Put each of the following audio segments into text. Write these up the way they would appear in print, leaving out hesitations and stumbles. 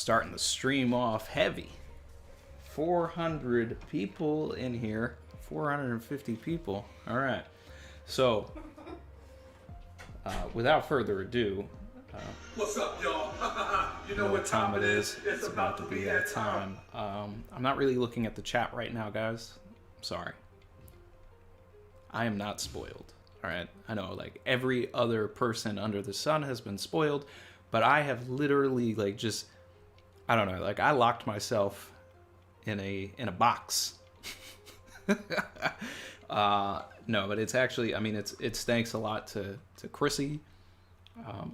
starting the stream off heavy. 400 people in here. 450 people. All right. So, without further ado, what's up, y'all? You know what time it is. It's about to be that time. I'm not really looking at the chat right now, guys. I'm sorry. I am not spoiled. All right. I know, like, every other person under the sun has been spoiled, but I have literally, like, just, I don't know, like, I locked myself in a box. No, but it's actually, I mean, it's thanks a lot to Chrissy.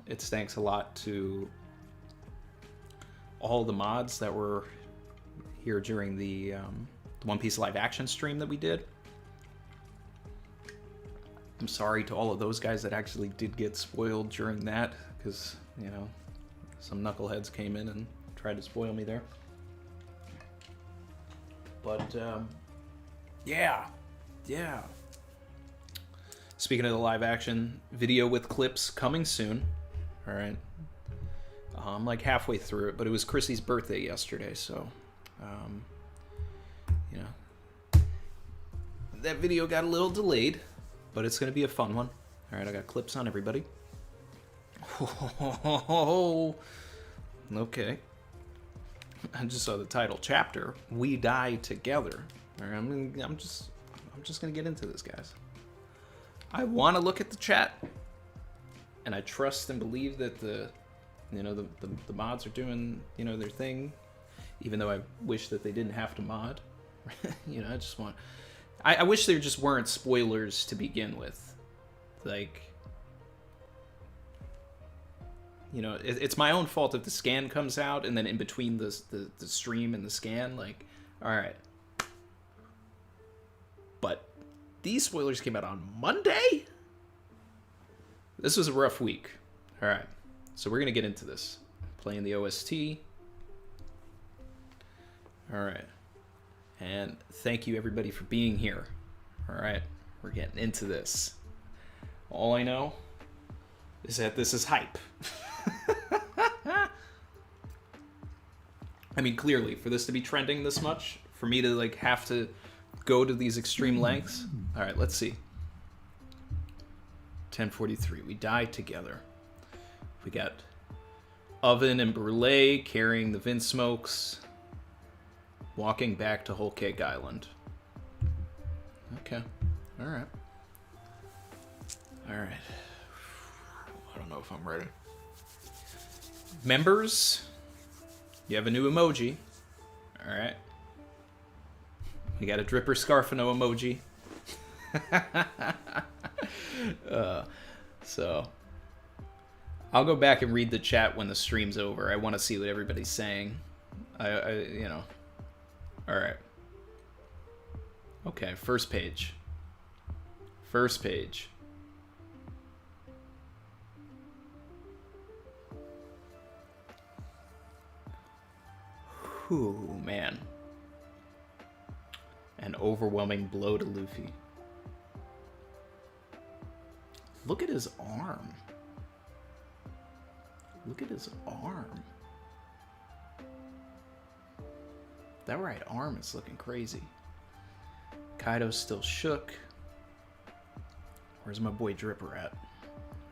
It's thanks a lot to all the mods that were here during the One Piece live action stream that we did. I'm sorry to all of those guys that actually did get spoiled during that, because, you know, some knuckleheads came in and tried to spoil me there. But, yeah. Speaking of the live action, video with clips coming soon. All right. I'm like halfway through it, but it was Chrissy's birthday yesterday, so, you know, that video got a little delayed, but it's going to be a fun one. All right, I got clips on everybody. Okay. I just saw the title chapter. We die together. All right, I'm just gonna get into this, guys. I want to look at the chat, and I trust and believe that the mods are doing, you know, their thing, even though I wish that they didn't have to mod. You know, I just want. I wish there just weren't spoilers to begin with, like. You know, it's my own fault if the scan comes out and then in between the stream and the scan, like, all right. But these spoilers came out on Monday? This was a rough week. All right. So we're going to get into this. Playing the OST. All right. And thank you, everybody, for being here. All right. We're getting into this. All I know is that this is hype. I mean, clearly, for this to be trending this much, for me to, like, have to go to these extreme lengths. All right, let's see. 10:43. We die together. We got Oven and Brule carrying the Vince Smokes, walking back to Whole Cake Island. Okay. All right. All right. I don't know if I'm ready. Members, you have a new emoji. All right. You got a Dripper Scarfino emoji. So I'll go back and read the chat when the stream's over. I want to see what everybody's saying. You know. All right. Okay, first page. First page. Ooh, man. An overwhelming blow to Luffy. Look at his arm. Look at his arm. That right arm is looking crazy. Kaido's still shook. Where's my boy Dripper at?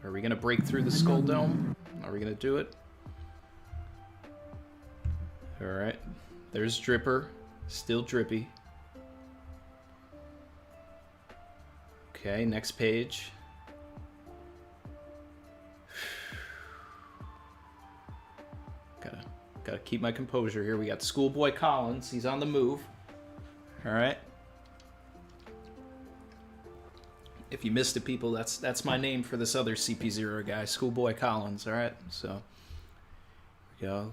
Are we gonna break through the Skull Dome? Are we gonna do it? Alright. There's Dripper. Still drippy. Okay, next page. Gotta keep my composure here. We got Schoolboy Collins. He's on the move. Alright. If you missed it, people, that's my name for this other CP0 guy, Schoolboy Collins. Alright, so here we go.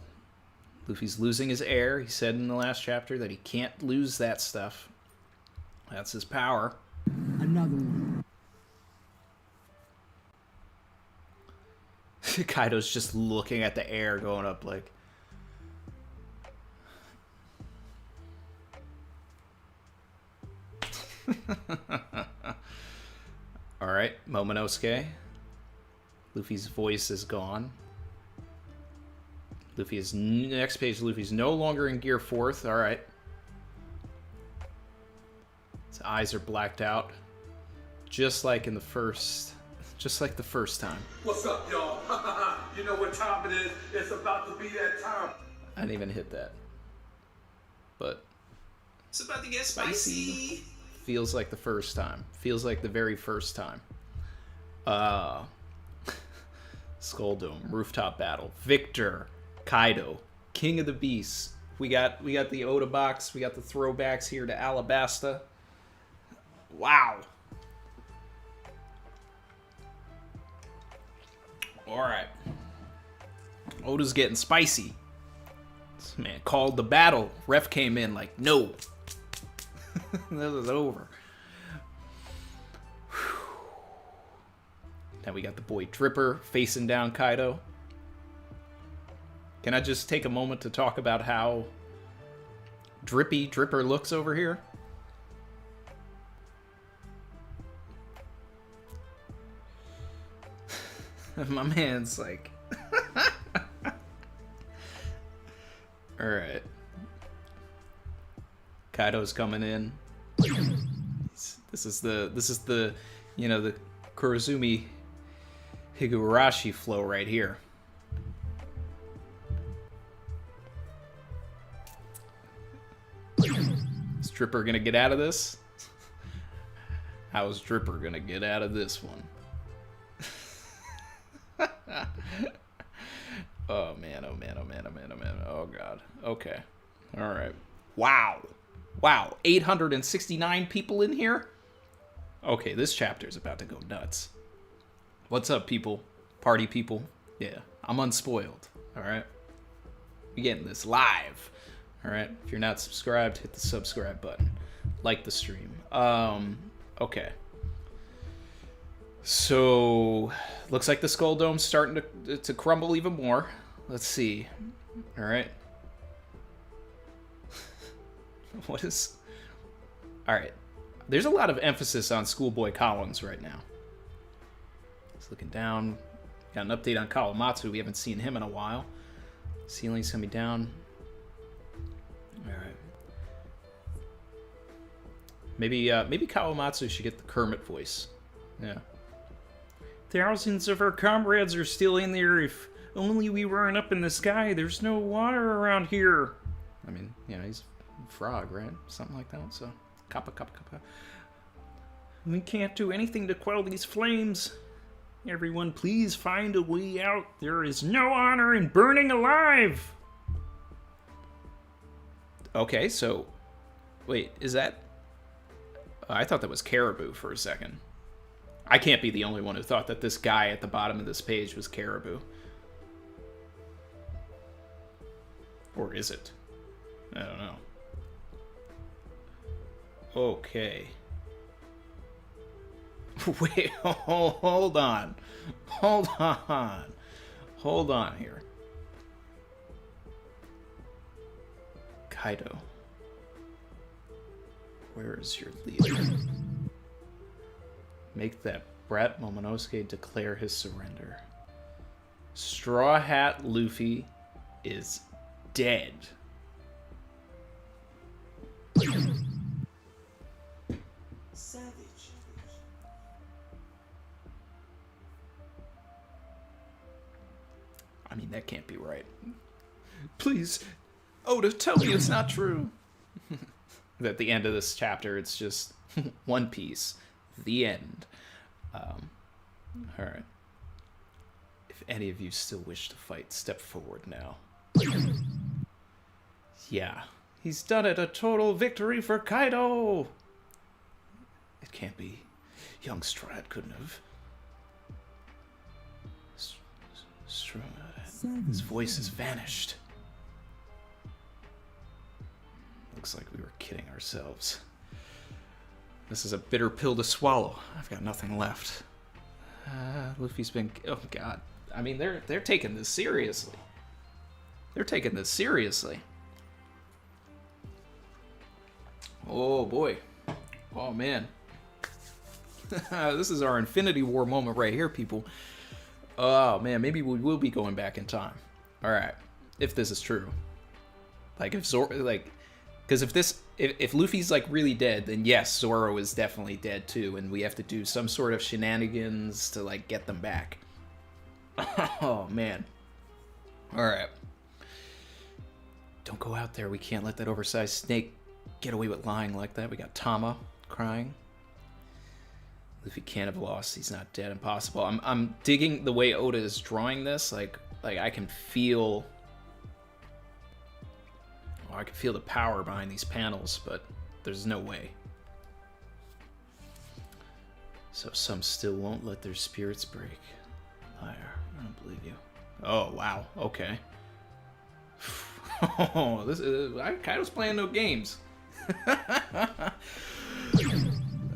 Luffy's losing his air. He said in the last chapter that he can't lose that stuff. That's his power. Another one. Kaido's just looking at the air going up like... Alright, Momonosuke. Luffy's voice is gone. Luffy is next page. Luffy's no longer in gear 4th. All right. His eyes are blacked out, just like in the first, just like the first time. What's up, y'all? You know what time it is? It's about to be that time. I didn't even hit that, but It's about to get spicy. feels like the first time. Feels like the very first time. Skull Dome, rooftop battle, Victor, Kaido, King of the Beasts. We got the Oda box. We got the throwbacks here to Alabasta. Wow. All right. Oda's getting spicy. This man called the battle. Ref came in like, no. This is over. Now we got the boy Dripper facing down Kaido. Can I just take a moment to talk about how drippy Dripper looks over here? My man's like... Alright. Kaido's coming in. This is the you know, the Kurozumi Higurashi flow right here. Is Dripper gonna get out of this? How is Dripper gonna get out of this one? Oh man, oh man, oh man, oh man, oh man. Oh god. Okay. Alright. Wow. Wow. 869 people in here? Okay, this chapter is about to go nuts. What's up, people? Party people? Yeah, I'm unspoiled. Alright? We're getting this live. Alright? If you're not subscribed, hit the subscribe button. Like the stream. Okay. So, looks like the Skull Dome's starting to crumble even more. Let's see. Alright. What is... Alright. There's a lot of emphasis on Schoolboy Collins right now. He's looking down. Got an update on Kawamatsu. We haven't seen him in a while. Ceiling's coming down. Alright. Maybe Kawamatsu should get the Kermit voice. Yeah. Thousands of our comrades are still in there. If only we weren't up in the sky. There's no water around here. I mean, you know, he's a frog, right? Something like that. So, kappa, kappa, kappa. We can't do anything to quell these flames. Everyone, please find a way out. There is no honor in burning alive. Okay, so... Wait, is that... I thought that was Caribou for a second. I can't be the only one who thought that this guy at the bottom of this page was Caribou. Or is it? I don't know. Okay. Wait, hold on. Hold on. Hold on here. Kaido. Where is your leader? Make that brat Momonosuke declare his surrender. Straw Hat Luffy is dead. Savage. I mean, that can't be right. Please, Oda, tell me it's not true. At the end of this chapter, it's just One Piece. The end. Alright. If any of you still wish to fight, step forward now. Yeah. He's done it. A total victory for Kaido. It can't be. Young Strad couldn't have. His voice has vanished. Looks like we were kidding ourselves. This is a bitter pill to swallow. I've got nothing left. Luffy's been... Oh, God. I mean, they're taking this seriously. They're taking this seriously. Oh, boy. Oh, man. This is our Infinity War moment right here, people. Oh, man. Maybe we will be going back in time. All right. if this is true. Like if Zoro, like, because if Luffy's like really dead, then yes, Zoro is definitely dead too, and we have to do some sort of shenanigans to like get them back. Oh man. All right. Don't go out there. We can't let that oversized snake get away with lying like that. We got Tama crying. Luffy can't have lost. He's not dead. Impossible. I'm digging the way Oda is drawing this. Like I can feel. Oh, I can feel the power behind these panels, but there's no way. So some still won't let their spirits break. Liar. I don't believe you. Oh wow. Okay. Oh, this is. I kind of was playing no games.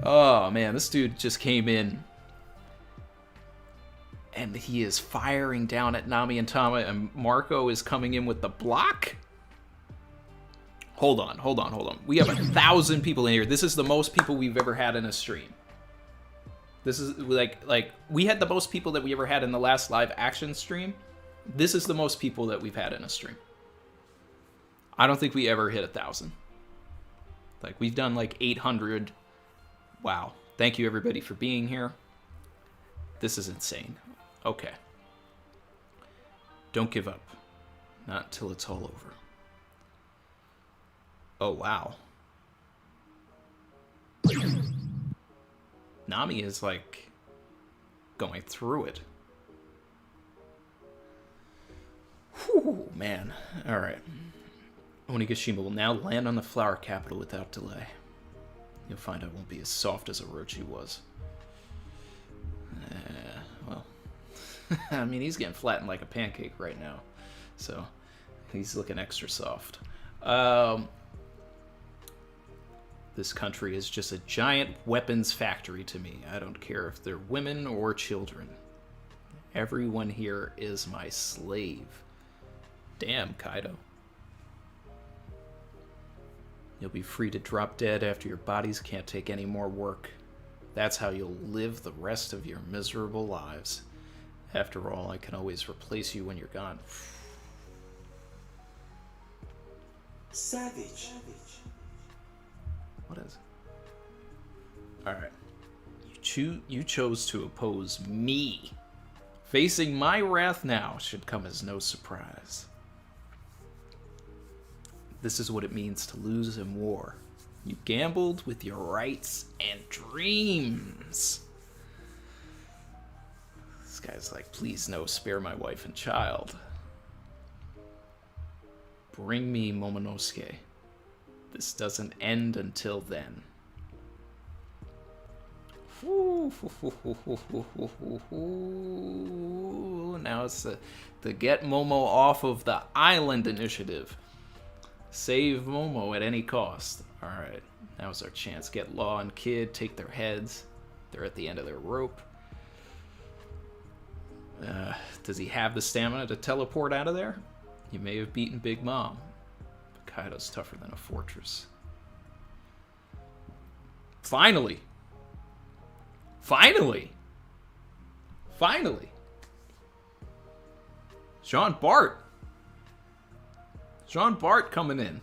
Oh man, this dude just came in and he is firing down at Nami and Tama, and Marco is coming in with the block. Hold on. We have 1,000 people in here. This is the most people we've ever had in a stream. This is like we had the most people that we ever had in the last live action stream. This is the most people that we've had in a stream. I don't think we ever hit 1,000. Like we've done like 800. Wow. Thank you everybody for being here. This is insane. Okay. Don't give up. Not until it's all over. Oh, wow. Nami is like going through it. Whew, man. All right. Onigashima will now land on the flower capital without delay. You'll find it won't be as soft as Orochi was. Well, I mean, he's getting flattened like a pancake right now. So, he's looking extra soft. This country is just a giant weapons factory to me. I don't care if they're women or children. Everyone here is my slave. Damn, Kaido. You'll be free to drop dead after your bodies can't take any more work. That's how you'll live the rest of your miserable lives. After all, I can always replace you when you're gone. Savage. What is it? Alright. You chose to oppose me. Facing my wrath now should come as no surprise. This is what it means to lose in war. You gambled with your rights and dreams. This guy's like, please no, spare my wife and child. Bring me Momonosuke. This doesn't end until then. Now it's the get Momo off of the island initiative. Save Momo at any cost. Alright, now's our chance. Get Law and Kid, take their heads. They're at the end of their rope. Does he have the stamina to teleport out of there? You may have beaten Big Mom. But Kaido's tougher than a fortress. Finally! Finally! Finally! Jean Bart! Jean Bart coming in.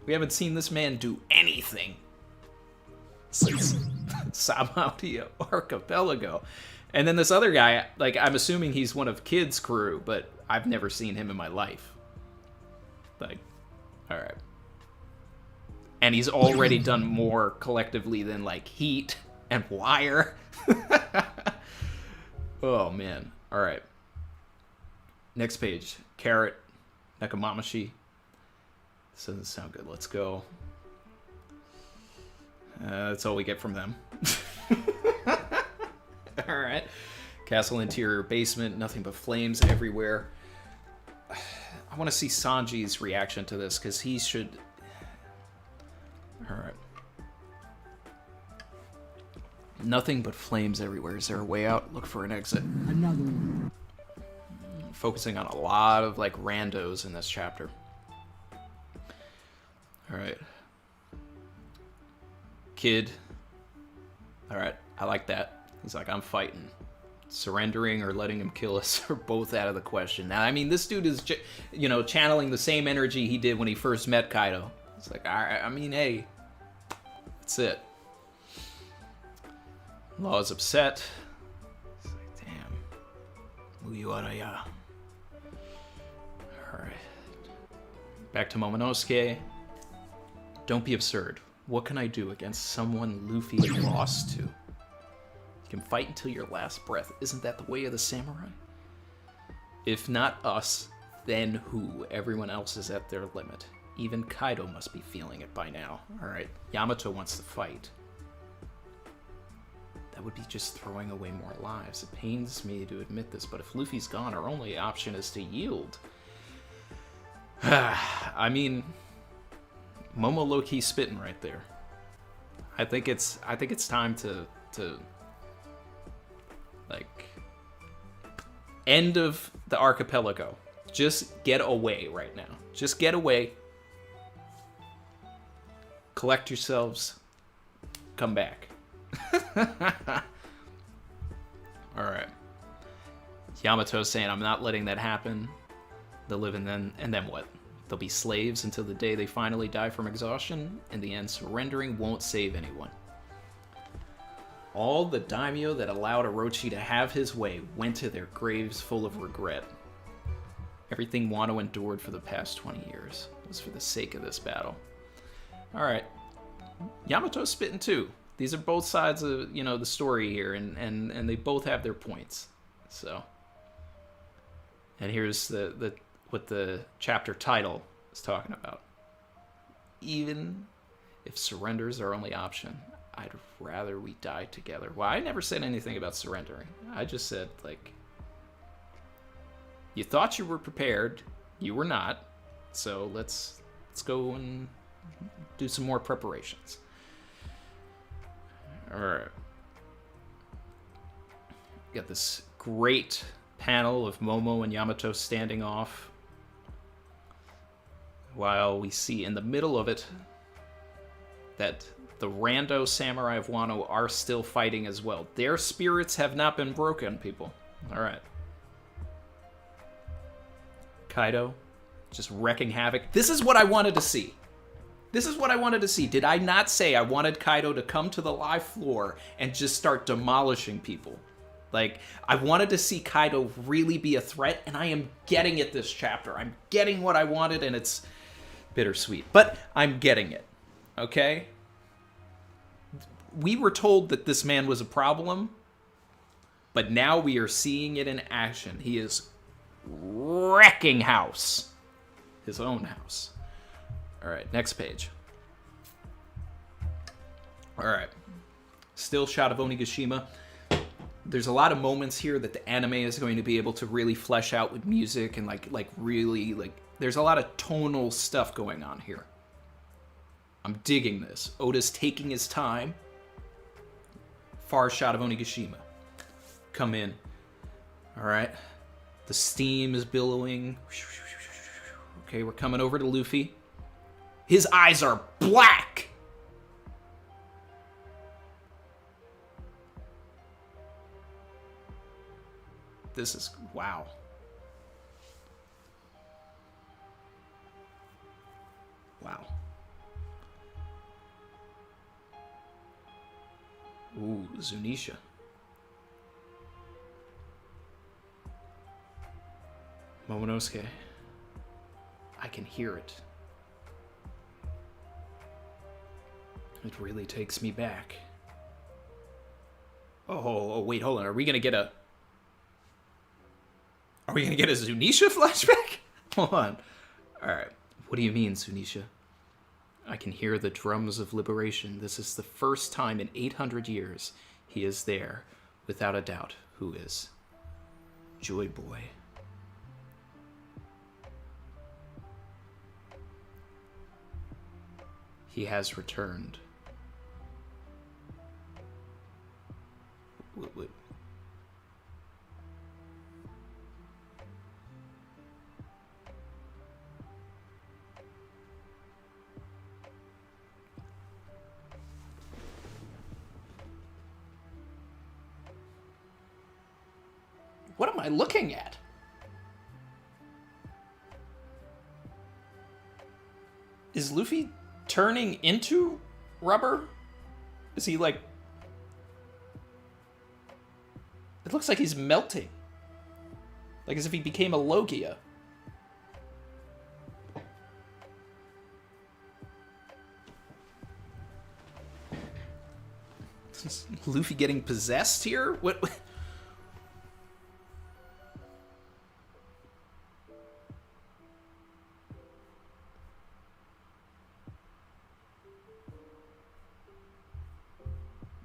We haven't seen this man do anything since Samauti Archipelago. And then this other guy, like, I'm assuming he's one of Kid's crew, but I've never seen him in my life. Like, alright. And he's already done more collectively than, like, Heat and Wire. Oh, man. Alright. Next page. Carrot. Nekomamashi. This doesn't sound good. Let's go. That's all we get from them. Alright. Castle interior basement. Nothing but flames everywhere. I want to see Sanji's reaction to this, because he should... Alright. Nothing but flames everywhere. Is there a way out? Look for an exit. Another one. Focusing on a lot of, like, randos in this chapter. Alright. Kid. Alright, I like that. He's like, I'm fighting. Surrendering or letting him kill us are both out of the question. Now, I mean, this dude is, channeling the same energy he did when he first met Kaido. It's like, I mean, hey, that's it. Law is upset. It's like, damn. Mugiwara. Alright. Back to Momonosuke. Don't be absurd. What can I do against someone Luffy lost to? You can fight until your last breath. Isn't that the way of the samurai? If not us, then who? Everyone else is at their limit. Even Kaido must be feeling it by now. Alright, Yamato wants to fight. That would be just throwing away more lives. It pains me to admit this, but if Luffy's gone, our only option is to yield. I mean, Momo low-key spitting right there. I think it's time to like, end of the archipelago. Just get away right now. Just get away. Collect yourselves. Come back. Alright. Yamato's saying, I'm not letting that happen. They'll live and then what? They'll be slaves until the day they finally die from exhaustion. In the end, surrendering won't save anyone. All the daimyo that allowed Orochi to have his way went to their graves full of regret. Everything Wano endured for the past 20 years was for the sake of this battle. Alright. Yamato's spitting too. These are both sides of, the story here, and they both have their points. So. And here's what the chapter title is talking about. Even if surrender's our only option, I'd rather we die together. Well, I never said anything about surrendering. I just said, like, you thought you were prepared. You were not. So let's go and do some more preparations. Alright. Got this great panel of Momo and Yamato standing off, while we see in the middle of it that the rando samurai of Wano are still fighting as well. Their spirits have not been broken, people. Alright. Kaido just wrecking havoc. This is what I wanted to see. This is what I wanted to see. Did I not say I wanted Kaido to come to the live floor and just start demolishing people? Like, I wanted to see Kaido really be a threat, and I am getting it this chapter. I'm getting what I wanted, and it's bittersweet. But I'm getting it. Okay? We were told that this man was a problem, but now we are seeing it in action. He is wrecking house. His own house. Alright, next page. Alright. Still shot of Onigashima. There's a lot of moments here that the anime is going to be able to really flesh out with music and like really there's a lot of tonal stuff going on here. I'm digging this. Oda's taking his time. Far shot of Onigashima. Come in. Alright. The steam is billowing. Okay, we're coming over to Luffy. His eyes are black! This is... wow. Wow. Ooh, Zunisha. Momonosuke. I can hear it. It really takes me back. Oh, wait, hold on. Are we gonna get a Zunisha flashback? Hold on. Alright. What do you mean, Zunisha? I can hear the drums of liberation. This is the first time in 800 years he is there. Without a doubt. Who is? Joy Boy. He has returned. Wait. I looking at? Is Luffy turning into rubber? Is he like... It looks like he's melting. Like as if he became a Logia. Is Luffy getting possessed here? What?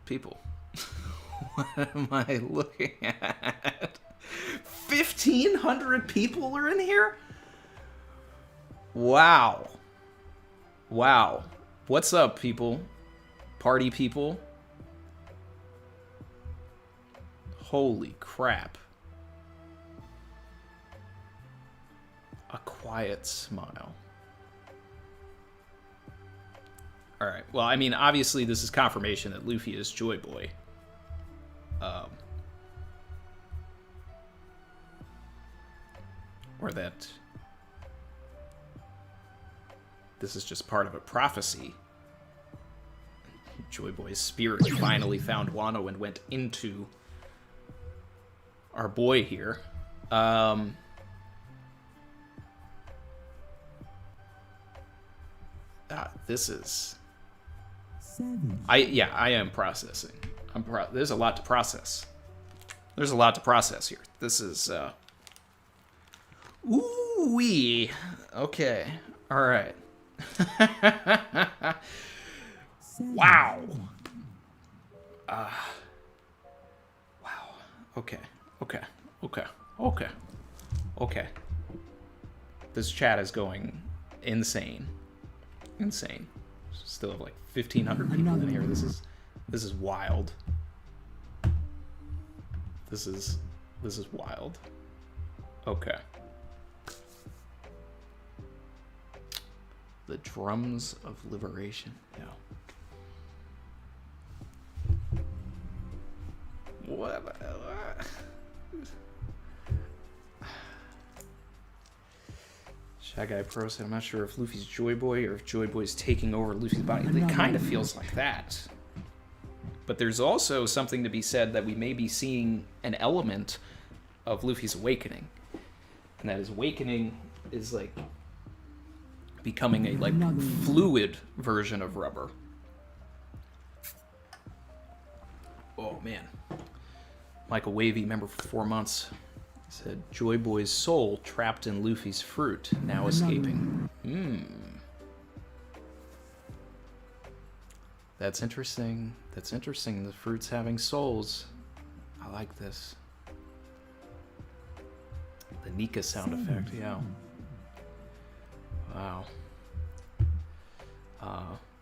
People. What am I looking at? 1,500 people are in here? Wow. Wow. What's up, people? Party people? Holy crap. A quiet smile. Alright, well, I mean, obviously this is confirmation that Luffy is Joy Boy. Or that this is just part of a prophecy. Joy Boy's spirit finally found Wano and went into our boy here. This is... I am processing. There's a lot to process. There's a lot to process here. This is, Ooh-wee. Okay. All right. Wow. Wow. Okay. This chat is going insane. Insane. Still have like 1,500 people in here. This is wild. This is wild. Okay. The drums of liberation. Yeah. What? Shy Guy Pro said, I'm not sure if Luffy's Joy Boy or if Joy Boy's taking over Luffy's body. It kind of feels like that. But there's also something to be said that we may be seeing an element of Luffy's awakening. And that his awakening is like becoming a like fluid version of rubber. Oh man. Michael Wavy, member for 4 months, said Joy Boy's soul trapped in Luffy's fruit, now escaping. That's interesting. That's interesting. The fruit's having souls. I like this. The Nika sound effect, yeah. Wow.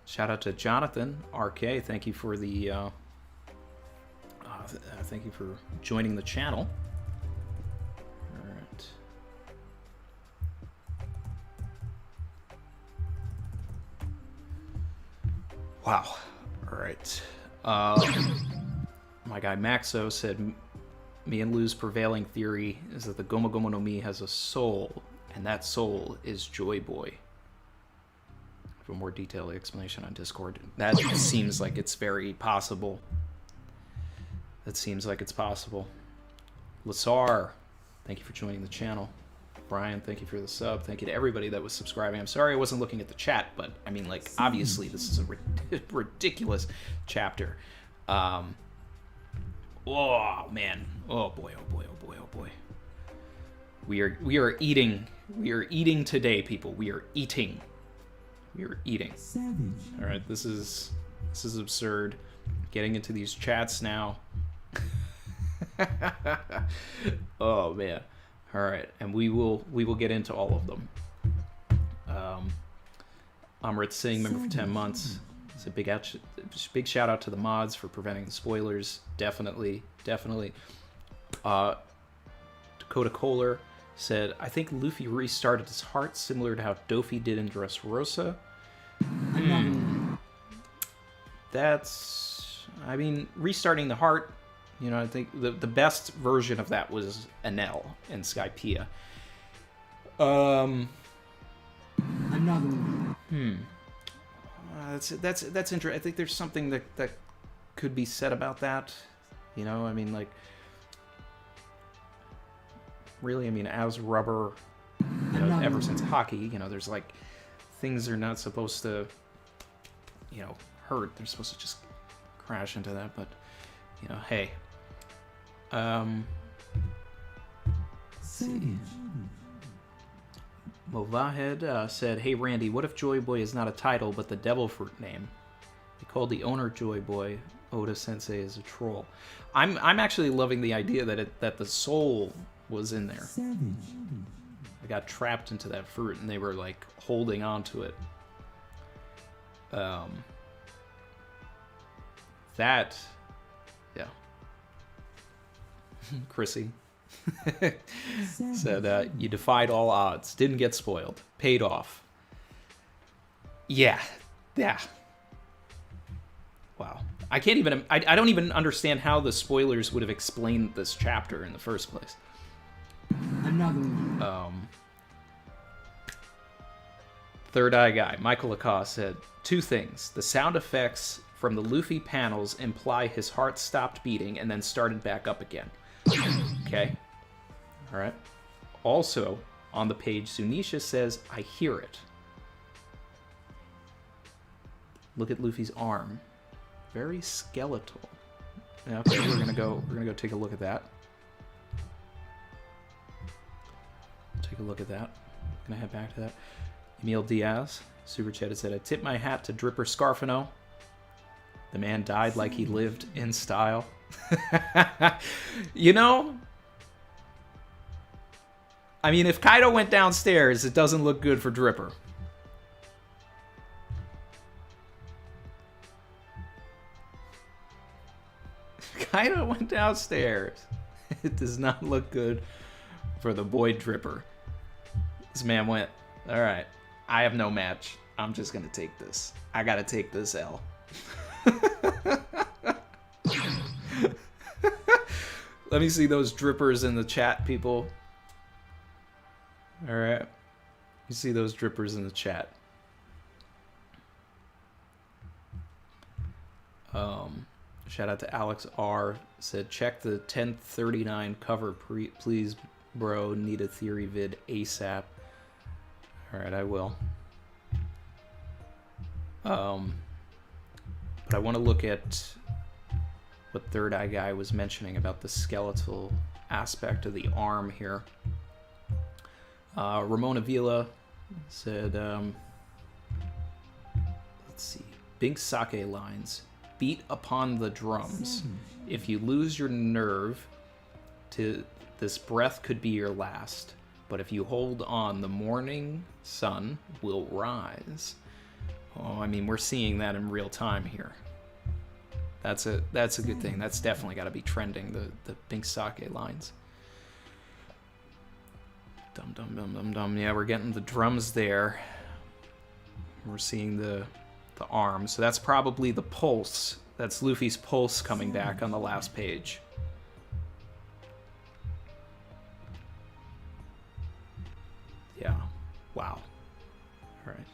Shout out to Jonathan RK. Thank you for the thank you for joining the channel. All right. Wow. All right. My guy Maxo said, me and Lou's prevailing theory is that the Gomu Gomu no Mi has a soul, and that soul is Joy Boy. For a more detailed explanation on Discord. That seems like it's very possible. That seems like it's possible. Lasar, thank you for joining the channel. Brian, thank you for the sub. Thank you to everybody that was subscribing. I'm sorry I wasn't looking at the chat, but I mean, like, obviously this is a ridiculous chapter. Oh man. Oh boy. Oh boy. Oh boy. Oh boy. We are eating. We are eating today, people. We are eating. We are eating. All right. This is absurd. Getting into these chats now. Oh man. All right, and we will get into all of them. Amrit Singh, member for 10 months. It's a big shout out to the mods for preventing the spoilers. Definitely. Dakota Kohler said, I think Luffy restarted his heart similar to how Dofi did in Dressrosa. That's, I mean, restarting the heart You know, I think the best version of that was Enel in Skypiea. Another one. That's interesting. I think there's something that could be said about that. You know, I mean, like, really, I mean, as rubber, you know, ever since hockey, you know, there's like things are not supposed to, you know, hurt. They're supposed to just crash into that. But, you know, hey, Savage. Movahed said, "Hey Randy, what if Joy Boy is not a title but the devil fruit name? They called the owner Joy Boy. Oda Sensei is a troll." I'm actually loving the idea that the soul was in there. Savage. I got trapped into that fruit and they were like holding on to it. That, yeah. Chrissy said, "You defied all odds, didn't get spoiled, paid off." Yeah. Wow. I can't even, I don't even understand how the spoilers would have explained this chapter in the first place. Another one. Third Eye Guy, Michael Lacoste, said, "Two things. The sound effects from the Luffy panels imply his heart stopped beating and then started back up again." Okay. All right. Also, on the page, Zunisha says, "I hear it." Look at Luffy's arm. Very skeletal. Yeah, okay, we're gonna go take a look at that. Take a look at that. Gonna head back to that. Emil Diaz, Super Chat, said, "I tip my hat to Dripper Scarfino. The man died like he lived in style." You know, I mean, if Kaido went downstairs, it doesn't look good for Dripper. If Kaido went downstairs, it does not look good for the boy Dripper. This man went, "All right, I have no match. I'm just going to take this. I got to take this L." Let me see those drippers in the chat, people. All right. You see those drippers in the chat. Shout out to Alex R. Said, "Check the 1039 cover, please, bro. Need a theory vid ASAP." All right, I will. But I want to look at what Third Eye Guy was mentioning about the skeletal aspect of the arm here. Ramona Vila said, let's see, Bink Sake lines. "Beat upon the drums. If you lose your nerve to this breath could be your last. But if you hold on, the morning sun will rise." Oh, I mean, we're seeing that in real time here. That's a good thing. That's definitely got to be trending, the Bink Sake lines. Dum dum dum dum dum. Yeah, we're getting the drums there. We're seeing the arm. So that's probably the pulse. That's Luffy's pulse coming back on the last page. Yeah. Wow. All right.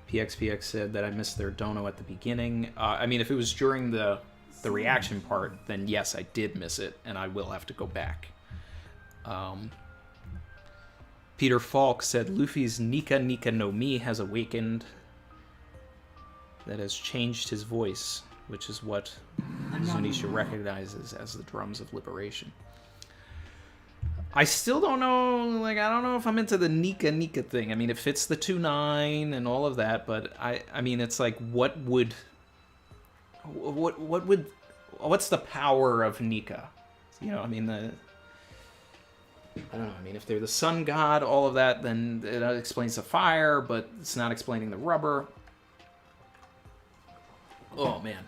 PXPX said that I missed their dono at the beginning. I mean, if it was during the reaction part, then yes, I did miss it, and I will have to go back. Peter Falk said, "Luffy's Nika Nika no Mi has awakened. That has changed his voice, which is what Zunisha recognizes as the drums of liberation." I still don't know, like, I don't know if I'm into the Nika Nika thing. I mean, it fits the 2-9 and all of that, but I mean, it's like, what's the power of Nika? You know, I mean, I don't know. I mean, if they're the sun god, all of that, then it explains the fire, but it's not explaining the rubber. Oh, man.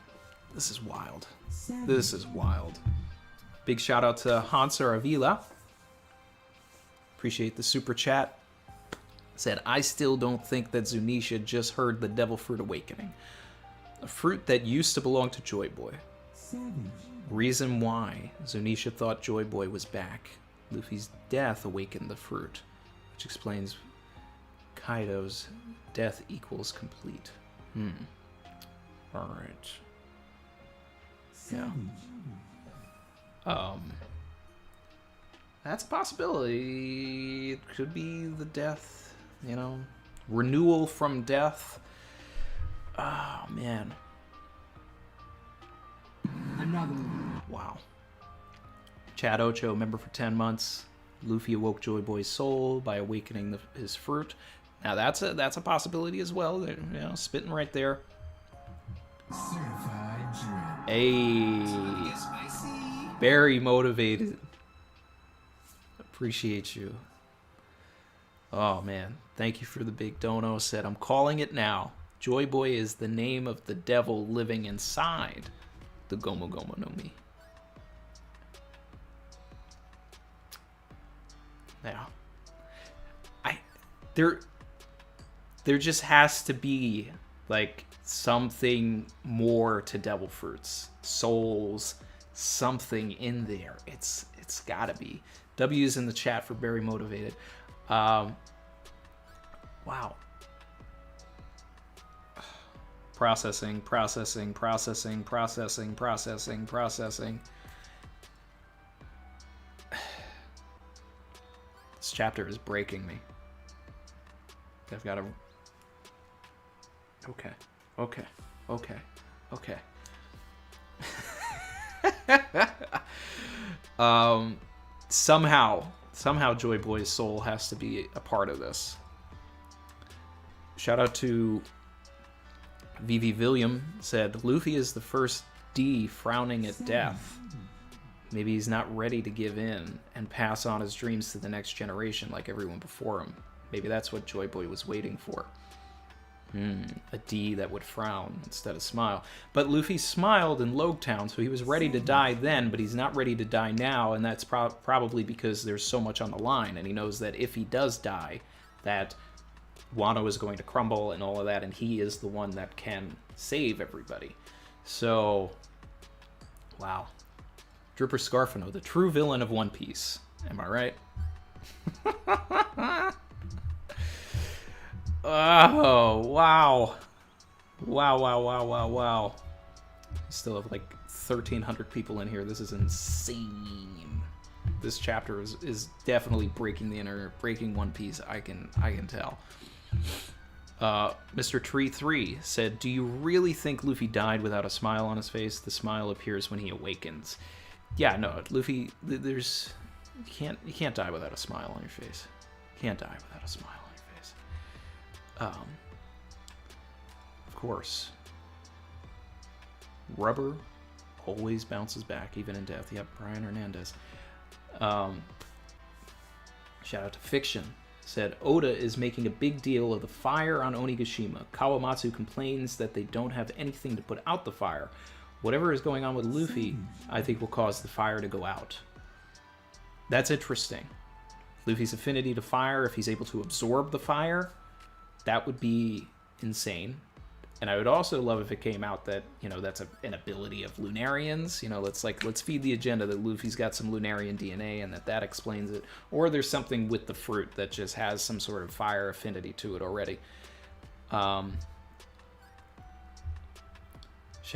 This is wild. This is wild. Big shout out to Hansa Avila. Appreciate the super chat. Said, "I still don't think that Zunisha just heard the Devil Fruit Awakening. A fruit that used to belong to Joy Boy." Savage. Reason why. Zunisha thought Joy Boy was back. Luffy's death awakened the fruit, which explains Kaido's death equals complete. Alright. Yeah. That's a possibility. It could be the death, you know. Renewal from death. Oh, man. Another one. Wow. Chad Ocho, member for 10 months. Luffy awoke Joy Boy's soul by awakening his fruit. Now that's a possibility as well. They're, you know, spitting right there. Certified drip. Hey, Get spicy. very motivated. Appreciate you. Oh man, thank you for the big dono. Said I'm calling it now. Joy Boy is the name of the devil living inside the Gomu Gomu no Mi. Yeah. There just has to be like something more to devil fruits, souls, something in there. It's gotta be. W's in the chat for very motivated. Wow. Processing. This chapter is breaking me. I've got to... Okay. Somehow Joy Boy's soul has to be a part of this. Shout out to Vivi William, said, Luffy is the first D frowning at death. Maybe he's not ready to give in and pass on his dreams to the next generation like everyone before him. Maybe that's what Joy Boy was waiting for. A D that would frown instead of smile. But Luffy smiled in Logtown, so he was ready to die then, but he's not ready to die now, and that's probably because there's so much on the line, and he knows that if he does die, that Wano is going to crumble and all of that, and he is the one that can save everybody. So, wow. Dripper Scarfino, the true villain of One Piece. Am I right? Oh, wow. Wow. Still have like 1,300 people in here. This is insane. This chapter is definitely breaking the internet, breaking One Piece. I can tell. Mr. Tree 3 said, do you really think Luffy died without a smile on his face? The smile appears when he awakens. Yeah, no, Luffy, you can't die without a smile on your face. You can't die without a smile on your face. Of course. Rubber always bounces back, even in death. Yep, Brian Hernandez. Shout out to Fiction. Said, Oda is making a big deal of the fire on Onigashima. Kawamatsu complains that they don't have anything to put out the fire. Whatever is going on with Luffy, I think will cause the fire to go out. That's interesting. Luffy's affinity to fire, if he's able to absorb the fire, that would be insane. And I would also love if it came out that, you know, that's an ability of Lunarians. You know, let's feed the agenda that Luffy's got some Lunarian DNA and that explains it. Or there's something with the fruit that just has some sort of fire affinity to it already. Shout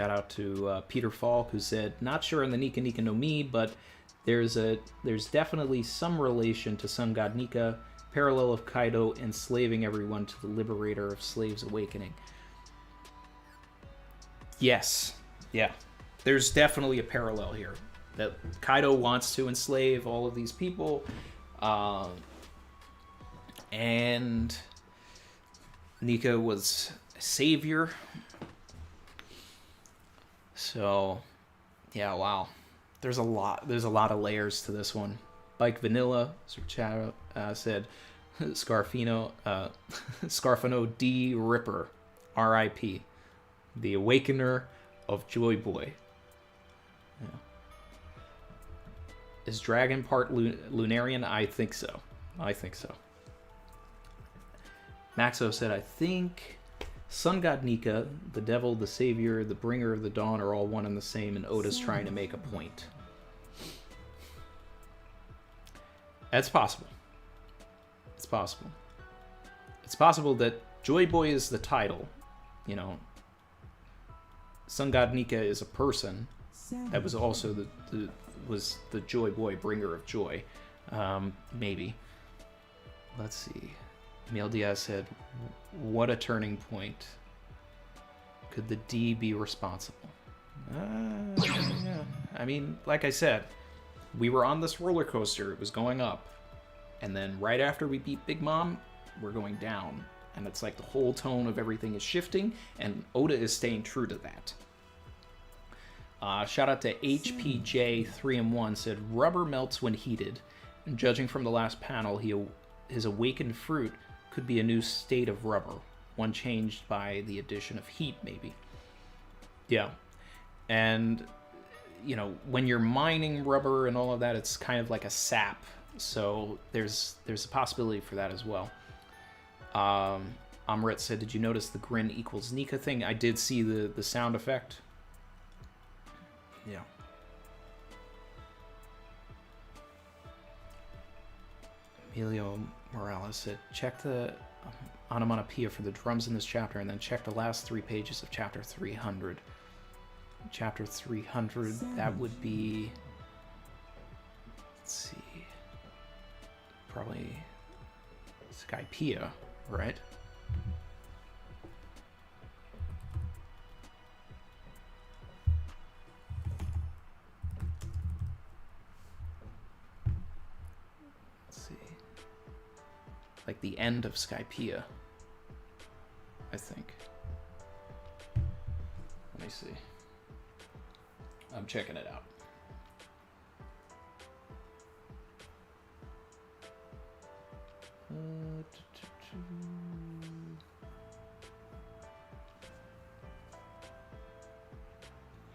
out to Peter Falk, who said, not sure in the Nika Nika no Mi, but there's definitely some relation to Sun God Nika, parallel of Kaido enslaving everyone to the liberator of slaves awakening. Yes. Yeah. There's definitely a parallel here. That Kaido wants to enslave all of these people. And Nika was a savior. So, yeah, wow. There's a lot of layers to this one. Bike Vanilla, said, Scarfino D. Ripper, R.I.P. The Awakener of Joy Boy. Yeah. Is Dragon part Lunarian? I think so. Maxo said, I think Sun God Nika, the devil, the savior, the bringer of the dawn are all one and the same, and Oda's trying to make a point. That's possible. It's possible. It's possible that Joy Boy is the title. You know, Sun God Nika is a person that was also the Joy Boy, bringer of joy. Maybe. Let's see. Emil Diaz said, "What a turning point. Could the D be responsible?" Yeah. I mean, like I said, we were on this roller coaster. It was going up, and then right after we beat Big Mom, we're going down. And it's like the whole tone of everything is shifting, and Oda is staying true to that. Shout out to HPJ3M1 said, "Rubber melts when heated, and judging from the last panel, his awakened fruit could be a new state of rubber, one changed by the addition of heat, maybe." Yeah. And, you know, when you're mining rubber and all of that, it's kind of like a sap. So there's a possibility for that as well. Amrit said, "Did you notice the grin equals Nika thing?" I did see the sound effect. Yeah. Emilio Morales said, "Check the onomatopoeia for the drums in this chapter, and then check the last 3 pages of chapter 300. Chapter 300, that would be, let's see, probably Skypiea, right? Let's see. Like the end of Skypiea, I think. Let me see. I'm checking it out.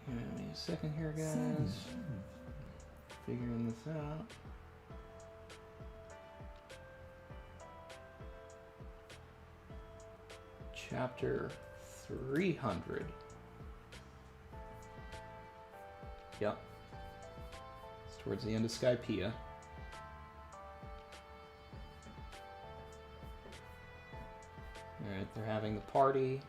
Give me a second here, guys. Figuring this out. Chapter 300. Yep. It's towards the end of Skypiea. Alright, they're having the party.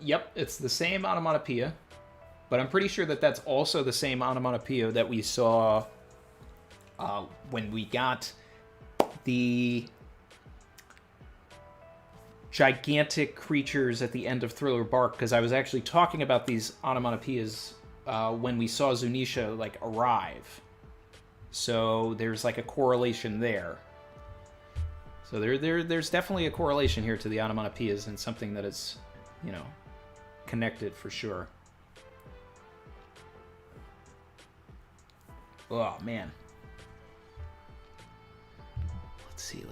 Yep, it's the same onomatopoeia, but I'm pretty sure that that's also the same onomatopoeia that we saw when we got the gigantic creatures at the end of Thriller Bark, because I was actually talking about these onomatopoeias when we saw Zunisha like arrive. So there's like a correlation there. So there's definitely a correlation here to the onomatopoeias, and something that is, you know, connected for sure. Oh man. Let's see.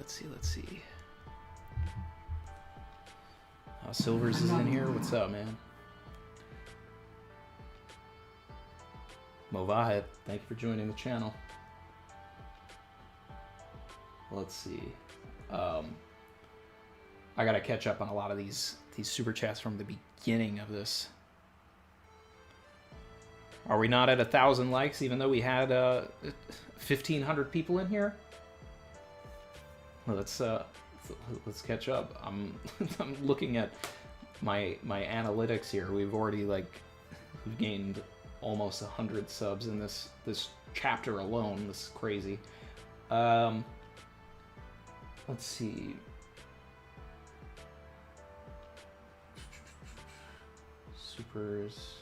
Silvers is in here. What's up, man? Movahed, thank you for joining the channel. Let's see. I gotta catch up on a lot of these super chats from the beginning of this. Are we not at 1,000 likes, even though we had 1,500 people in here? Well, let's catch up. I'm looking at my analytics here. We've already we've gained almost 100 subs in this chapter alone. This is crazy. Let's see. Supers.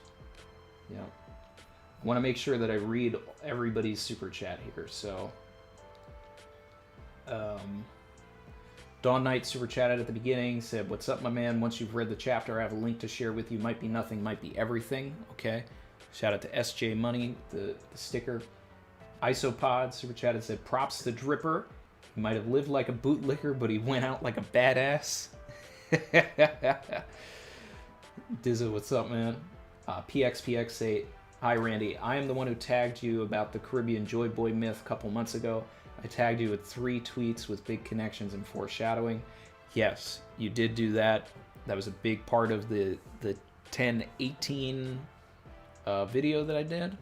Yeah. I want to make sure that I read everybody's super chat here. So, Dawn Knight super chatted at the beginning, said, "What's up, my man? Once you've read the chapter, I have a link to share with you. Might be nothing, might be everything." Okay. Shout out to SJ Money, the sticker. Isopod super chatted, said, "Props to Dripper. He might have lived like a bootlicker, but he went out like a badass." Dizza, what's up, man? PXPX Hi, Randy. I am the one who tagged you about the Caribbean Joy Boy myth a couple months ago. I tagged you with 3 tweets with big connections and foreshadowing. Yes, you did do that. That was a big part of the 1018 video that I did.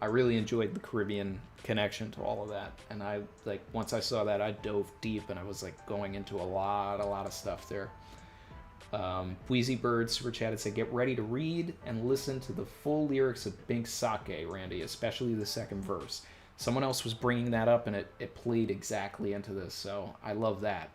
I really enjoyed the Caribbean connection to all of that, and I once I saw that, I dove deep, and I was like going into a lot of stuff there. Wheezy Bird super chatted, said, "Get ready to read and listen to the full lyrics of Bink Sake, Randy, especially the second verse." Someone else was bringing that up, and it played exactly into this, so I love that.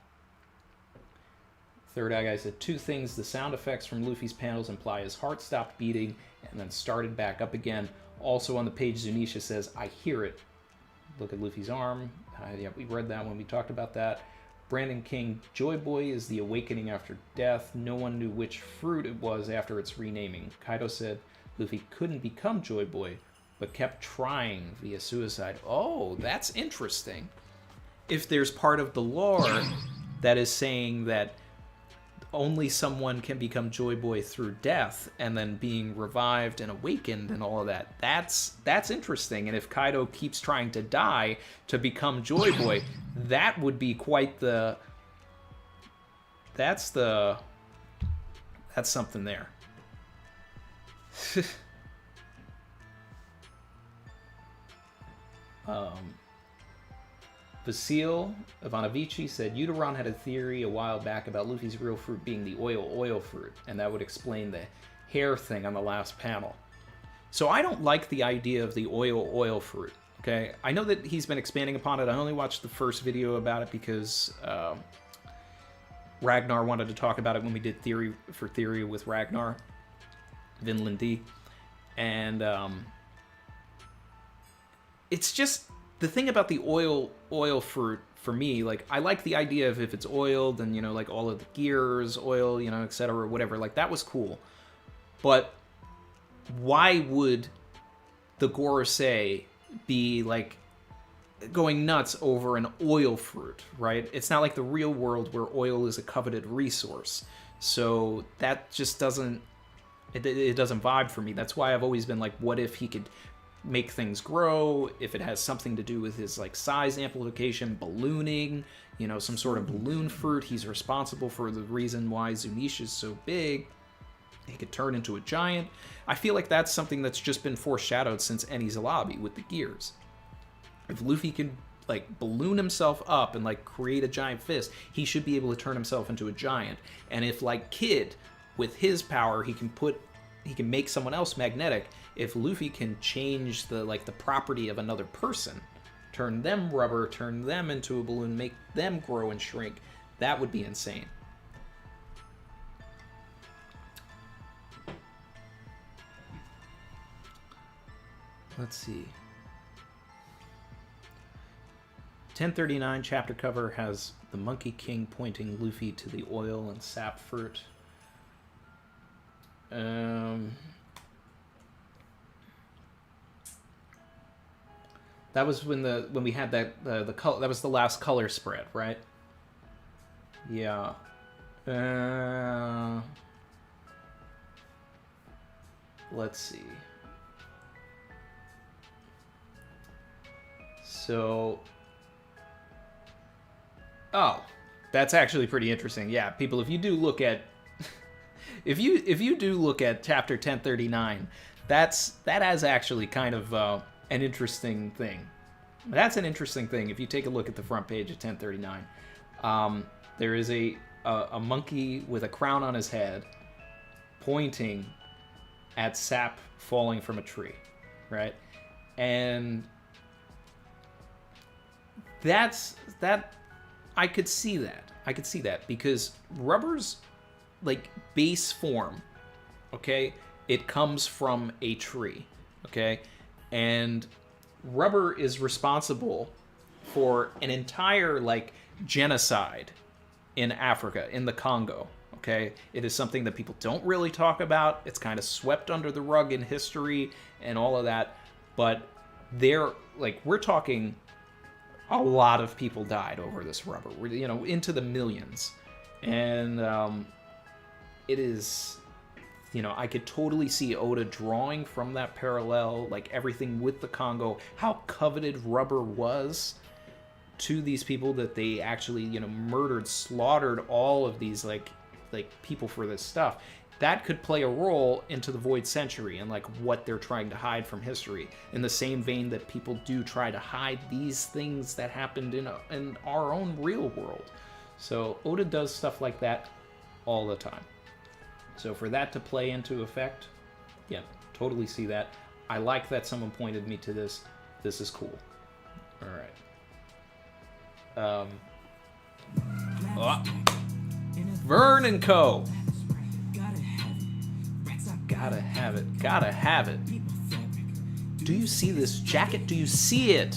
Third Eye Guy said, 2 things the sound effects from Luffy's panels imply his heart stopped beating and then started back up again. Also on the page, Zunisha says, "I hear it." Look at Luffy's arm. Yeah, we read that when we talked about that. Brandon King, "Joy Boy is the awakening after death. No one knew which fruit it was after its renaming." Kaido said Luffy couldn't become Joy Boy, but kept trying via suicide. Oh, that's interesting. If there's part of the lore that is saying that only someone can become Joy Boy through death and then being revived and awakened and all of that, that's interesting. And if Kaido keeps trying to die to become Joy Boy, that would be quite the... That's something there. Vasil Ivanovici said, Uteron had a theory a while back about Luffy's real fruit being the oil fruit, and that would explain the hair thing on the last panel. So I don't like the idea of the oil fruit, okay? I know that he's been expanding upon it. I only watched the first video about it because Ragnar wanted to talk about it when we did Theory with Ragnar, Vinland D. And it's just... The thing about the oil fruit, for me, like, I like the idea of if it's oiled and, you know, like, all of the gears, oil, you know, etc., whatever. Like, that was cool. But why would the Gorosei be, like, going nuts over an oil fruit, right? It's not like the real world where oil is a coveted resource. So that just doesn't... It doesn't vibe for me. That's why I've always been like, what if he could... make things grow, if it has something to do with his like size amplification, ballooning, you know, some sort of balloon fruit. He's responsible for the reason why Zunisha is so big. He could turn into a giant. I feel like that's something that's just been foreshadowed since Eni's Lobby with the gears. If Luffy can like balloon himself up and like create a giant fist, he should be able to turn himself into a giant. And if like Kid, with his power, he can make someone else magnetic. If Luffy can change the property of another person, turn them rubber, turn them into a balloon, make them grow and shrink, that would be insane. Let's see. 1039 chapter cover has the Monkey King pointing Luffy to the oil and sap fruit. That was when we had the color. That was the last color spread, right? Yeah. Let's see. So. Oh, that's actually pretty interesting. Yeah, people, if you do look at, if you do look at chapter 1039, that has actually kind of an interesting thing. That's an interesting thing. If you take a look at the front page of 1039, there is a monkey with a crown on his head pointing at sap falling from a tree, right? And that I could see that. I could see that because rubber's like base form, okay? It comes from a tree, okay? And rubber is responsible for an entire like genocide in Africa, in the Congo, okay? It is something that people don't really talk about. It's kind of swept under the rug in history and all of that, but we're talking a lot of people died over this rubber. We're, you know, into the millions. And it is I could totally see Oda drawing from that parallel, like everything with the Congo, how coveted rubber was to these people, that they actually, murdered, slaughtered all of these like people for this stuff. That could play a role into the Void Century and like what they're trying to hide from history, in the same vein that people do try to hide these things that happened in our own real world. So Oda does stuff like that all the time. So for that to play into effect, yeah, totally see that. I like that someone pointed me to this. This is cool. All right. Vern and Co. Gotta have it. Gotta have it. Do you see this jacket? Do you see it?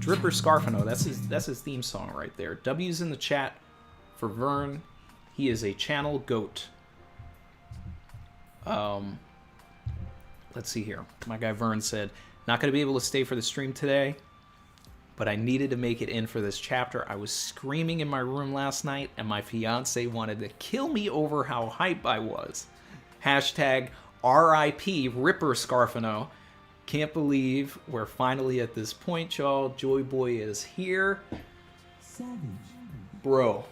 Dripper Scarfano. That's his theme song right there. W's in the chat for Vern. He is a channel goat. Let's see here. My guy Vern said, not going to be able to stay for the stream today, but I needed to make it in for this chapter. I was screaming in my room last night, and my fiance wanted to kill me over how hype I was. Hashtag RIP Ripper Scarfano. Can't believe we're finally at this point, y'all. Joy Boy is here. Savage. Bro.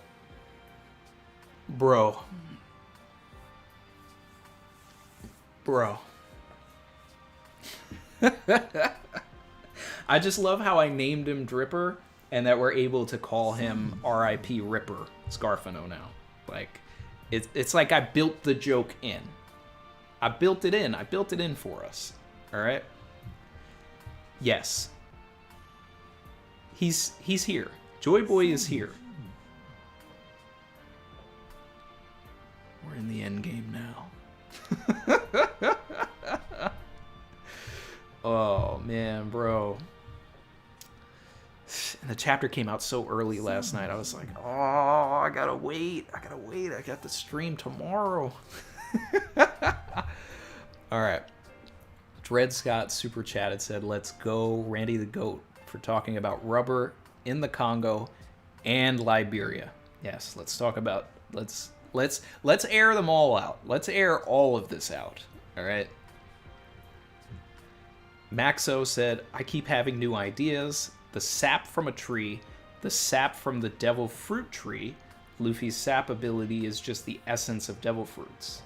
I just love how I named him Dripper, and that we're able to call him RIP Ripper Scarfano now. Like, it's like I built the joke in. I built it in for us. All right? Yes. He's here. Joy Boy is here. We're in the end game now. Oh, man, bro. And the chapter came out so early last night. I was like, oh, I gotta wait. I got the stream tomorrow. All right. Dred Scott super chatted, said, let's go Randy the Goat for talking about rubber in the Congo and Liberia. Yes, let's talk about, let's air them all out. Let's air all of this out. All right. Maxo said, I keep having new ideas. The sap from a tree, the sap from the devil fruit tree. Luffy's sap ability is just the essence of devil fruits.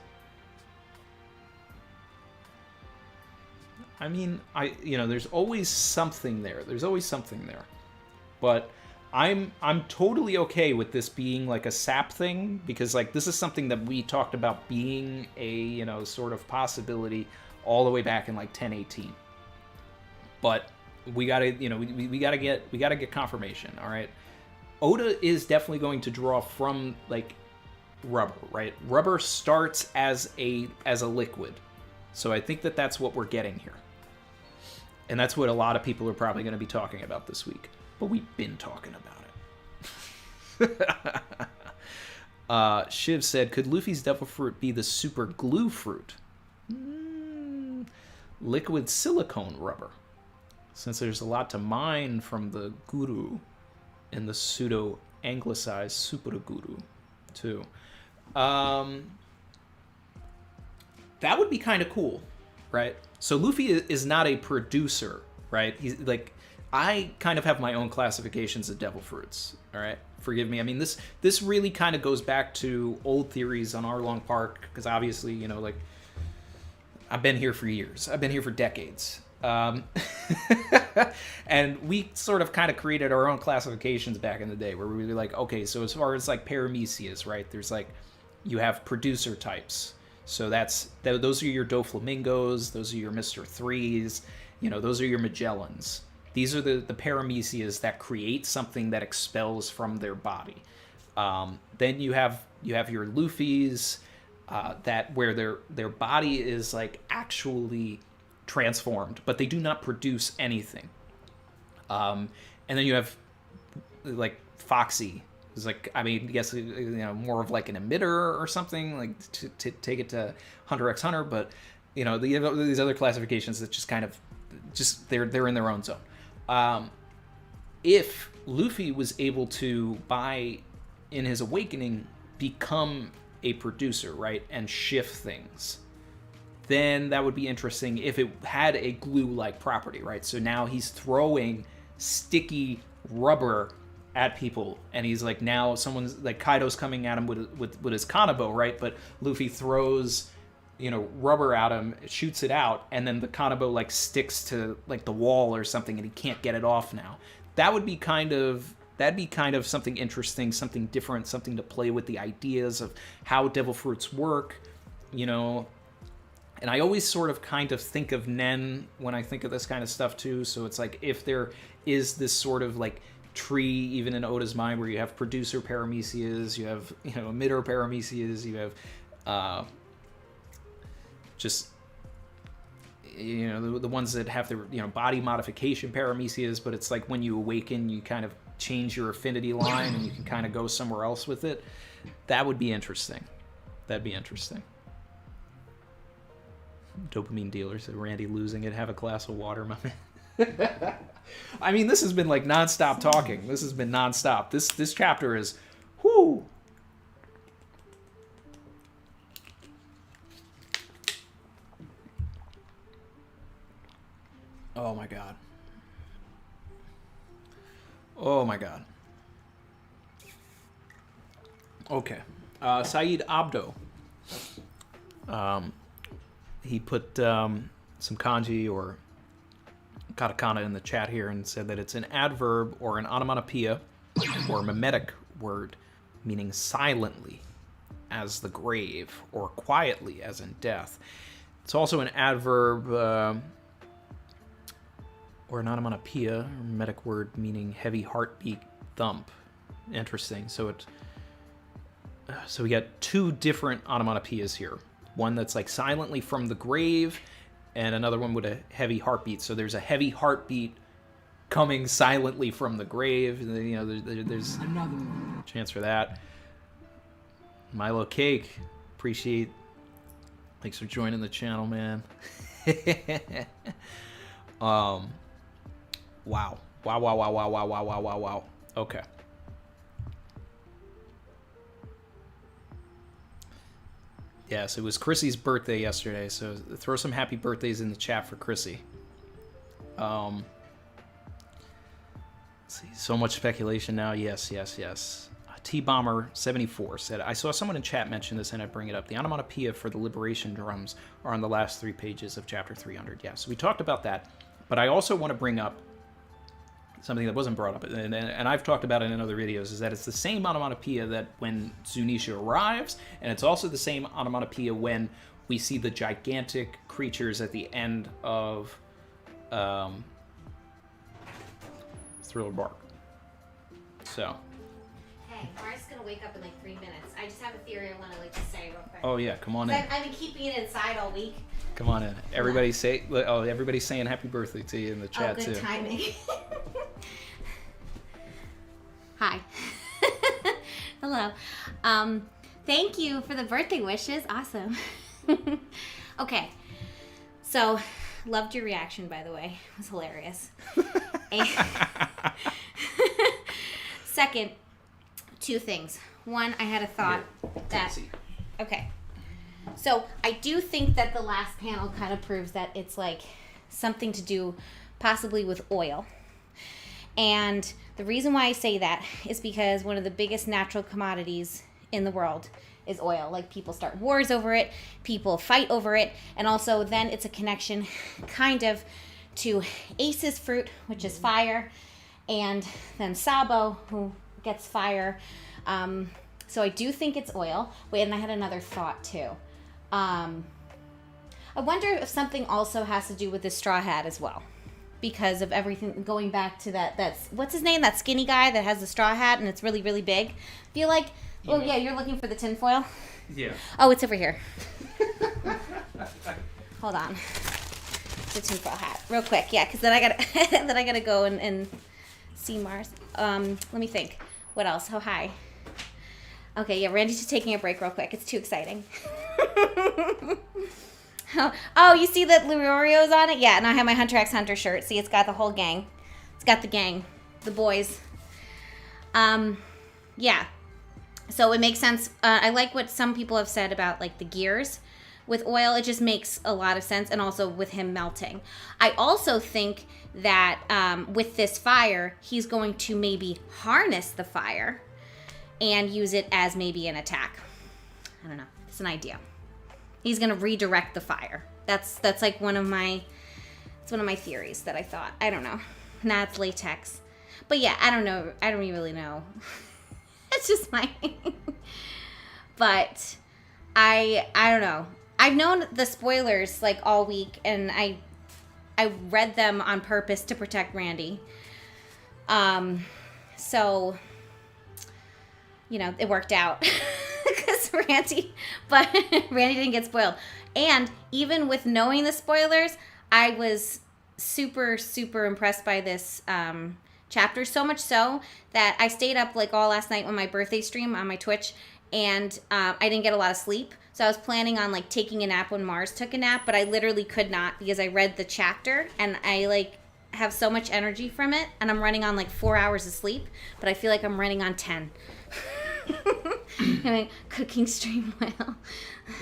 I mean, there's always something there. But I'm totally okay with this being like a sap thing, because like this is something that we talked about being a, sort of possibility all the way back in like 1018. But we gotta, we gotta get confirmation. All right, Oda is definitely going to draw from like rubber, right? Rubber starts as a liquid, so I think that that's what we're getting here, and that's what a lot of people are probably going to be talking about this week. But we've been talking about it. Shiv said, "Could Luffy's devil fruit be the super glue fruit? Liquid silicone rubber." Since there's a lot to mine from the guru and the pseudo-anglicized super guru, too. That would be kind of cool, right? So Luffy is not a producer, right? He's like, I kind of have my own classifications of devil fruits, all right? Forgive me. I mean, this really kind of goes back to old theories on Arlong Park, because obviously, like, I've been here for years. I've been here for decades. And we sort of kind of created our own classifications back in the day, where we were like, okay, so as far as like Paramecias, right? There's like, you have producer types. So those are your Doflamingos, those are your Mr. Threes, those are your Magellans. These are the Paramecias that create something that expels from their body. Then you have your Luffys, that where their body is like actually transformed, but they do not produce anything. And then you have like Foxy, who's like, I mean, I guess more of like an emitter or something, like to take it to Hunter x Hunter. But these other classifications that just kind of they're in their own zone. If Luffy was able to, in his awakening, become a producer, right, and shift things, then that would be interesting if it had a glue-like property, right? So now he's throwing sticky rubber at people, and he's like, now someone's like, Kaido's coming at him with his kanabo, right? But Luffy throws, rubber at him, shoots it out, and then the kanabo like sticks to like the wall or something, and he can't get it off now. That'd be kind of something interesting, something different, something to play with the ideas of how devil fruits work, And I always sort of kind of think of Nen when I think of this kind of stuff too. So it's like, if there is this sort of like tree, even in Oda's mind, where you have producer paramecias, you have, emitter paramecias, you have the ones that have their, body modification paramecias, but it's like when you awaken, you kind of change your affinity line and you can kind of go somewhere else with it. That would be interesting. That'd be interesting. Dopamine dealer said, Randy losing it, have a glass of water, my man. I mean, this has been like nonstop talking. This has been nonstop. This chapter is, whoo. Oh my god. Oh my god. Okay. Saeed Abdo. He put some kanji or katakana in the chat here and said that it's an adverb or an onomatopoeia or mimetic word meaning silently as the grave or quietly as in death. It's also an adverb or an onomatopoeia or mimetic word meaning heavy heartbeat thump. Interesting. So we got two different onomatopoeias here. One that's like silently from the grave, and another one with a heavy heartbeat. So there's a heavy heartbeat coming silently from the grave. There's Another one. chance for that. Milo Cake, appreciate. Thanks for joining the channel, man. Wow. Okay. Yes, it was Chrissy's birthday yesterday, so throw some happy birthdays in the chat for Chrissy. Let's see, so much speculation now. Yes. T-Bomber74 said, I saw someone in chat mention this and I'd bring it up. The onomatopoeia for the liberation drums are on the last 3 pages of chapter 300. Yeah, so we talked about that, but I also want to bring up something that wasn't brought up, and I've talked about it in other videos, is that it's the same onomatopoeia that when Zunisha arrives, and it's also the same onomatopoeia when we see the gigantic creatures at the end of Thriller Bark. So. Hey, Mara's gonna wake up in like 3 minutes. I just have a theory I want to say real quick. Oh yeah, come on in. I've been keeping it inside all week. Come on in. Everybody's saying happy birthday to you in the chat good too. Timing. Hi. Hello. Thank you for the birthday wishes. Awesome. Okay. So, loved your reaction, by the way. It was hilarious. Second, 2 things. One, I had a thought that... Okay. So, I do think that the last panel kind of proves that it's like something to do possibly with oil. And the reason why I say that is because one of the biggest natural commodities in the world is oil. Like, people start wars over it, people fight over it, and also then it's a connection kind of to Ace's fruit, which is fire, and then Sabo, who gets fire. So I do think it's oil. Wait, and I had another thought too. I wonder if something also has to do with the straw hat as well. Because of everything going back to that's what's his name? That skinny guy that has the straw hat and it's really, really big. Feel like, oh yeah, you're looking for the tinfoil? Yeah. Oh, it's over here. Hold on. The tinfoil hat, real quick. Yeah, because then I gotta go and see Mars. Let me think. What else? Oh, hi. Okay, yeah, Randy's just taking a break real quick. It's too exciting. Oh, you see that Lurio's on it? Yeah, and I have my Hunter x Hunter shirt. See, it's got the whole gang. It's got the gang. The boys. Yeah. So it makes sense. I like what some people have said about like the gears with oil. It just makes a lot of sense, and also with him melting. I also think that with this fire, he's going to maybe harness the fire and use it as maybe an attack. I don't know. It's an idea. He's going to redirect the fire. That's like one of my theories that I thought. I don't know. Nah, it's latex. But yeah, I don't know. I don't really know. It's just my but I don't know. I've known the spoilers like all week, and I read them on purpose to protect Randy. So you know, it worked out because Randy didn't get spoiled. And even with knowing the spoilers, I was super, super impressed by this chapter. So much so that I stayed up like all last night on my birthday stream on my Twitch, and I didn't get a lot of sleep. So I was planning on like taking a nap when Mars took a nap, but I literally could not because I read the chapter and I like have so much energy from it, and I'm running on like 4 hours of sleep, but I feel like I'm running on 10. I mean, cooking stream well.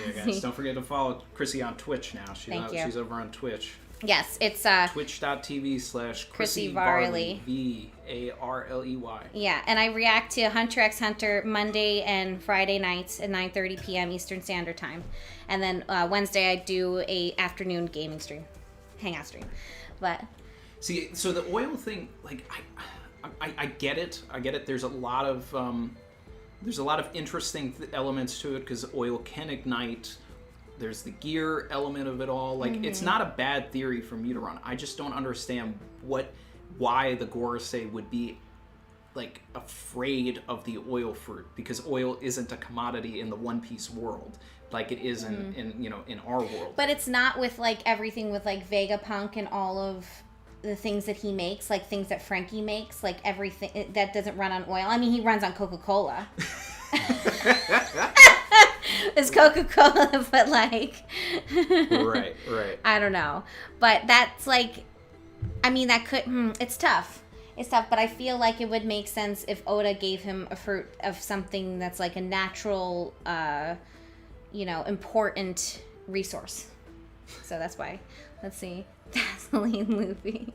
Yeah, guys, don't forget to follow Chrissy on Twitch now. She's over on Twitch. Yes, it's twitch.tv/Chrissy Varley, Varley. Yeah, and I react to Hunter x Hunter Monday and Friday nights at 9:30 p.m. Eastern Standard Time, and then Wednesday I do a afternoon gaming stream, hangout stream. But see, so the oil thing, like I get it. I get it. There's a lot of interesting elements to it because oil can ignite. There's the gear element of it all. Like, it's not a bad theory from you to run. I just don't understand why the Gorosei would be, like, afraid of the oil fruit, because oil isn't a commodity in the One Piece world like it is in our world. But it's not with, like, everything with, like, Vegapunk and all of the things that he makes, like things that Frankie makes, like everything that doesn't run on oil. I mean, he runs on Coca-Cola. It's Coca-Cola, but like right I don't know, but that's like, I mean, that could it's tough, but I feel like it would make sense if Oda gave him a fruit of something that's like a natural important resource. So that's why. Let's see. Vaseline Luffy.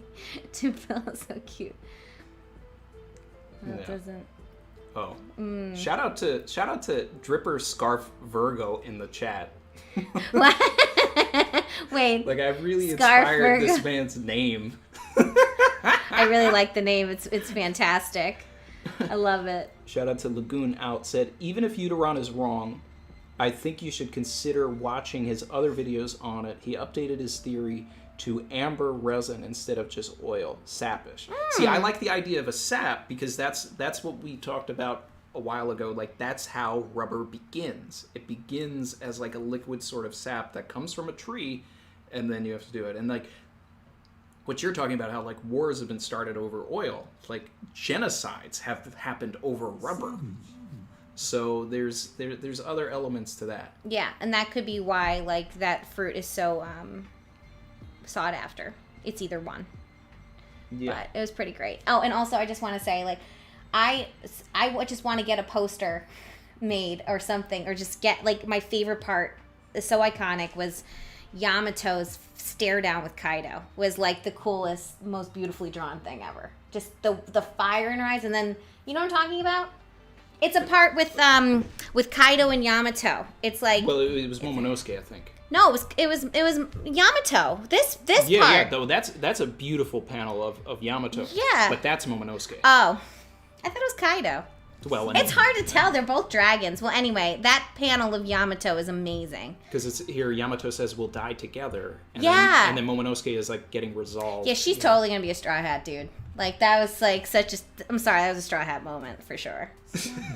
Tupelo, so cute. That doesn't. Oh. Shout out to Dripper Scarf Virgo in the chat. What? Wait. Like, I really Scarf inspired Virgo. this man's name. I really like the name. It's fantastic. I love it. Shout out to Lagoon Out, said, even if Uteron is wrong, I think you should consider watching his other videos on it. He updated his theory to amber resin instead of just oil. Sappish. See, I like the idea of a sap because that's what we talked about a while ago. Like, that's how rubber begins. It begins as like a liquid sort of sap that comes from a tree, and then you have to do it. And like what you're talking about, how like wars have been started over oil, like genocides have happened over rubber. So there's other elements to that. Yeah, and that could be why like that fruit is so sought after. It's either one. Yeah. But it was pretty great. Oh, and also I just want to say, like, I just want to get a poster made or something, or just get, like, my favorite part is so iconic was Yamato's stare down with Kaido was like the coolest, most beautifully drawn thing ever. Just the fire in her eyes, and then you know what I'm talking about? It's a part with Kaido and Yamato. It's like, well, it was Momonosuke, I think. No, it was Yamato. This part. Yeah, though that's a beautiful panel of Yamato. Yeah. But that's Momonosuke. Oh. I thought it was Kaido. Well, it's hard to tell. They're both dragons. Well, anyway, that panel of Yamato is amazing. Because it's here, Yamato says we'll die together. And yeah. And then Momonosuke is like getting resolved. Yeah, she's totally gonna be a Straw Hat, dude. Like, that was like such a. I'm sorry, that was a Straw Hat moment for sure.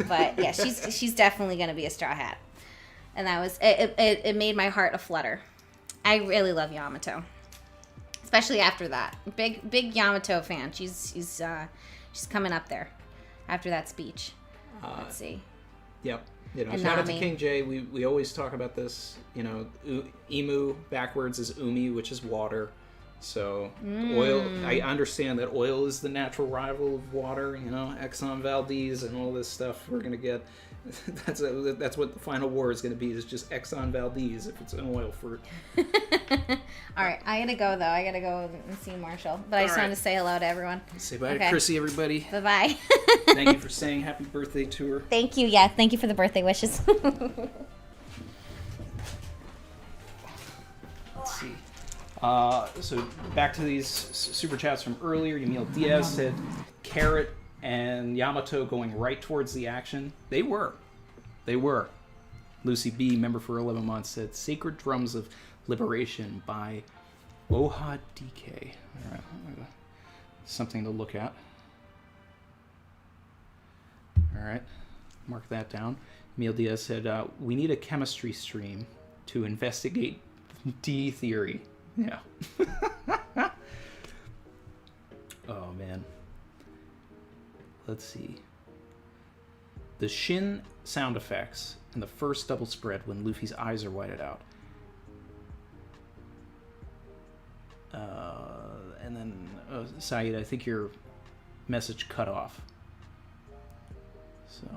But yeah, she's definitely gonna be a Straw Hat. And that was it made my heart aflutter. I really love Yamato, especially after that. Big Yamato fan. She's coming up there after that speech. Let's see. Yep. Shout out to King J. We always talk about this. Imu backwards is umi, which is water. So oil, I understand that oil is the natural rival of water, you know, Exxon Valdez and all this stuff we're going to get. That's what the final war is going to be, is just Exxon Valdez if it's an oil fruit. All right, I gotta go though. I gotta go and see Marshall. But I just wanted to say hello to everyone. Say bye to Chrissy, everybody. Bye-bye. Thank you for saying happy birthday to her. Thank you. Yeah, thank you for the birthday wishes. Let's see. So back to these super chats from earlier. Yamil Diaz said Carrot and Yamato going right towards the action. They were. Lucy B, member for 11 months, said Sacred Drums of Liberation by Oha DK. All right, something to look at. All right, mark that down. Yamil Diaz said we need a chemistry stream to investigate D theory. Yeah. Oh, man. Let's see. The Shin sound effects in the first double spread when Luffy's eyes are whited out. And then, Saeed, I think your message cut off. So,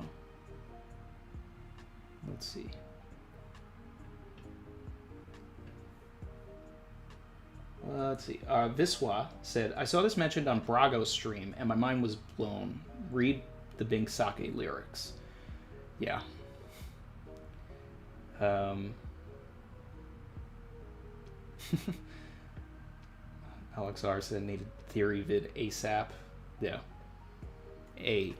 let's see. Let's see. Viswa said, I saw this mentioned on Brago's stream, and my mind was blown. Read the Bing Sake lyrics. Yeah. Alex R said, needed theory vid ASAP. Yeah. ASAP.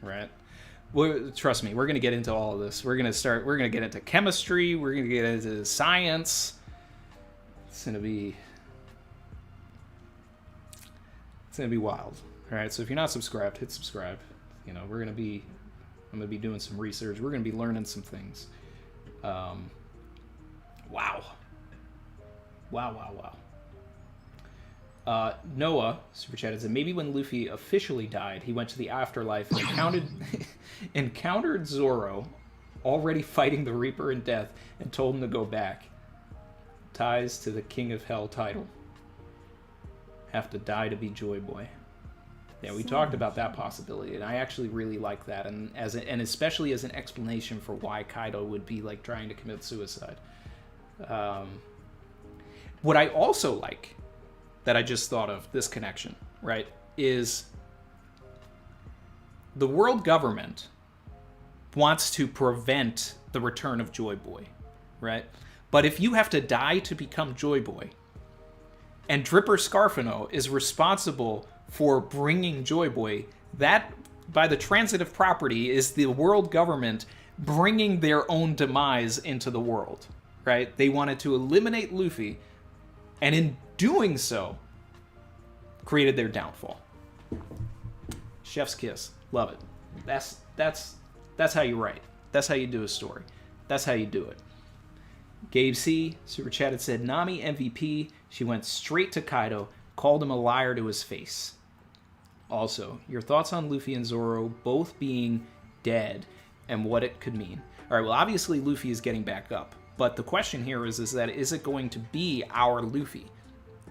Right? Well, trust me, we're going to get into all of this. We're going to get into chemistry. We're going to get into science. It's gonna be wild. All right, so if you're not subscribed, hit subscribe. You know, I'm gonna be doing some research. We're gonna be learning some things. Wow. Noah super chatted said maybe when Luffy officially died, he went to the afterlife and encountered Zoro, already fighting the Reaper in death, and told him to go back. Ties to the King of Hell title. Have to die to be Joy Boy. Yeah, we talked about that possibility, and I actually really like that, and especially as an explanation for why Kaido would be like trying to commit suicide. What I also like, that I just thought of this connection, right, is the world government wants to prevent the return of Joy Boy, right? But if you have to die to become Joy Boy, and Dripper Scarfino is responsible for bringing Joy Boy, that, by the transitive property, is the world government bringing their own demise into the world, right? They wanted to eliminate Luffy, and in doing so, created their downfall. Chef's kiss. Love it. That's how you write. That's how you do a story. That's how you do it. Gabe C, super chatted, said, Nami MVP, she went straight to Kaido, called him a liar to his face. Also, your thoughts on Luffy and Zoro both being dead and what it could mean. All right, well, obviously Luffy is getting back up, but the question here is is it going to be our Luffy?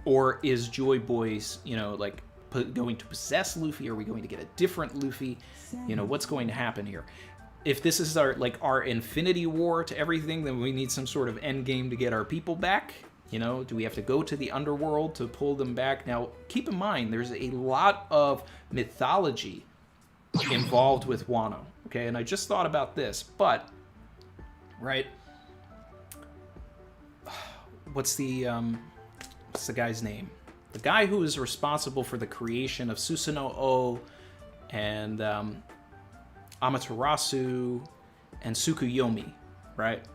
Or is Joy Boy's, going to possess Luffy? Are we going to get a different Luffy? What's going to happen here? If this is our Infinity War to everything, then we need some sort of end game to get our people back. Do we have to go to the underworld to pull them back? Now, keep in mind, there's a lot of mythology involved with Wano, okay? And I just thought about this, but, right, what's the guy's name? The guy who is responsible for the creation of Susanoo and Amaterasu and Tsukuyomi, right?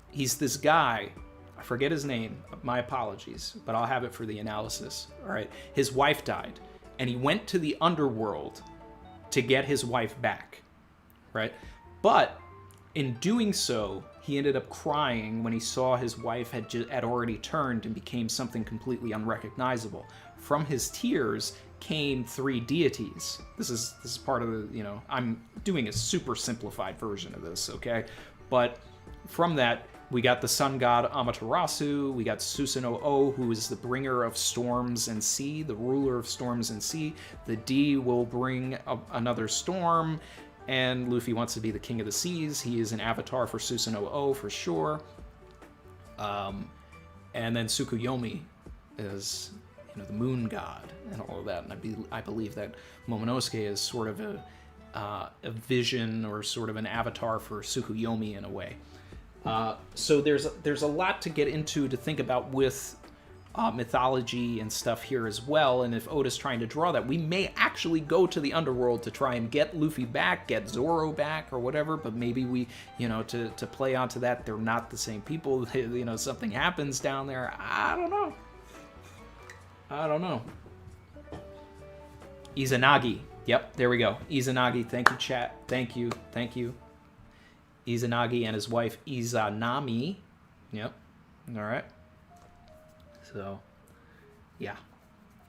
He's this guy, I forget his name, my apologies, but I'll have it for the analysis, all right? His wife died, and he went to the underworld to get his wife back, right? But in doing so, he ended up crying when he saw his wife had already turned and became something completely unrecognizable. From his tears came 3 deities. This is part of the, I'm doing a super simplified version of this, okay? But from that, We got the sun god Amaterasu. We got Susanoo, who is the bringer of storms and sea, the ruler of storms and sea. The D will bring another storm, and Luffy wants to be the king of the seas. He is an avatar for Susanoo for sure. And then Tsukuyomi is, the moon god and all of that. And I believe that Momonosuke is sort of a vision or sort of an avatar for Tsukuyomi in a way. So there's a lot to get into, to think about with mythology and stuff here as well. And if Oda's trying to draw that, we may actually go to the underworld to try and get Luffy back, get Zoro back or whatever. But maybe we, to play onto that, they're not the same people. Something happens down there. I don't know. Izanagi. Yep, there we go. Izanagi. Thank you, chat. Thank you. Izanagi and his wife Izanami. Yep. All right. So, yeah.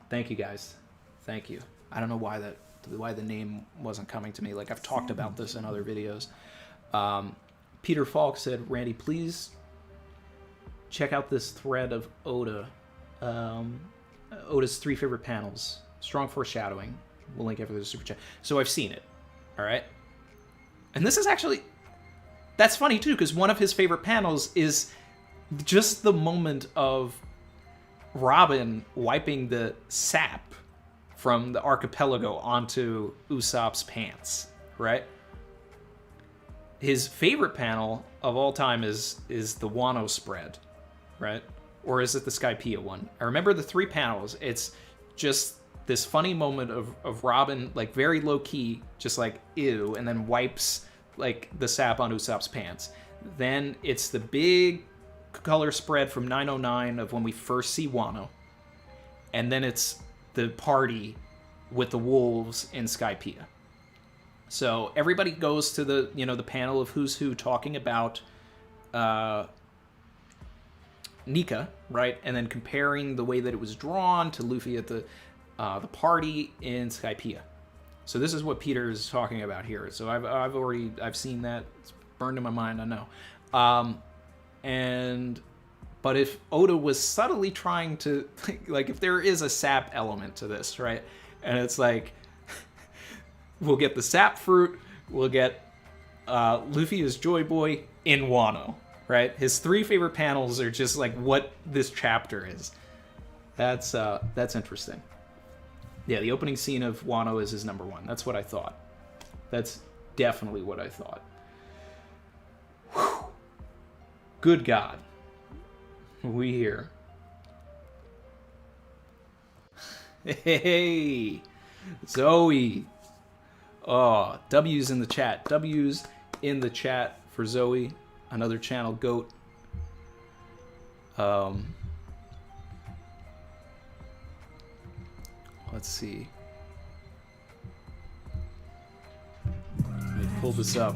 Thank you, guys. Thank you. I don't know why the name wasn't coming to me. Like, I've talked about this in other videos. Peter Falk said, Randy, please check out this thread of Oda. Oda's 3 favorite panels. Strong foreshadowing. We'll link it for the super chat. So I've seen it. All right. And this is actually... That's funny, too, because one of his favorite panels is just the moment of Robin wiping the sap from the archipelago onto Usopp's pants, right? His favorite panel of all time is the Wano spread, right? Or is it the Skypiea one? I remember the 3 panels. It's just this funny moment of Robin, like, very low-key, just like, ew, and then wipes... like the sap on Usopp's pants. Then it's the big color spread from 909 of when we first see Wano. And then it's the party with the wolves in Skypiea. So everybody goes to the, the panel of who's who talking about Nika, right? And then comparing the way that it was drawn to Luffy at the party in Skypiea. So this is what Peter is talking about here. So I've seen that. It's burned in my mind, I know. But if Oda was subtly trying to, like, if there is a sap element to this, right? And it's like, we'll get the sap fruit, we'll get Luffy as Joy Boy in Wano, right? His 3 favorite panels are just like what this chapter is. That's interesting. Yeah, the opening scene of Wano is his number 1. That's what I thought. That's definitely what I thought. Whew. Good God. We here. Hey, Zoe. Oh, W's in the chat. W's in the chat for Zoe. Another channel goat. Let's see. Let me pull this up.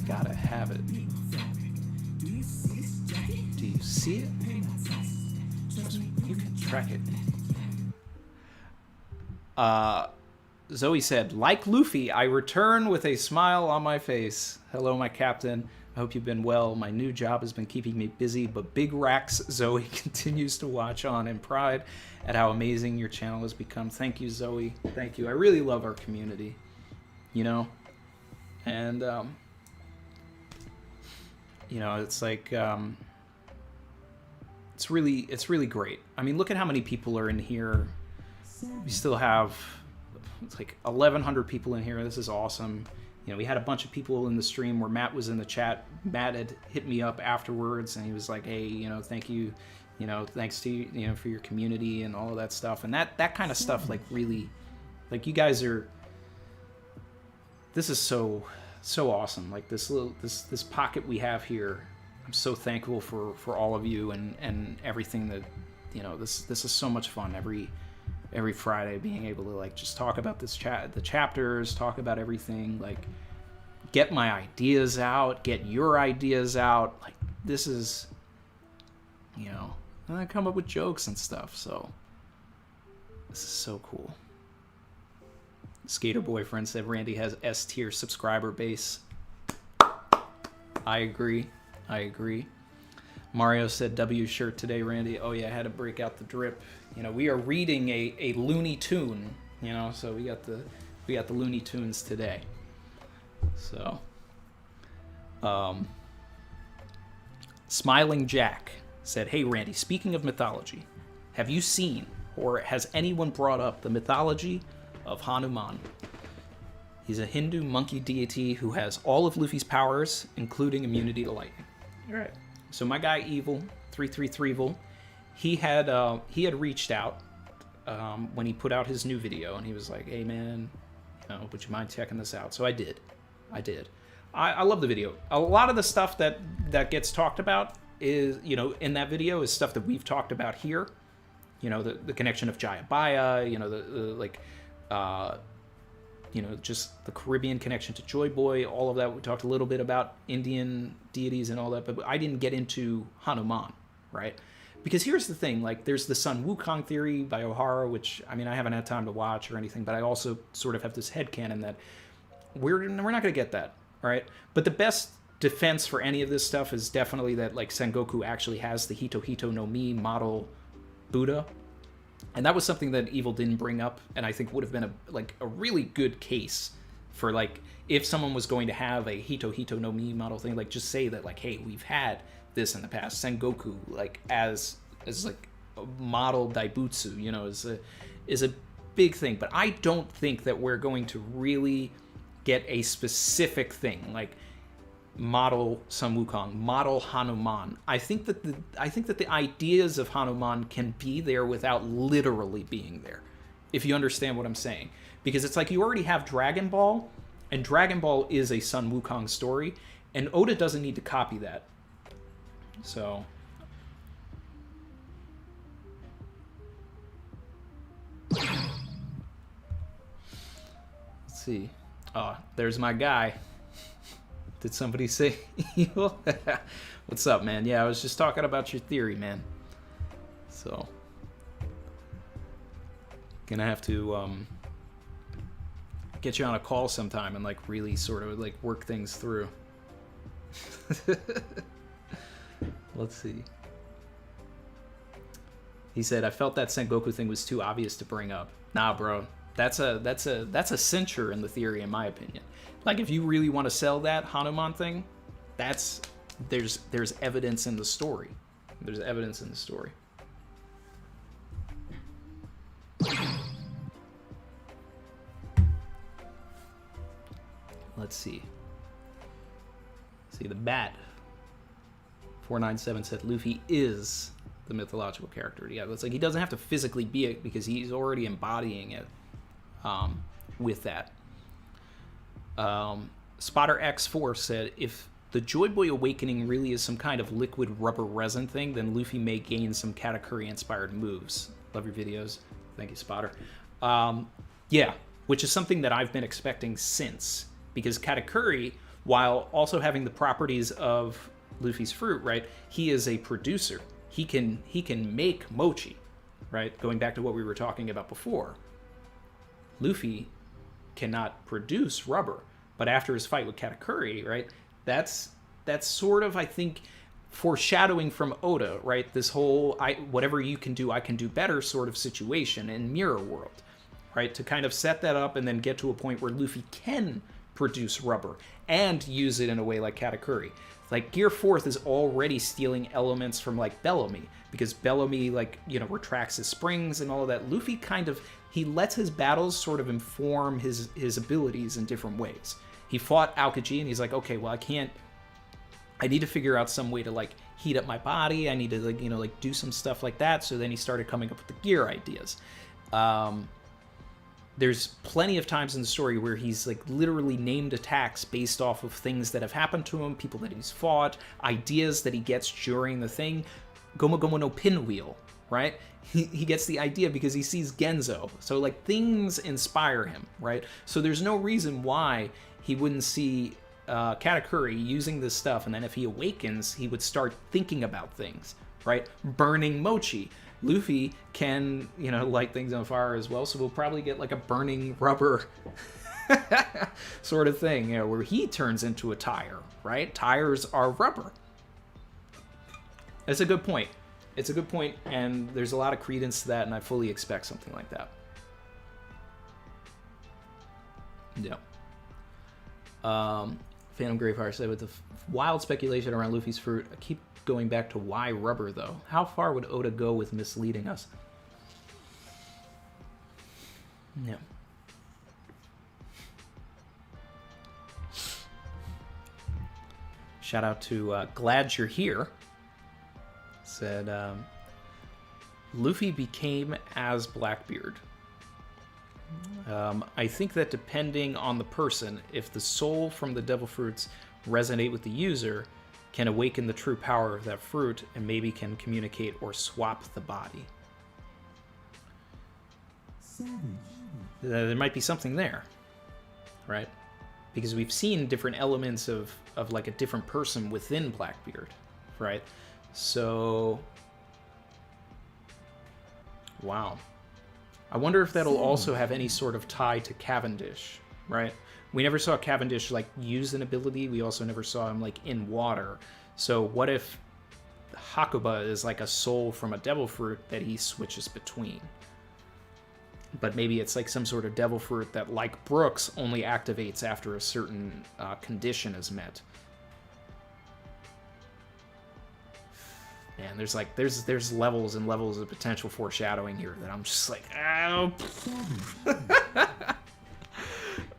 Gotta have it. Do you see it? You can track it. Zoe said, like Luffy, I return with a smile on my face. Hello, my captain. I hope you've been well. My new job has been keeping me busy, but Big Racks Zoe continues to watch on in pride at how amazing your channel has become. Thank you, Zoe. Thank you. I really love our community, and it's like it's really great. I mean, look at how many people are in here. We still have like 1,100 people in here. This is awesome. We had a bunch of people in the stream where Matt was in the chat. Matt had hit me up afterwards, and he was like, hey, thank you, thanks to you, for your community and all of that stuff. And that kind of stuff, like, really, like, you guys are, this is so awesome. Like, this pocket we have here, I'm so thankful for all of you and everything that, this is so much fun every Friday, being able to, like, just talk about the chapters, talk about everything, like, get my ideas out, get your ideas out. Like, this is, and I come up with jokes and stuff. So this is so cool. Skater Boyfriend said Randy has S tier subscriber base. I agree. Mario said W shirt today, Randy. Oh yeah, I had to break out the drip. You know, we are reading a Looney Tune, you know, so we got the Looney Tunes today. So Smiling Jack said, "Hey Randy, speaking of mythology, have you seen or has anyone brought up the mythology of Hanuman? He's a Hindu monkey deity who has all of Luffy's powers, including immunity to lightning." All right. So my guy Evil 333 he had reached out when he put out his new video, and he was like, "Hey man, you know, would you mind checking this out?" So I did. I love the video. A lot of the stuff that gets talked about is, you know, in that video is stuff that we've talked about here. You know, the connection of Jayabaya, you know, you know, just the Caribbean connection to Joy Boy, all of that. We talked a little bit about Indian deities and all that, but I didn't get into Hanuman, right? Because here's the thing, like, there's the Sun Wukong theory by O'Hara, which, I mean, I haven't had time to watch or anything, but I also sort of have this headcanon that we're not going to get that, right? But the best defense for any of this stuff is definitely that, like, Sengoku actually has the Hito Hito no Mi model Buddha. And that was something that Evil didn't bring up, and I think would have been a really good case for, like, if someone was going to have a Hito Hito no Mi model thing, like, just say that, like, hey, we've had this in the past. Sengoku, like, as like a model daibutsu, you know, is a big thing. But I don't think that we're going to really get a specific thing like model Sun Wukong, model Hanuman. I think that the ideas of Hanuman can be there without literally being there, if you understand what I'm saying. Because it's like you already have Dragon Ball, and Dragon Ball is a Sun Wukong story, and Oda doesn't need to copy that. So let's see. Oh, there's my guy. Did somebody say Evil? What's up, man? Yeah, I was just talking about your theory, man. So gonna have to get you on a call sometime and, like, really sort of, like, work things through. Let's see. He said, "I felt that Sengoku thing was too obvious to bring up." Nah, bro. That's a censure in the theory, in my opinion. Like, if you really want to sell that Hanuman thing, there's evidence in the story. There's evidence in the story. Let's see. See, the Bat 497 said Luffy is the mythological character. Yeah, it's like he doesn't have to physically be it because he's already embodying it with that. Spotter X4 said, if the Joy Boy awakening really is some kind of liquid rubber resin thing, then Luffy may gain some Katakuri inspired moves. Love your videos. Thank you, Spotter. Yeah, which is something that I've been expecting since, because Katakuri, while also having the properties of Luffy's fruit, right, he is a producer. He can make mochi, right? Going back to what we were talking about before. Luffy cannot produce rubber, but after his fight with Katakuri, right, that's sort of, I think, foreshadowing from Oda, right? This whole whatever you can do, I can do better sort of situation in Mirror World, right? To kind of set that up and then get to a point where Luffy can produce rubber and use it in a way like Katakuri. Like, Gear 4th is already stealing elements from, like, Bellamy, because Bellamy, like, you know, retracts his springs and all of that. Luffy kind of, he lets his battles sort of inform his abilities in different ways. He fought Aokiji, and he's like, okay, well, I need to figure out some way to, like, heat up my body. I need to, like, you know, like, do some stuff like that. So then he started coming up with the gear ideas. There's plenty of times in the story where he's, like, literally named attacks based off of things that have happened to him, people that he's fought, ideas that he gets during the thing. Gomu Gomu no Pinwheel, right? He gets the idea because he sees Genzo. So, like, things inspire him, right? So there's no reason why he wouldn't see Katakuri using this stuff, and then if he awakens, he would start thinking about things, right? Burning mochi. Luffy can, light things on fire as well, so we'll probably get like a burning rubber sort of thing, where he turns into a tire, right? Tires are rubber. That's a good point. It's a good point, and there's a lot of credence to that, and I fully expect something like that. Yeah. Phantom Gravefire said, with the wild speculation around Luffy's fruit, I keep going back to why rubber, though. How far would Oda go with misleading us? Yeah. Shout out to Glad You're Here. Said, Luffy became as Blackbeard. I think that depending on the person, if the soul from the devil fruits resonate with the user, can awaken the true power of that fruit and maybe can communicate or swap the body. Savage. There might be something there, right? Because we've seen different elements of like a different person within Blackbeard, right? So, wow. I wonder if that'll also have any sort of tie to Cavendish, right? We never saw Cavendish like use an ability. We also never saw him like in water. So what if Hakuba is like a soul from a devil fruit that he switches between? But maybe it's like some sort of devil fruit that, like Brooks, only activates after a certain condition is met. Man, there's levels and levels of potential foreshadowing here that I'm just like, ow.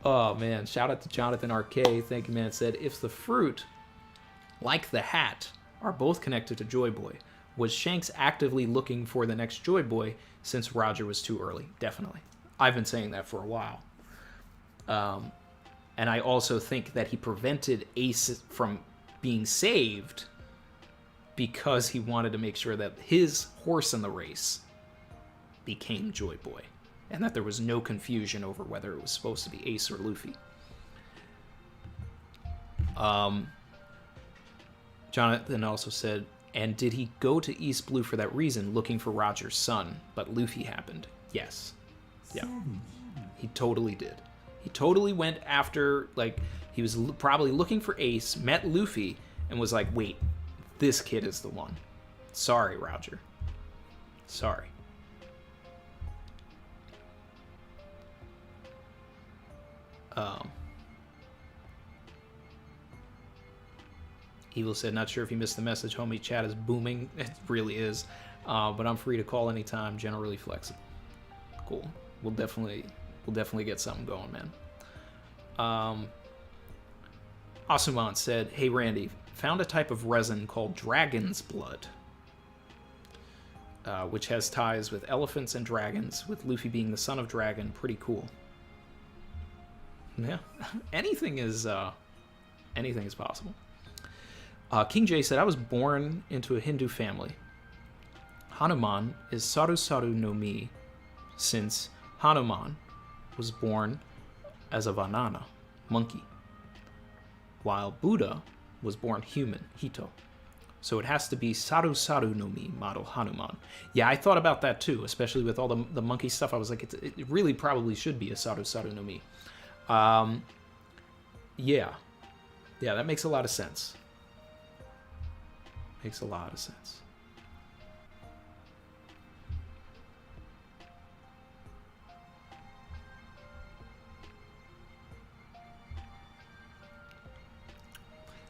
Oh man, shout out to Jonathan RK. Thank you, man. Said, if the fruit, like the hat, are both connected to Joy Boy, was Shanks actively looking for the next Joy Boy since Roger was too early? Definitely. I've been saying that for a while. And I also think that he prevented Ace from being saved because he wanted to make sure that his horse in the race became Joy Boy, and that there was no confusion over whether it was supposed to be Ace or Luffy. Jonathan also said, and did he go to East Blue for that reason, looking for Roger's son, but Luffy happened? Yes. Yeah. He totally did. He totally went after, like, he was probably looking for Ace, met Luffy, and was like, wait, this kid is the one. Sorry, Roger. Sorry. Evil said, not sure if you missed the message, homie. Chat is booming. It really is. But I'm free to call anytime, generally flexible. Cool. We'll definitely get something going, man. Asuman said, hey Randy, found a type of resin called dragon's blood, which has ties with elephants and dragons, with Luffy being the son of dragon. Pretty cool. Yeah, anything is possible. King J said, I was born into a Hindu family. Hanuman is Saru Saru no Mi, since Hanuman was born as a Vanana, monkey, while Buddha was born human, Hito. So it has to be Saru Saru no Mi, model Hanuman. Yeah, I thought about that too, especially with all the monkey stuff. I was like, it really probably should be a Saru Saru no Mi. Yeah, that makes a lot of sense. Makes a lot of sense.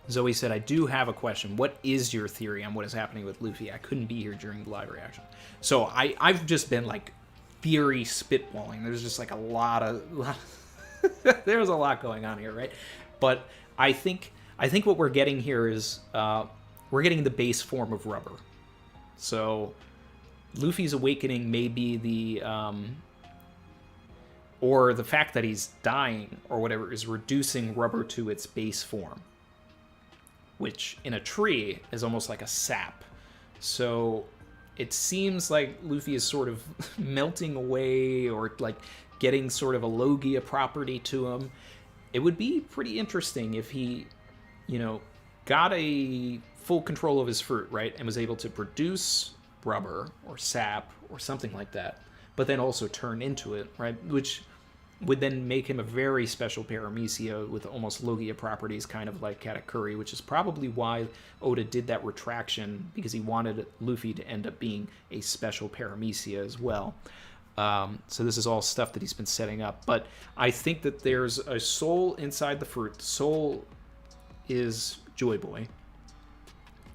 Zoe said, I do have a question. What is your theory on what is happening with Luffy? I couldn't be here during the live reaction. So I've just been like theory spitballing. There's just like a lot of there's a lot going on here, right? But I think what we're getting here is we're getting the base form of rubber. So Luffy's awakening may be the or the fact that he's dying or whatever is reducing rubber to its base form, which in a tree is almost like a sap. So it seems like Luffy is sort of melting away or like getting sort of a Logia property to him. It would be pretty interesting if he, got a full control of his fruit, right? And was able to produce rubber or sap or something like that, but then also turn into it, right? Which would then make him a very special paramecia with almost Logia properties, kind of like Katakuri, which is probably why Oda did that retraction, because he wanted Luffy to end up being a special paramecia as well. So this is all stuff that he's been setting up. But I think that there's a soul inside the fruit. The soul is Joy Boy,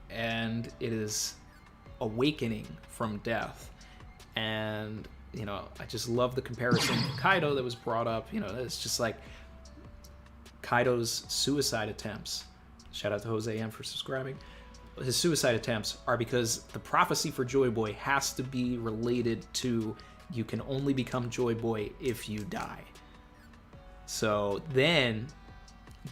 and it is awakening from death. And you know, I just love the comparison to Kaido that was brought up. You know, it's just like Kaido's suicide attempts. Shout out to Jose M for subscribing. His suicide attempts are because the prophecy for Joy Boy has to be related to you can only become Joy Boy if you die. So then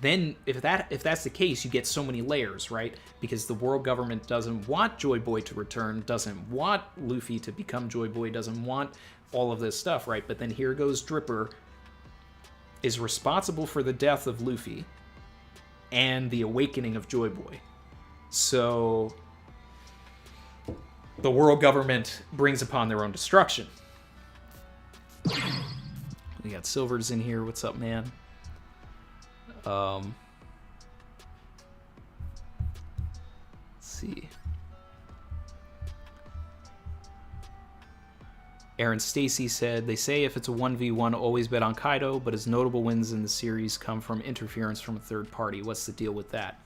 if that's the case, you get so many layers, right? Because the world government doesn't want Joy Boy to return, doesn't want Luffy to become Joy Boy, doesn't want all of this stuff, right? But then here goes Dripper, is responsible for the death of Luffy and the awakening of Joy Boy. So the world government brings upon their own destruction. We got Silver's in here. What's up, man? Let's see. Aaron Stacy said, they say if it's a 1v1, always bet on Kaido, but his notable wins in the series come from interference from a third party. What's the deal with that?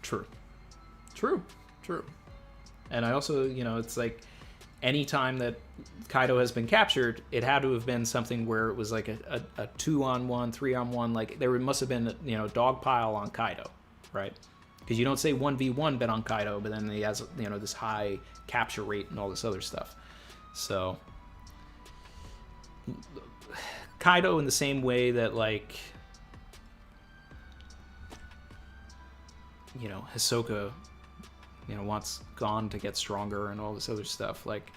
True. And I also, you know, it's like any time that Kaido has been captured, it had to have been something where it was like a 2-on-1, 3-on-1, like there must have been, you know, dog pile on Kaido, right? Because you don't say 1v1 bet on Kaido, but then he has, you know, this high capture rate and all this other stuff. So Kaido, in the same way that, like, you know, Hisoka, you know, wants Gon to get stronger and all this other stuff. Like,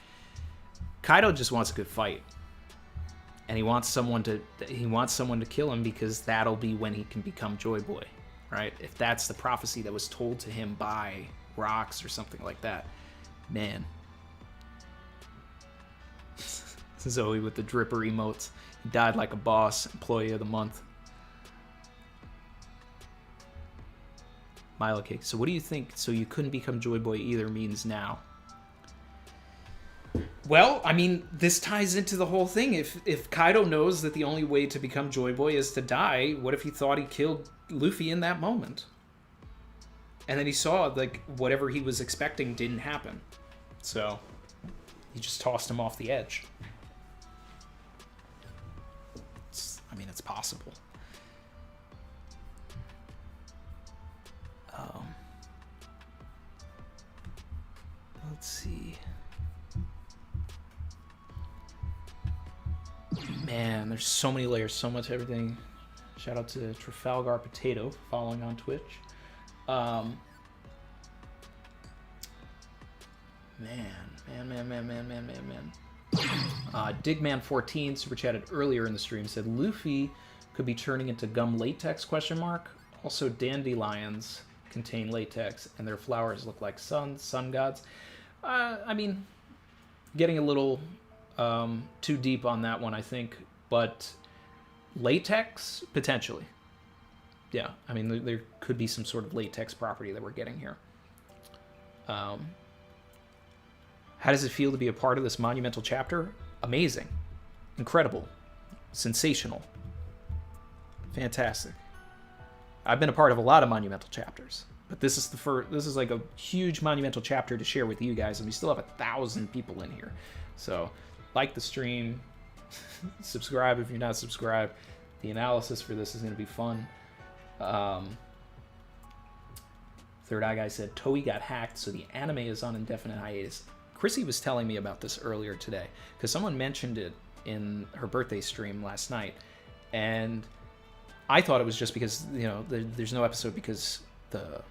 Kaido just wants a good fight, and he wants someone to kill him, because that'll be when he can become Joy Boy, right? If that's the prophecy that was told to him by Rocks or something like that, man. Zoe with the dripper emotes. He died like a boss. Employee of the month. Milo Cake. So what do you think? So you couldn't become Joy Boy either means now? Well, I mean, this ties into the whole thing. If Kaido knows that the only way to become Joy Boy is to die, what if he thought he killed Luffy in that moment? And then he saw, like, whatever he was expecting didn't happen. So he just tossed him off the edge. I mean, it's possible. Let's see. Man, there's so many layers, so much everything. Shout out to Trafalgar Potato for following on Twitch. Man. Digman14 super chatted earlier in the stream, said Luffy could be turning into gum latex ? Also, dandelions contain latex, and their flowers look like sun gods. I mean, getting a little too deep on that one, I think, but latex, potentially. Yeah, I mean, there could be some sort of latex property that we're getting here. How does it feel to be a part of this monumental chapter? Amazing. Incredible. Sensational. Fantastic. I've been a part of a lot of monumental chapters, but this is the first. This is like a huge monumental chapter to share with you guys, and we still have 1,000 people in here. So, like the stream, subscribe if you're not subscribed. The analysis for this is going to be fun. Third Eye Guy said Toei got hacked, so the anime is on indefinite hiatus. Chrissy was telling me about this earlier today because someone mentioned it in her birthday stream last night, and I thought it was just because, you know, there's no episode because the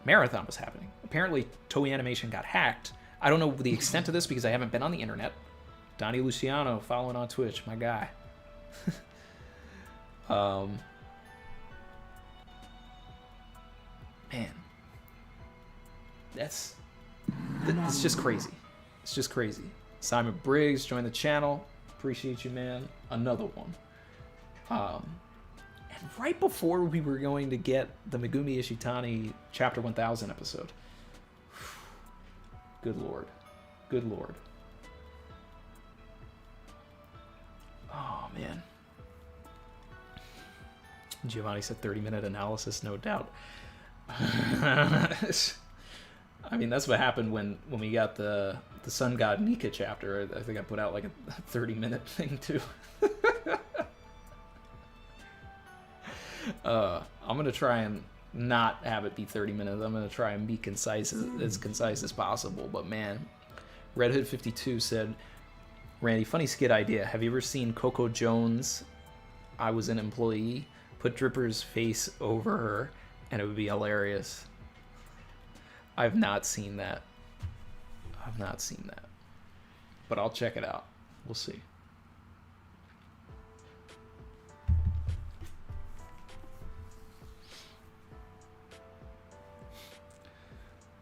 marathon was happening. Apparently, Toei Animation got hacked. I don't know the extent of this because I haven't been on the internet. Donnie Luciano following on Twitch, my guy. Man. That's just crazy. It's just crazy. Simon Briggs joined the channel. Appreciate you, man. Another one. And right before we were going to get the Megumi Ishitani Chapter 1000 episode. Good lord. Good lord. Oh, man. Giovanni said 30-minute analysis, no doubt. I mean, that's what happened when we got the Sun God Nika chapter. I think I put out like a 30-minute thing too. I'm gonna try and not have it be 30 minutes. I'm gonna try and be concise as possible. But man, Red Hood 52 said, Randy, funny skit idea. Have you ever seen Coco Jones? I was an employee. Put Dripper's face over her, and it would be hilarious. I've not seen that. I've not seen that. But I'll check it out. We'll see.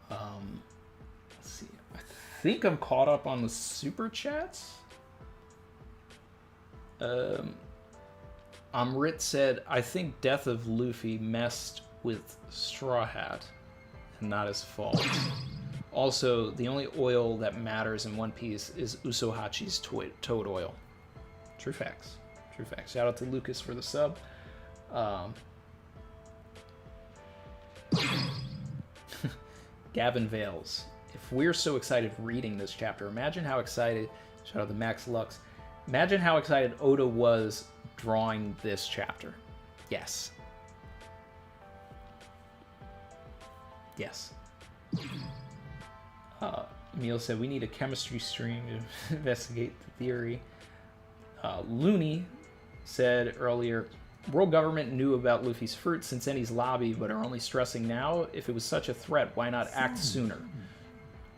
Let's see. I think I'm caught up on the super chats. Amrit said, I think death of Luffy messed with Straw Hat and not his fault. Also, the only oil that matters in One Piece is Usohachi's toad oil. True facts. True facts. Shout out to Lucas for the sub. Gavin Vales. If we're so excited reading this chapter, imagine how excited, shout out to Max Lux, imagine how excited Oda was drawing this chapter. Yes. Yes. Emil said, we need a chemistry stream to investigate the theory. Looney said earlier, world government knew about Luffy's fruit since Eni's lobby, but are only stressing now. If it was such a threat, why not act sooner?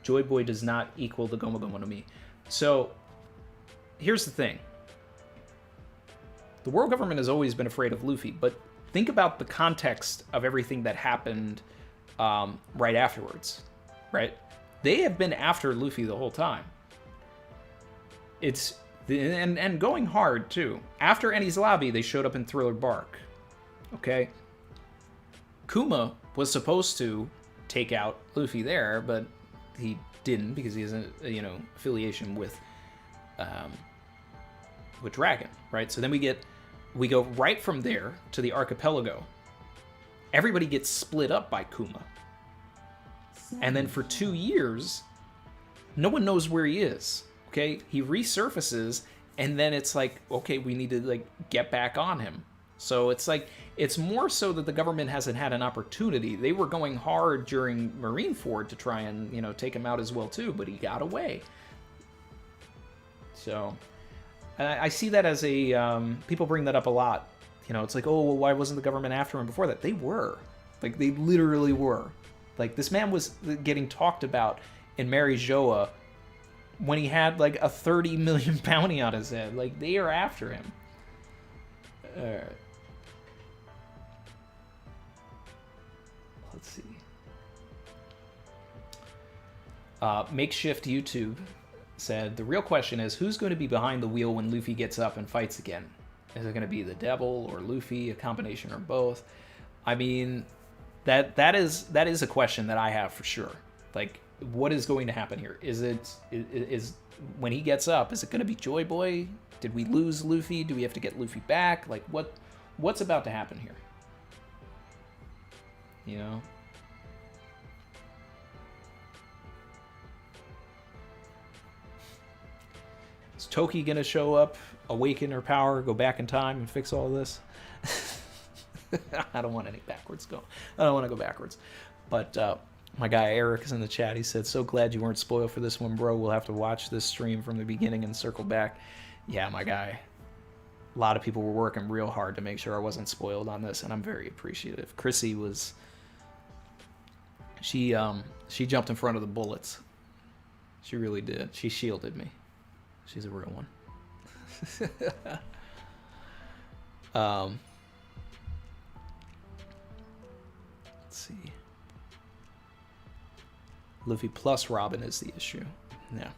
Joy Boy does not equal the Gomu Gomu no Mi. So, here's the thing. The world government has always been afraid of Luffy, but think about the context of everything that happened right afterwards, right? They have been after Luffy the whole time. It's and going hard too. After Eni's lobby, they showed up in Thriller Bark. Okay, Kuma was supposed to take out Luffy there, but he didn't because he has a affiliation with Dragon, right? So then we go right from there to the archipelago. Everybody gets split up by Kuma. And then for 2 years, no one knows where he is. Okay, he resurfaces, and then it's like, okay, we need to like get back on him. So it's like, it's more so that the government hasn't had an opportunity. They were going hard during Marineford to try and take him out as well too, but he got away. So I see that as a people bring that up a lot. It's like, oh, well, why wasn't the government after him before that? They were, like, they literally were. Like, this man was getting talked about in Mary Joa when he had like a 30 million bounty on his head. Like, they are after him. Let's see. Makeshift YouTube said, the real question is, who's going to be behind the wheel when Luffy gets up and fights again? Is it going to be the devil or Luffy, a combination or both? I mean, that is a question that I have for sure. Like, what is going to happen here? Is when he gets up, is it going to be Joy Boy? Did we lose Luffy? Do we have to get Luffy back? Like, what's about to happen here? Is Toki gonna show up, awaken her power, go back in time, and fix all this? I don't want any backwards go. I don't want to go backwards. But my guy Eric is in the chat. He said, so glad you weren't spoiled for this one, bro. We'll have to watch this stream from the beginning and circle back. Yeah, my guy. A lot of people were working real hard to make sure I wasn't spoiled on this, and I'm very appreciative. Chrissy was... She jumped in front of the bullets. She really did. She shielded me. She's a real one. Let's see. Luffy plus Robin is the issue. Yeah.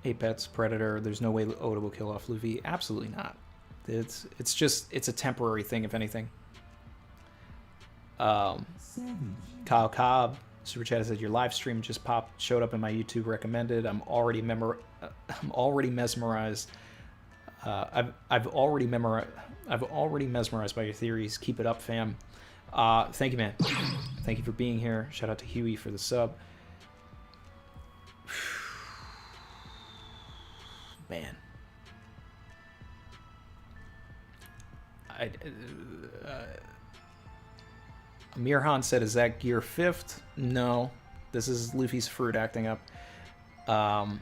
Apex, Predator, there's no way Oda will kill off Luffy. Absolutely not. It's a temporary thing, if anything. Kyle Cobb, Super Chat said, your live stream just showed up in my YouTube recommended. I'm already mesmerized. I've already mesmerized by your theories. Keep it up, fam. Thank you, man. Thank you for being here. Shout out to Huey for the sub. Man. Amir Han said, is that Gear 5th? No. This is Luffy's fruit acting up. Let's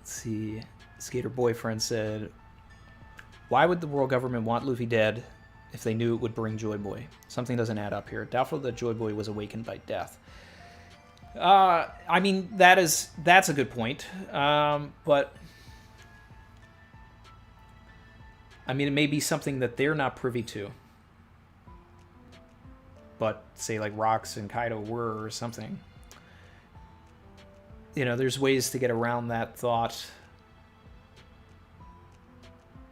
see. Skater Boyfriend said, why would the world government want Luffy dead if they knew it would bring Joy Boy? Something doesn't add up here. Doubtful that Joy Boy was awakened by death. I mean, that's a good point. But I mean, it may be something that they're not privy to. But say like Rox and Kaido were or something. You know, there's ways to get around that thought.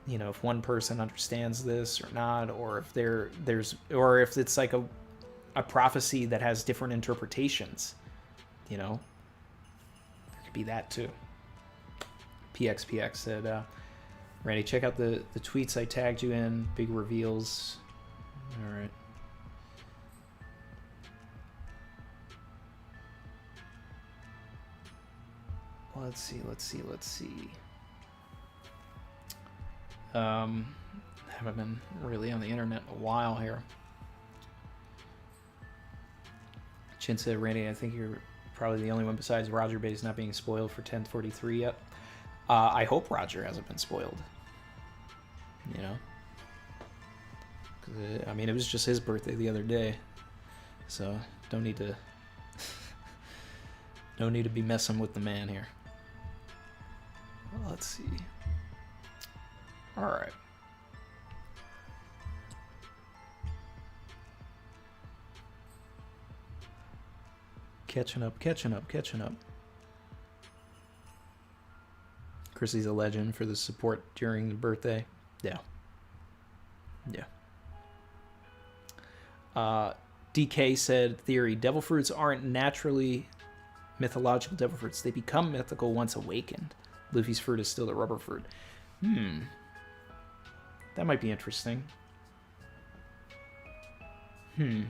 You know, if one person understands this or not, or if or if it's like a prophecy that has different interpretations, you know, there could be that too. PXPX said, Randy, check out the tweets I tagged you in. Big reveals. All right. Let's see. Haven't been really on the internet in a while here. Chin said, Randy, I think you're probably the only one besides Roger Bay's not being spoiled for 1043 yet. I hope Roger hasn't been spoiled. You know? 'Cause I mean, it was just his birthday the other day. So, don't need to... no need to be messing with the man here. Well, let's see. All right. Catching up. Chrissy's a legend for the support during the birthday. Yeah. DK said, theory, devil fruits aren't naturally mythological devil fruits. They become mythical once awakened. Luffy's fruit is still the rubber fruit. That might be interesting. I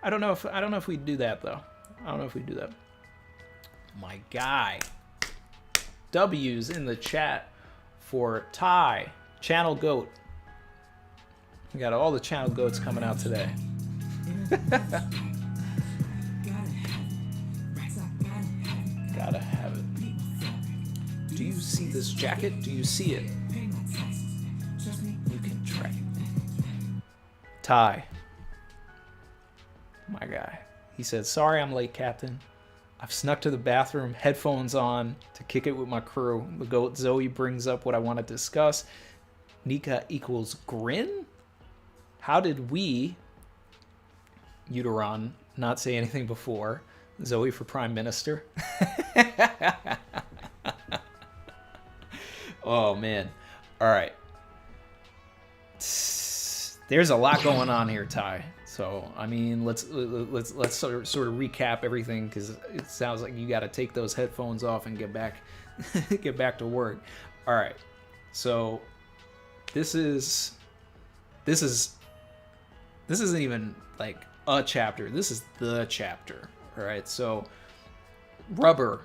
don't know if we'd do that though. My guy. W's in the chat for Ty, Channel Goat. We got all the Channel Goats coming out today. Gotta have it. Do you see this jacket? Do you see it? You can track it. Ty. My guy. He said, sorry I'm late, Captain. I've snuck to the bathroom, headphones on, to kick it with my crew. The goat Zoe brings up what I want to discuss. Nika equals Grin? How did we, Uteron, not say anything before? Zoe for Prime Minister? Oh, man. All right. There's a lot going on here, Ty. So, I mean, let's sort of recap everything, because it sounds like you got to take those headphones off and get back to work. All right. So, this isn't even like a chapter. This is the chapter. All right. So, rubber,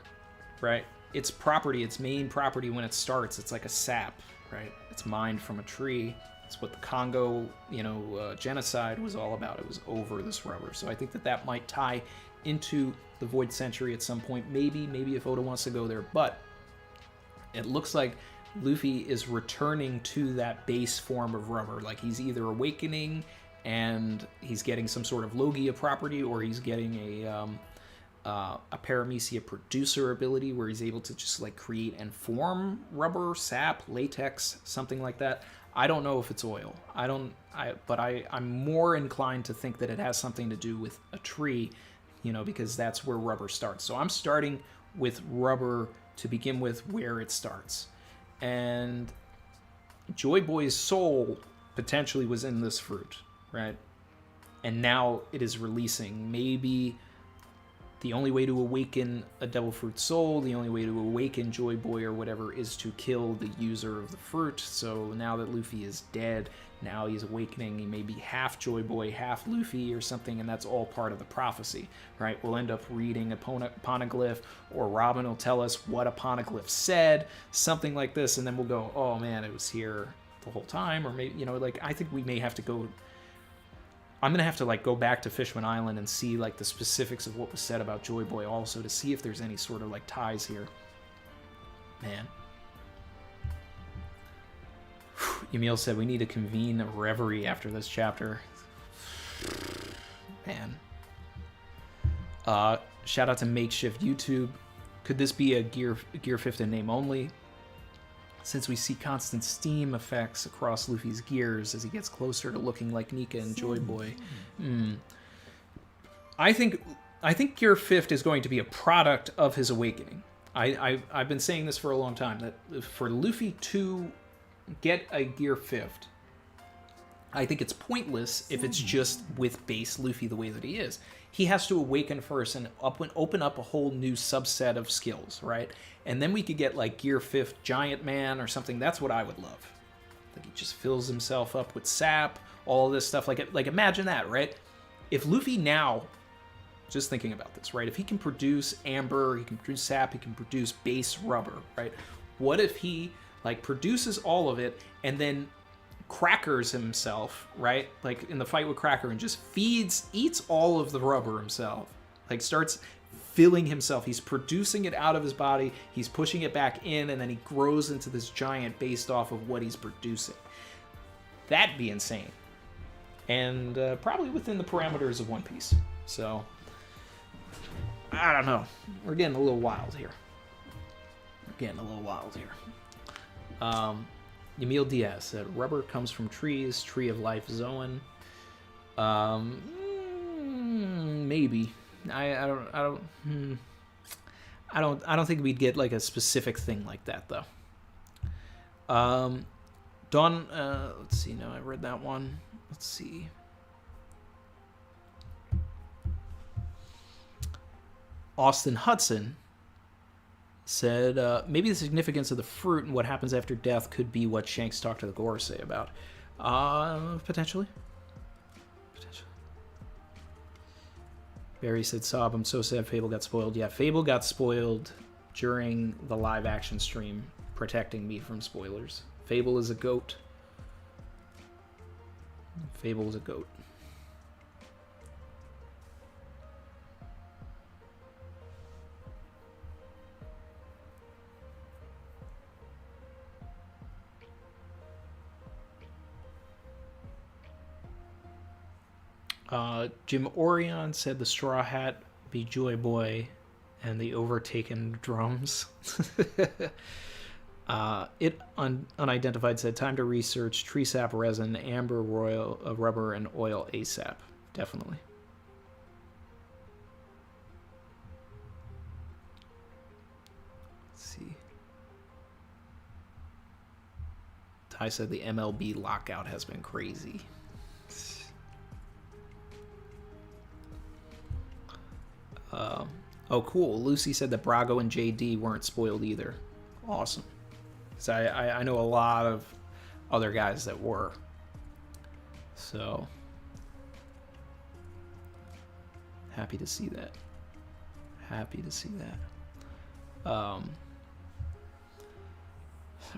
right? Its property, its main property when it starts, it's like a sap, right? It's mined from a tree. It's what the Congo, genocide was all about. It was over this rubber. So I think that might tie into the Void Century at some point. Maybe if Oda wants to go there. But it looks like Luffy is returning to that base form of rubber. Like he's either awakening and he's getting some sort of Logia property, or he's getting a paramecia producer ability where he's able to just like create and form rubber, sap, latex, something like that. I don't know if it's oil. But I'm more inclined to think that it has something to do with a tree, because that's where rubber starts. So I'm starting with rubber to begin with, where it starts. And Joy Boy's soul potentially was in this fruit, right? And now it is releasing. Maybe the only way to awaken a devil fruit soul, the only way to awaken Joy Boy or whatever, is to kill the user of the fruit. So now that Luffy is dead, now he's awakening. He may be half Joy Boy, half Luffy or something, and that's all part of the prophecy, right? We'll end up reading a poneglyph, or Robin will tell us what a poneglyph said, something like this, and then we'll go, oh man, it was here the whole time. Or maybe, I think we may have to go... I'm going to have to go back to Fishman Island and see the specifics of what was said about Joy Boy also, to see if there's any sort of ties here. Man. Emil said we need to convene a reverie after this chapter. Man. Shout out to Makeshift YouTube. Could this be a Gear 5 in name only? Since we see constant steam effects across Luffy's gears as he gets closer to looking like Nika and Joy Boy. I think Gear 5 is going to be a product of his awakening. I've been saying this for a long time, that for Luffy to get a Gear 5, I think it's pointless if it's just with base Luffy the way that he is. He has to awaken first and open up a whole new subset of skills, right? And then we could get Gear 5 Giant Man or something. That's what I would love. He just fills himself up with sap, all of this stuff. Imagine that, right? If Luffy now, just thinking about this, right? If he can produce amber, he can produce sap, he can produce base rubber, right? What if he produces all of it and then crackers himself, right? In the fight with Cracker, and just eats all of the rubber himself. Starts filling himself. He's producing it out of his body. He's pushing it back in, and then he grows into this giant based off of what he's producing. That'd be insane. And probably within the parameters of One Piece. So, I don't know. We're getting a little wild here. Emil Diaz said, rubber comes from trees, tree of life Zoan. Maybe. I don't think we'd get a specific thing like that though. Dawn, let's see, no, I read that one. Let's see. Austin Hudson said, maybe the significance of the fruit and what happens after death could be what Shanks talked to the Gorosei about. Potentially. Barry said, sob, I'm so sad Fable got spoiled. Yeah, Fable got spoiled during the live action stream, protecting me from spoilers. Fable is a goat. Jim Orion said the Straw Hat be Joy Boy and the overtaken drums. Unidentified said, time to research tree sap resin, amber, rubber, and oil ASAP. Definitely. Let's see. Ty said the MLB lockout has been crazy. Oh, cool. Lucy said that Brago and JD weren't spoiled either. Awesome. So I know a lot of other guys that were. So, happy to see that.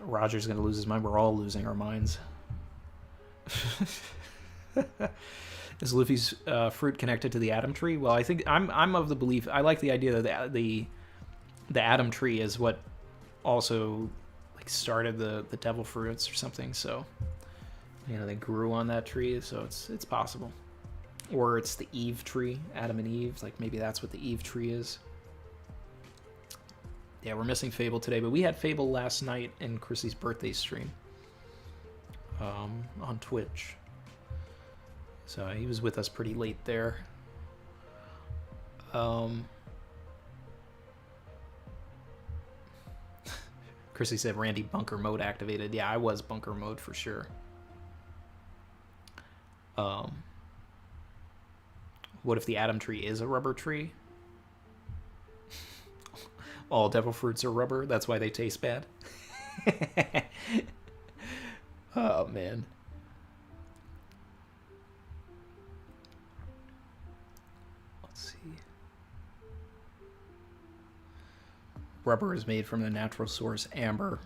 Roger's going to lose his mind. We're all losing our minds. Is Luffy's fruit connected to the Atom Tree? Well, I think I'm of the belief. I like the idea that the Atom Tree is what also started the Devil Fruits or something. So they grew on that tree. So it's possible. Or it's the Eve tree, Adam and Eve. Like, maybe that's what the Eve tree is. Yeah, we're missing Fable today, but we had Fable last night in Chrissy's birthday stream on Twitch. So he was with us pretty late there. Chrissy said Randy bunker mode activated. Yeah, I was bunker mode for sure. What if the Adam tree is a rubber tree? All devil fruits are rubber. That's why they taste bad. Oh, man. Let's see. Rubber is made from the natural source amber.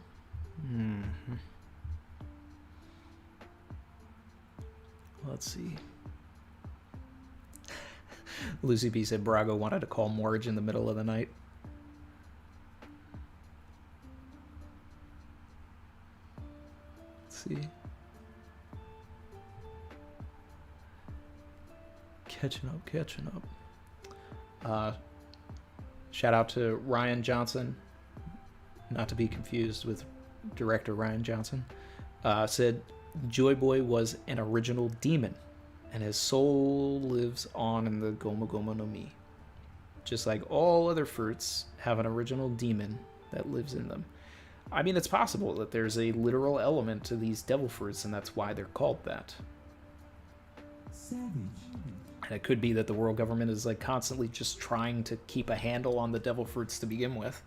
Let's see. Lucy B said Brago wanted to call Morge in the middle of the night. Let's see. Catching up. Shout out to Ryan Johnson, not to be confused with director Ryan Johnson. Said Joy Boy was an original demon, and his soul lives on in the Goma Goma no Mi. Just like all other fruits have an original demon that lives in them. I mean, it's possible that there's a literal element to these devil fruits, and that's why they're called that. Savage. And it could be that the world government is like constantly just trying to keep a handle on the devil fruits to begin with.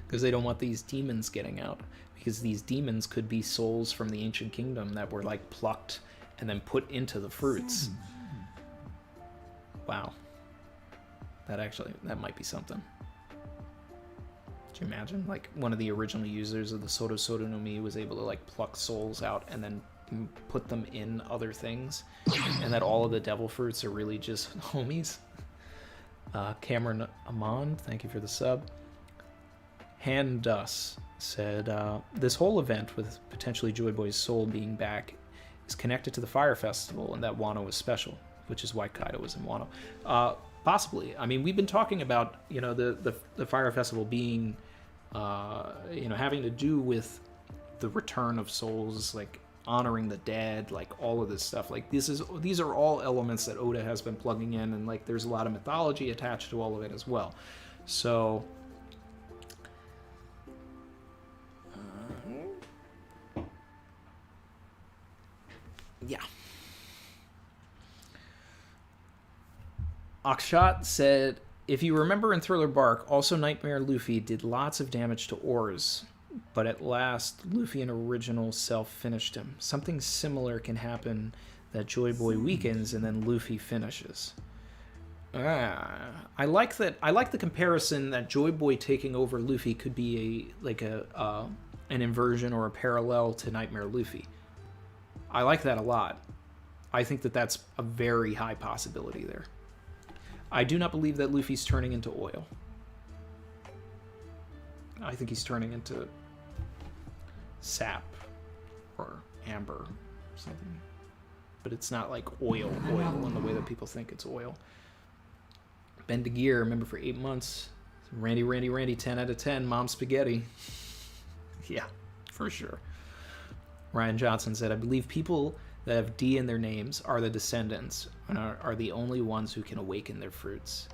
Because they don't want these demons getting out. Because these demons could be souls from the ancient kingdom that were like plucked and then put into the fruits. Wow. That might be something. Could you imagine? Like one of the original users of the Soto Soto no Mi was able to like pluck souls out and then put them in other things, and that all of the devil fruits are really just homies. Cameron Amon, thank you for the sub. Handus said, this whole event with potentially Joy Boy's soul being back is connected to the Fire Festival, and that Wano is special, which is why Kaido was in Wano. Possibly. I mean, we've been talking about, you know, the Fire Festival being, you know, having to do with the return of souls, like honoring the dead, like all of this stuff. Like these are all elements that Oda has been plugging in, and like there's a lot of mythology attached to all of it as well. So yeah. Akshat said, if you remember in Thriller Bark, also Nightmare Luffy did lots of damage to ores, but at last, Luffy in original self finished him. Something similar can happen that Joy Boy weakens and then Luffy finishes. I like that. I like the comparison that Joy Boy taking over Luffy could be an inversion or a parallel to Nightmare Luffy. I like that a lot. I think that that's a very high possibility there. I do not believe that Luffy's turning into oil. I think he's turning into sap or amber or something. But it's not like oil in the way that people think it's oil. Ben DeGear, remember for 8 months. Randy, 10 out of 10. Mom spaghetti. Yeah, for sure. Ryan Johnson said, I believe people that have D in their names are the descendants and are the only ones who can awaken their fruits.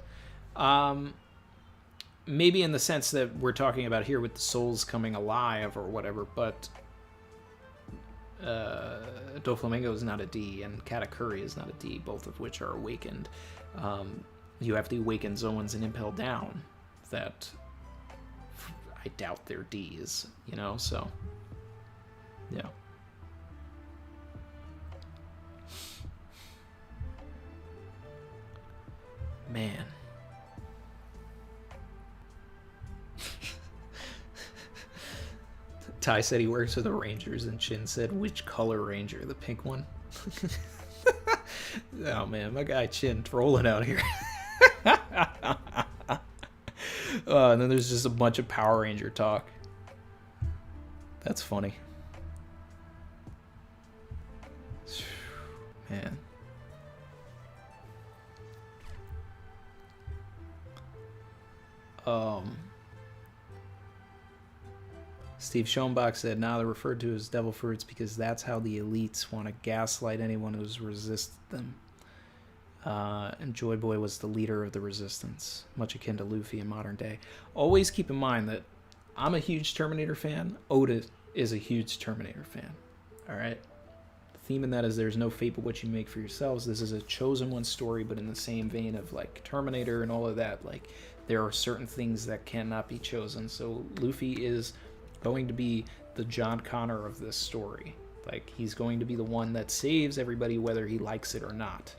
Maybe in the sense that we're talking about here with the souls coming alive or whatever, but Doflamingo is not a D and Katakuri is not a D, both of which are awakened. You have the awakened Zoans and Impel Down that I doubt they're Ds, you know, so yeah. Man. Ty said he works with the Rangers, and Chin said, which color Ranger? The pink one? Oh man, my guy Chin trolling out here. And then there's just a bunch of Power Ranger talk. That's funny. Man. Steve Schoenbach said, now they're referred to as devil fruits because that's how the elites want to gaslight anyone who's resisted them. And Joy Boy was the leader of the resistance, much akin to Luffy in modern day. Always keep in mind that I'm a huge Terminator fan. Oda is a huge Terminator fan. All right? The theme in that is there's no fate but what you make for yourselves. This is a chosen one story, but in the same vein of like Terminator and all of that, like there are certain things that cannot be chosen. So Luffy is going to be the John Connor of this story. Like he's going to be the one that saves everybody whether he likes it or not.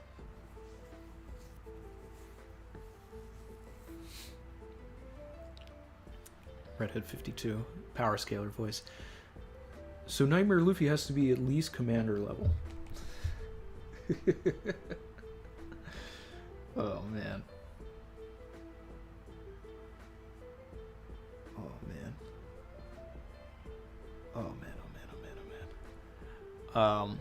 Redhead 52, power scalar voice. So Nightmare Luffy has to be at least commander level. Oh man. Oh man. Oh man, oh man, oh man, oh man.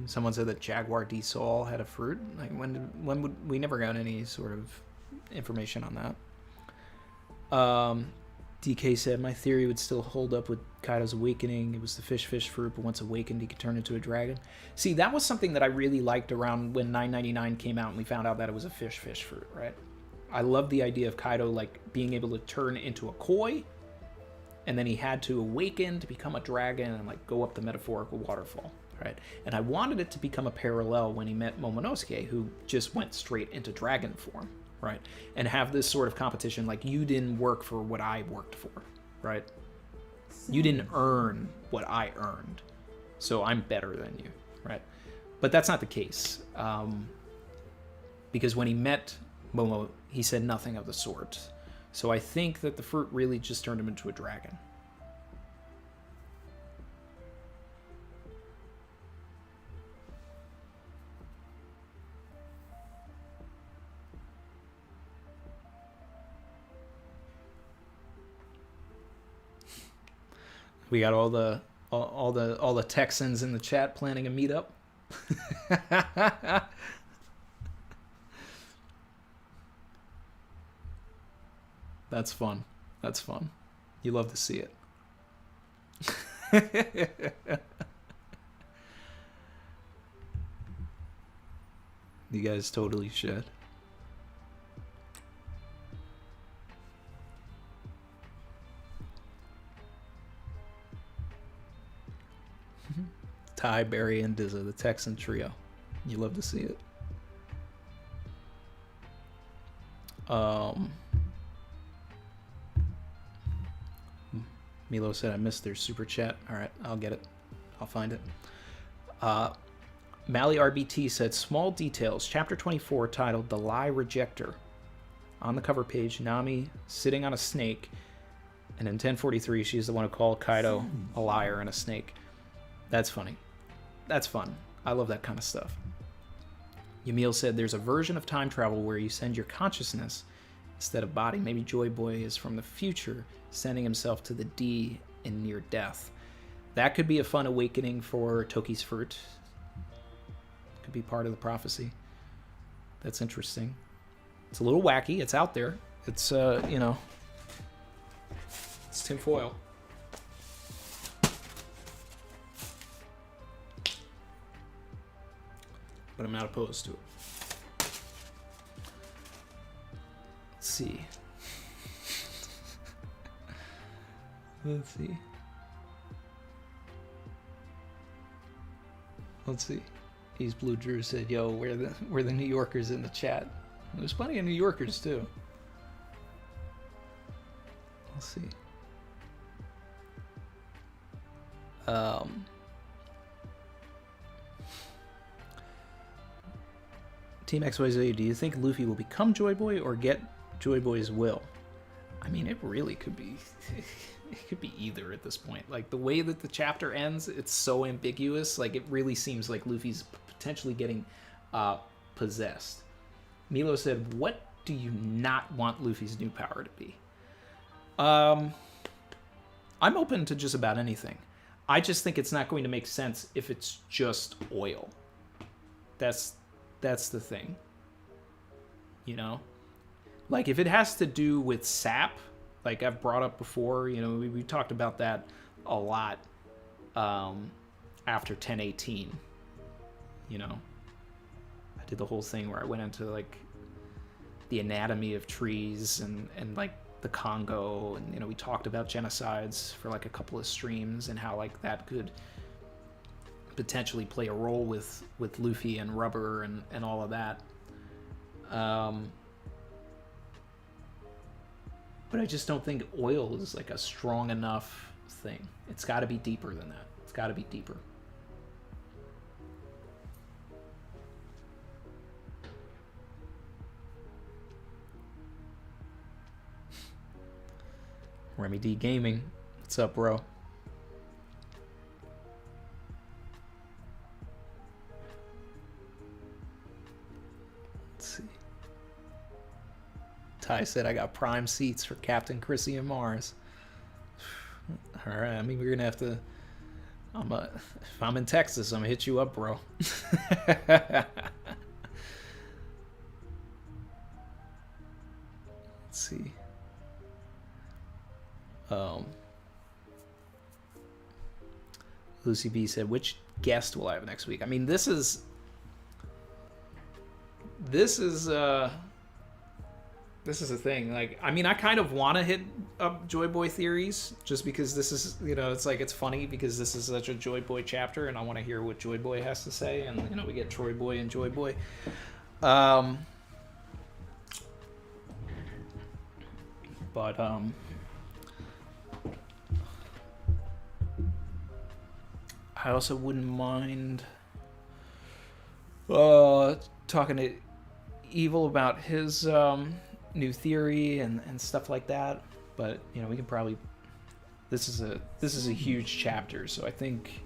Someone said that Jaguar D Sol had a fruit. Like when would we never got any sort of information on that. DK said my theory would still hold up with Kaido's awakening. It was the fish fruit, but once awakened he could turn into a dragon. See, that was something that I really liked around when 999 came out and we found out that it was a fish fruit, right? I love the idea of Kaido like being able to turn into a koi, and then he had to awaken to become a dragon and like go up the metaphorical waterfall. Right, and I wanted it to become a parallel when he met Momonosuke, who just went straight into dragon form, right? And have this sort of competition, like you didn't work for what I worked for, right? You didn't earn what I earned, so I'm better than you, right? But that's not the case, because when he met Momo, he said nothing of the sort. So I think that the fruit really just turned him into a dragon. We got all the Texans in the chat planning a meetup. That's fun. That's fun. You love to see it. You guys totally should. Ty, Barry, and Dizza, the Texan trio. You love to see it. Milo said I missed their super chat. All right, I'll get it. I'll find it. Mally RBT said small details. Chapter 24 titled "The Lie Rejector." On the cover page, Nami sitting on a snake, and in 1043, she's the one who called Kaido a liar and a snake. That's funny. That's fun. I love that kind of stuff. Yamil said there's a version of time travel where you send your consciousness instead of body. Maybe Joy Boy is from the future, sending himself to the D in near death. That could be a fun awakening for Toki's fruit. Could be part of the prophecy. That's interesting. It's a little wacky. It's out there. It's, it's tinfoil. But I'm not opposed to it. Let's see. Let's see. He's Blue Drew said, "Yo, we're the New Yorkers in the chat." There's plenty of New Yorkers too. Let's see. Team XYZ, do you think Luffy will become Joy Boy or get Joy Boy's will? I mean, it really could be. It could be either at this point. Like, the way that the chapter ends, it's so ambiguous. Like, it really seems like Luffy's potentially getting possessed. Milo said, what do you not want Luffy's new power to be? I'm open to just about anything. I just think it's not going to make sense if it's just oil. That's the thing. you know? Like, if it has to do with sap, like I've brought up before, you know, we talked about that a lot after 1018, you know? I did the whole thing where I went into, like, the anatomy of trees and like, the Congo, and, you know, we talked about genocides for, like, a couple of streams and how, like, that could potentially play a role with Luffy and rubber and all of that. But I just don't think oil is like a strong enough thing. It's got to be deeper than that. It's got to be deeper. Remy D Gaming, what's up, bro? Let's see. Ty said I got prime seats for Captain Chrissy and Mars. All right, I mean, we're gonna have to. If I'm in Texas, I'm gonna hit you up, bro. Let's see. Lucy B said, which guest will I have next week? I mean, this is a thing. Like, I mean, I kind of want to hit up Joy Boy theories just because this is, you know, it's like, it's funny because this is such a Joy Boy chapter and I want to hear what Joy Boy has to say, and, you know, we get Troy Boy and Joy Boy. I also wouldn't mind talking to Evil about his new theory and stuff like that. But, you know, we can probably. This is a huge chapter, so I think.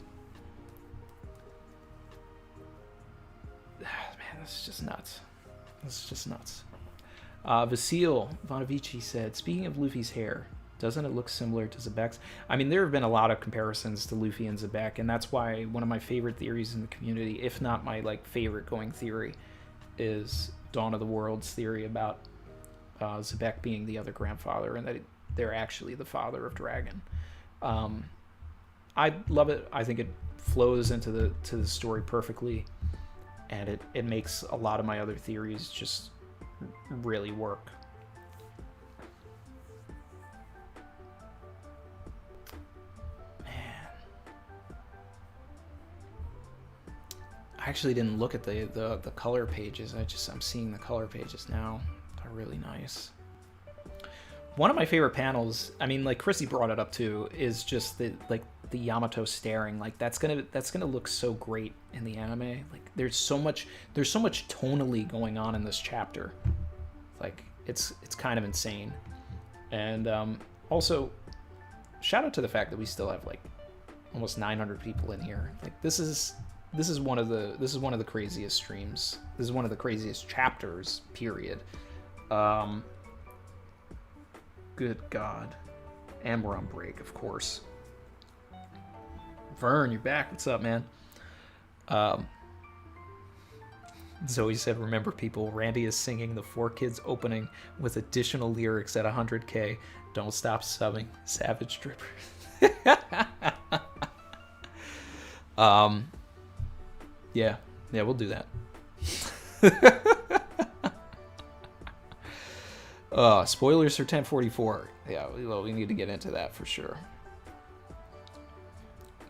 Man, this is just nuts. This is just nuts. Vasil Vonovici said, speaking of Luffy's hair, doesn't it look similar to Zebek's? I mean, there have been a lot of comparisons to Luffy and Zebek, and that's why one of my favorite theories in the community, if not my like favorite going theory, is Dawn of the World's theory about Zebek being the other grandfather and that they're actually the father of Dragon. I love it. I think it flows into the story perfectly, and it makes a lot of my other theories just really work. I actually didn't look at the color pages. I'm seeing the color pages now. They're really nice. One of my favorite panels, I mean, like Chrissy brought it up too, is just the Yamato staring. Like that's gonna look so great in the anime. Like there's so much tonally going on in this chapter. Like it's kind of insane. And also, shout out to the fact that we still have like almost 900 people in here. Like this is one of the craziest streams. This is one of the craziest chapters, period. Good God. And we're on break, of course. Vern, you're back. What's up, man? Zoe said, remember people, Randy is singing the 4Kids opening with additional lyrics at 100K. Don't stop subbing. Savage Dripper. Yeah, we'll do that. Spoilers for 1044. Yeah, well, we need to get into that for sure.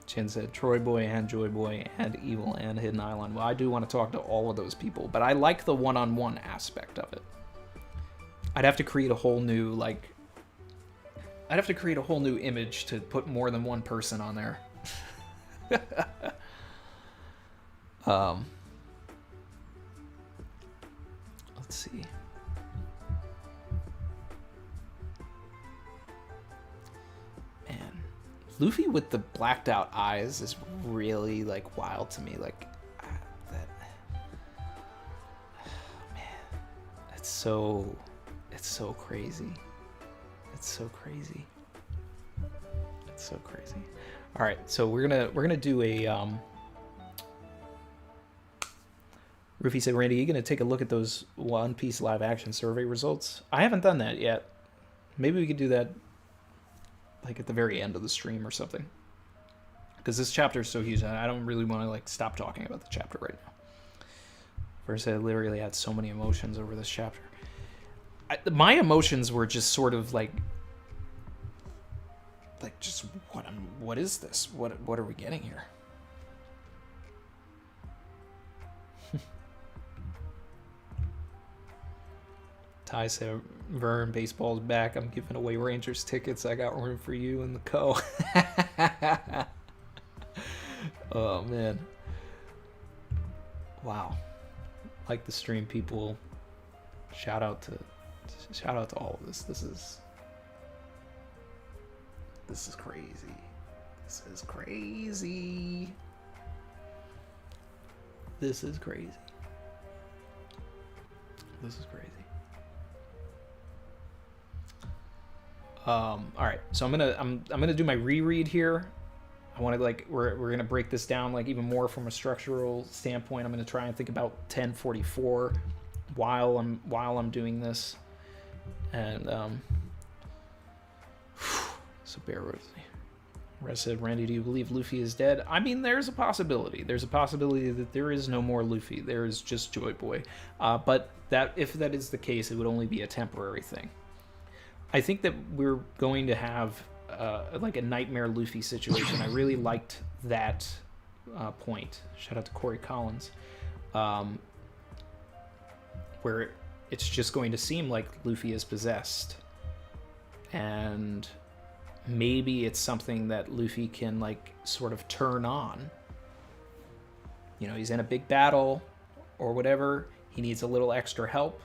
Chin said Troy Boy and Joy Boy and Evil and Hidden Island. Well, I do want to talk to all of those people, but I like the one-on-one aspect of it. I'd have to create a whole new, image to put more than one person on there. Let's see. Man, Luffy with the blacked out eyes is really like wild to me. Like that. Man, it's so crazy. It's so crazy. It's so crazy. All right, so we're gonna do a Rufy said, Randy, you going to take a look at those One Piece live action survey results? I haven't done that yet. Maybe we could do that like at the very end of the stream or something. Because this chapter is so huge, I don't really want to like stop talking about the chapter right now. First, I literally had so many emotions over this chapter. My emotions were just sort of like just what is this? What are we getting here? Ty said, Vern, baseball's back. I'm giving away Rangers tickets. I got room for you and the co. Oh, man. Wow. Like the stream, people. Shout out to all of this. This is crazy. This is crazy. This is crazy. This is crazy. All right, so I'm gonna do my reread here. I want to like we're gonna break this down like even more from a structural standpoint. I'm gonna try and think about 1044 while I'm doing this, and so bear with me. Rest said, Randy, do you believe Luffy is dead? I mean, there's a possibility. There's a possibility that there is no more Luffy. There is just Joy Boy. But that if that is the case, it would only be a temporary thing. I think that we're going to have like a Nightmare Luffy situation. I really liked that point. Shout out to Corey Collins. Where it's just going to seem like Luffy is possessed. And maybe it's something that Luffy can like sort of turn on. You know, he's in a big battle or whatever. He needs a little extra help.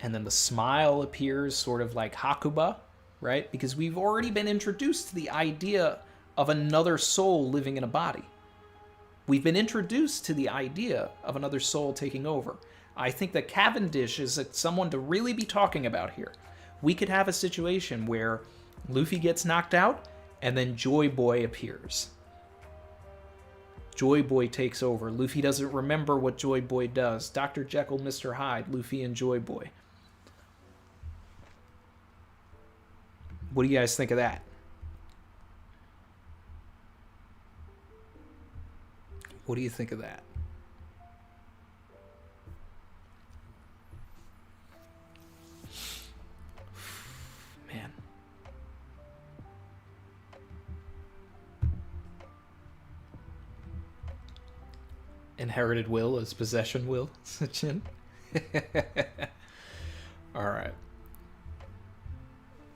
And then the smile appears sort of like Hakuba, right? Because we've already been introduced to the idea of another soul living in a body. We've been introduced to the idea of another soul taking over. I think that Cavendish is someone to really be talking about here. We could have a situation where Luffy gets knocked out and then Joy Boy appears. Joy Boy takes over. Luffy doesn't remember what Joy Boy does. Dr. Jekyll, Mr. Hyde, Luffy and Joy Boy. What do you guys think of that? What do you think of that? Man. Inherited will is possession will. All right.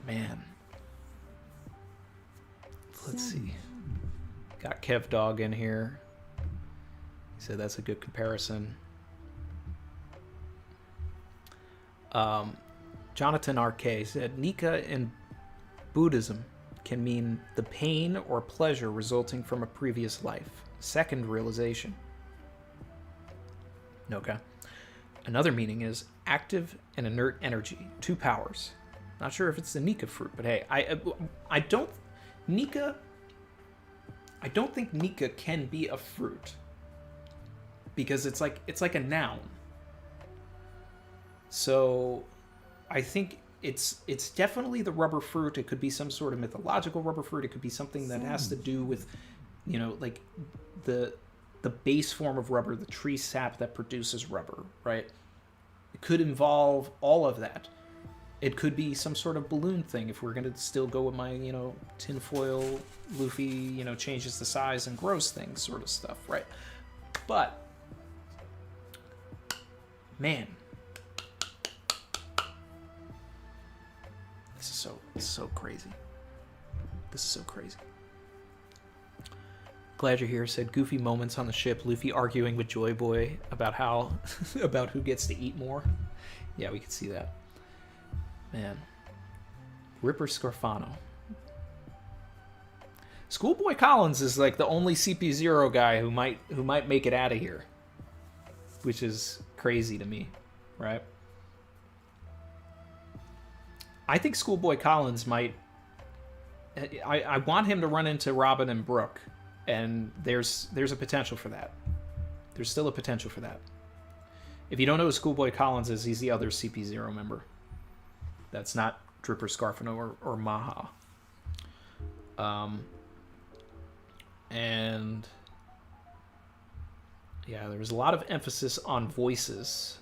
Man. Let's see. Got Kev Dog in here. He said that's a good comparison. Jonathan RK said Nika in Buddhism can mean the pain or pleasure resulting from a previous life. Second realization. Okay. Another meaning is active and inert energy. 2 powers. Not sure if it's the Nika fruit, but hey, I don't think Nika can be a fruit because it's like a noun. So I think it's definitely the rubber fruit. It could be some sort of mythological rubber fruit. It could be something that has to do with, you know, like the base form of rubber, the tree sap that produces rubber, right? It could involve all of that. It could be some sort of balloon thing if we're going to still go with my, you know, tinfoil Luffy, you know, changes the size and grows things sort of stuff, right? But, man, this is so crazy. This is so crazy. Glad you're here, said goofy moments on the ship. Luffy arguing with Joy Boy about about who gets to eat more. Yeah, we could see that. Man. Ripper Scarfano. Schoolboy Collins is like the only CP0 guy who might make it out of here. Which is crazy to me, right? I think Schoolboy Collins might... I want him to run into Robin and Brooke. And there's a potential for that. There's still a potential for that. If you don't know who Schoolboy Collins is, he's the other CP0 member. That's not Dripper, Scarfino, or Maha. And yeah, there was a lot of emphasis on voices,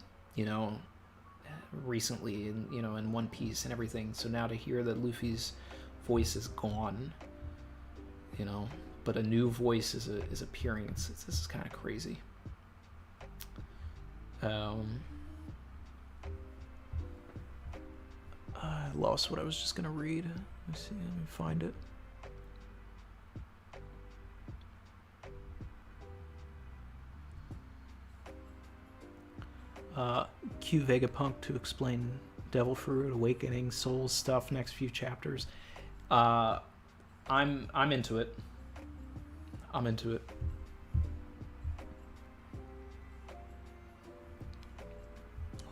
recently, in One Piece and everything. So now to hear that Luffy's voice is gone, but a new voice is appearing. This is kind of crazy. I lost what I was just gonna read. Let me see. Let me find it. Q Vegapunk to explain Devil Fruit, Awakening, Soul stuff next few chapters. I'm into it. I'm into it.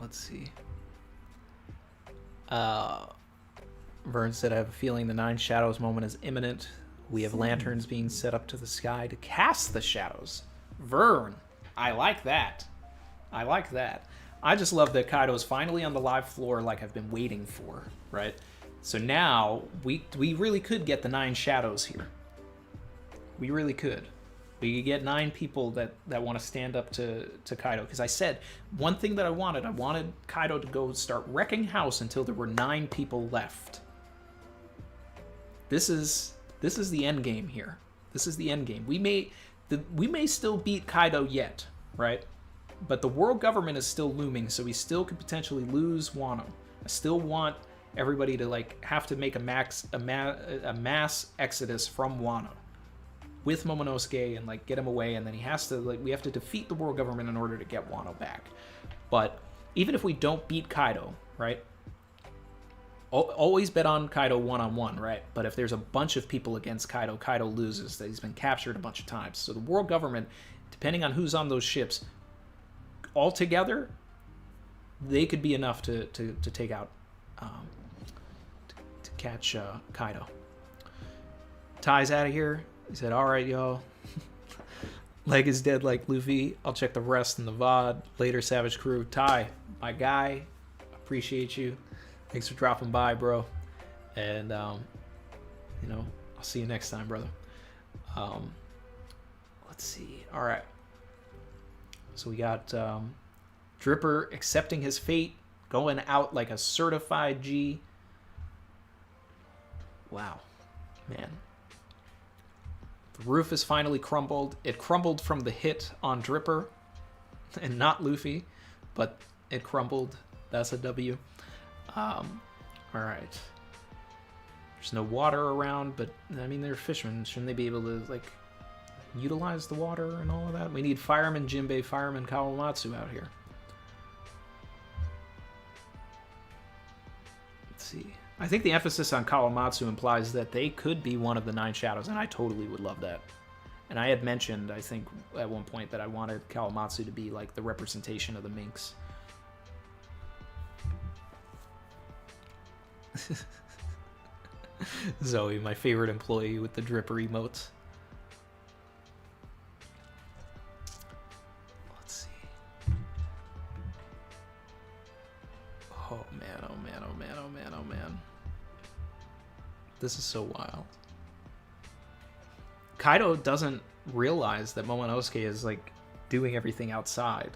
Let's see. Vern said, I have a feeling the Nine Shadows moment is imminent. We have lanterns being set up to the sky to cast the shadows. Vern, I like that. I like that. I just love that Kaido's finally on the live floor like I've been waiting for, right? So now we really could get the Nine Shadows here. We really could. We could get 9 people that want to stand up to Kaido. Because I said, one thing that I wanted Kaido to go start wrecking house until there were 9 people left. This is the end game here. This is the end game. We may still beat Kaido yet, right? But the world government is still looming, so we still could potentially lose Wano. I still want everybody to have to make a mass exodus from Wano with Momonosuke and get him away, and then he has to we have to defeat the world government in order to get Wano back. But even if we don't beat Kaido, right? Always bet on Kaido one-on-one, right? But if there's a bunch of people against Kaido, Kaido loses. That he's been captured a bunch of times. So the world government, depending on who's on those ships, all together, they could be enough to take out, to catch Kaido. Ty's out of here. He said, all right, y'all. Leg is dead like Luffy. I'll check the rest in the VOD. Later, Savage Crew. Ty, my guy, appreciate you. Thanks for dropping by, bro. And, I'll see you next time, brother. Let's see. All right. So we got Dripper accepting his fate, going out like a certified G. Wow, man. The roof is finally crumbled. It crumbled from the hit on Dripper and not Luffy, but it crumbled. That's a W. All right. There's no water around, but I mean, they're fishermen. Shouldn't they be able to utilize the water and all of that? We need Fireman Jinbei, Fireman Kawamatsu out here. Let's see. I think the emphasis on Kawamatsu implies that they could be one of the 9 Shadows, and I totally would love that. And I had mentioned, I think, at one point that I wanted Kawamatsu to be the representation of the minks. Zoe, my favorite employee with the Dripper emotes. Oh man, oh man, oh man, oh man, oh man. This is so wild. Kaido doesn't realize that Momonosuke is doing everything outside.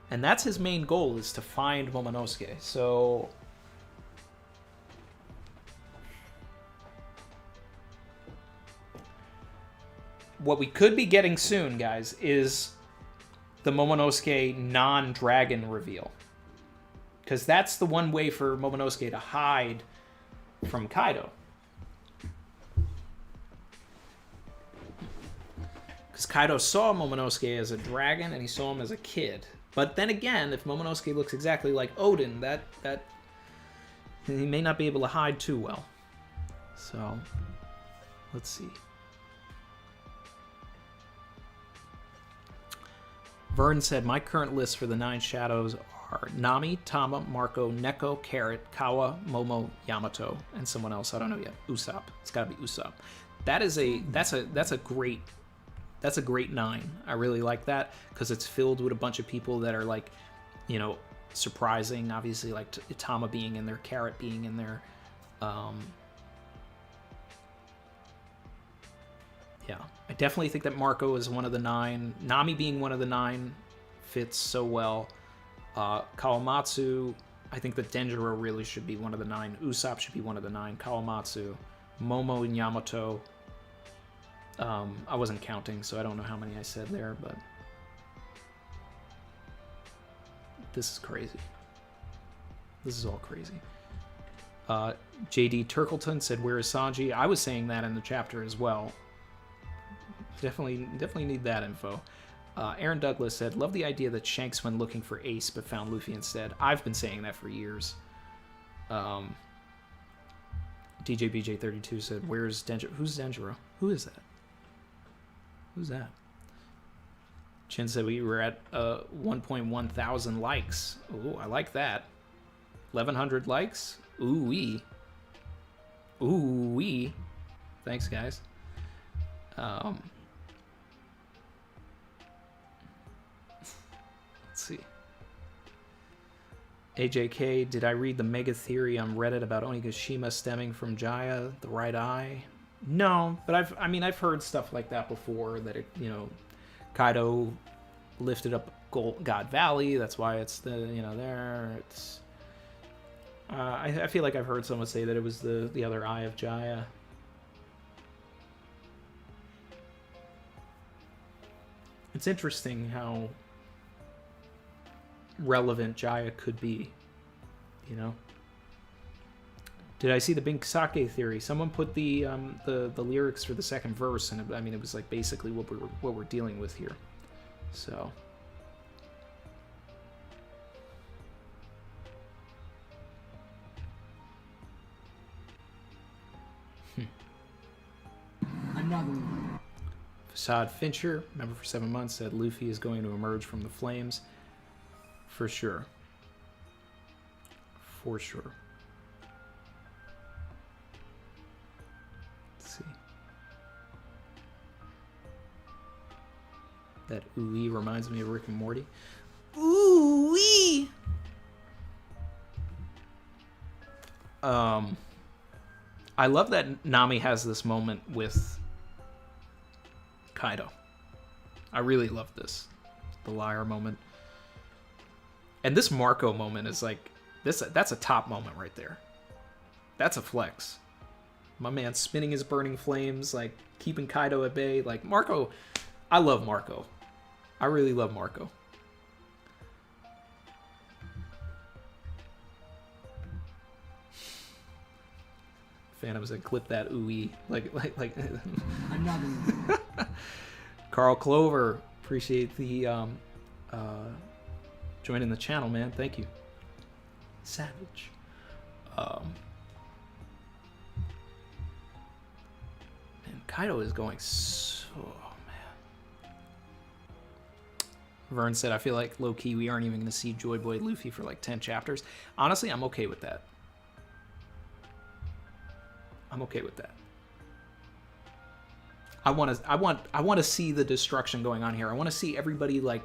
And that's his main goal, is to find Momonosuke. So what we could be getting soon, guys, is the Momonosuke non-dragon reveal. Because that's the one way for Momonosuke to hide from Kaido. Because Kaido saw Momonosuke as a dragon and he saw him as a kid. But then again, if Momonosuke looks exactly like Odin, that he may not be able to hide too well. So, let's see. Vern said, my current list for the 9 Shadows are Nami, Tama, Marco, Neko, Carrot, Kawa, Momo, Yamato, and someone else I don't know yet. Usopp. It's got to be Usopp. That's a great That's a great 9. I really like that because it's filled with a bunch of people that are like, you know, surprising. Obviously, like Itama being in there, Carrot being in there. Yeah, I definitely think that Marco is one of the 9. Nami being one of the 9 fits so well. Kawamatsu, I think that Denjiro really should be one of the 9. Usopp should be one of the 9. Kawamatsu, Momo and Yamato. I wasn't counting, so I don't know how many I said there, but this is crazy. This is all crazy. JD Turkleton said, "Where is Sanji?" I was saying that in the chapter as well. Definitely need that info. Aaron Douglas said, "Love the idea that Shanks went looking for Ace but found Luffy instead." I've been saying that for years. DJBJ32 said, "Where's Denjiro?" Who's Denjiro? Who is that? Who's that? Chin said we were at 1.1 thousand likes. Ooh, I like that. 1,100 likes. Ooh-wee. Ooh-wee. Thanks, guys. Let's see. AJK, did I read the mega theory on Reddit about Onigashima stemming from Jaya, the right eye? No, but I've heard stuff like that before, that it, you know, Kaido lifted up God Valley, that's why it's the, you know, there. It's I feel like I've heard someone say that it was the other eye of Jaya. It's interesting how relevant Jaya could be, you know. Did I see the Bink Sake theory? Someone put the lyrics for the second verse, and it was like basically what we're dealing with here. So. Another one. Facade Fincher, member for 7 months, said Luffy is going to emerge from the flames. For sure. For sure. Let's see. That ooh-wee reminds me of Rick and Morty. Ooh-wee! I love that Nami has this moment with Kaido. I really love this. The liar moment. And this Marco moment is like, that's a top moment right there. That's a flex. My man spinning his burning flames, like keeping Kaido at bay. Like Marco, I love Marco. I really love Marco. Phantom said, clip that ooey. Like. Another one. Carl Clover, appreciate the joining the channel, man. Thank you. Savage. Man, Kaido is going so, man. Vern said, I feel like low-key we aren't even going to see Joy Boy Luffy for like 10 chapters. Honestly, I'm okay with that. I'm okay with that. I want to see the destruction going on here. I want to see everybody like.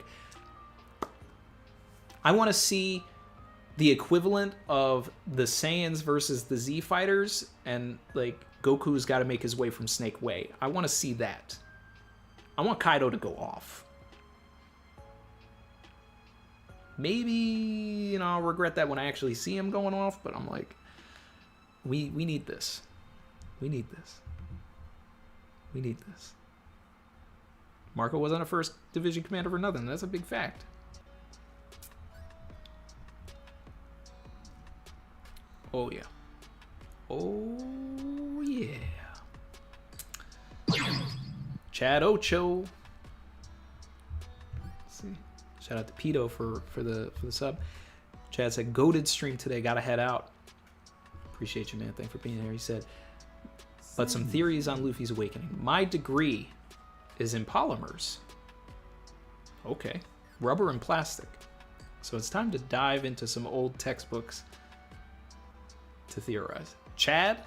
I want to see the equivalent of the Saiyans versus the Z fighters, and like Goku's got to make his way from Snake Way. I want to see that. I want Kaido to go off. Maybe, you know, I'll regret that when I actually see him going off, but I'm like, we need this. We need this. We need this. Marco wasn't a first division commander for nothing. That's a big fact. Oh, yeah. Oh, yeah. Chad Ocho. Let's see. Shout out to Pito for the sub. Chad said, goated stream today. Gotta head out. Appreciate you, man. Thanks for being here. He said, but some theories on Luffy's awakening. My degree is in polymers. Okay. Rubber and plastic. So it's time to dive into some old textbooks to theorize. Chad,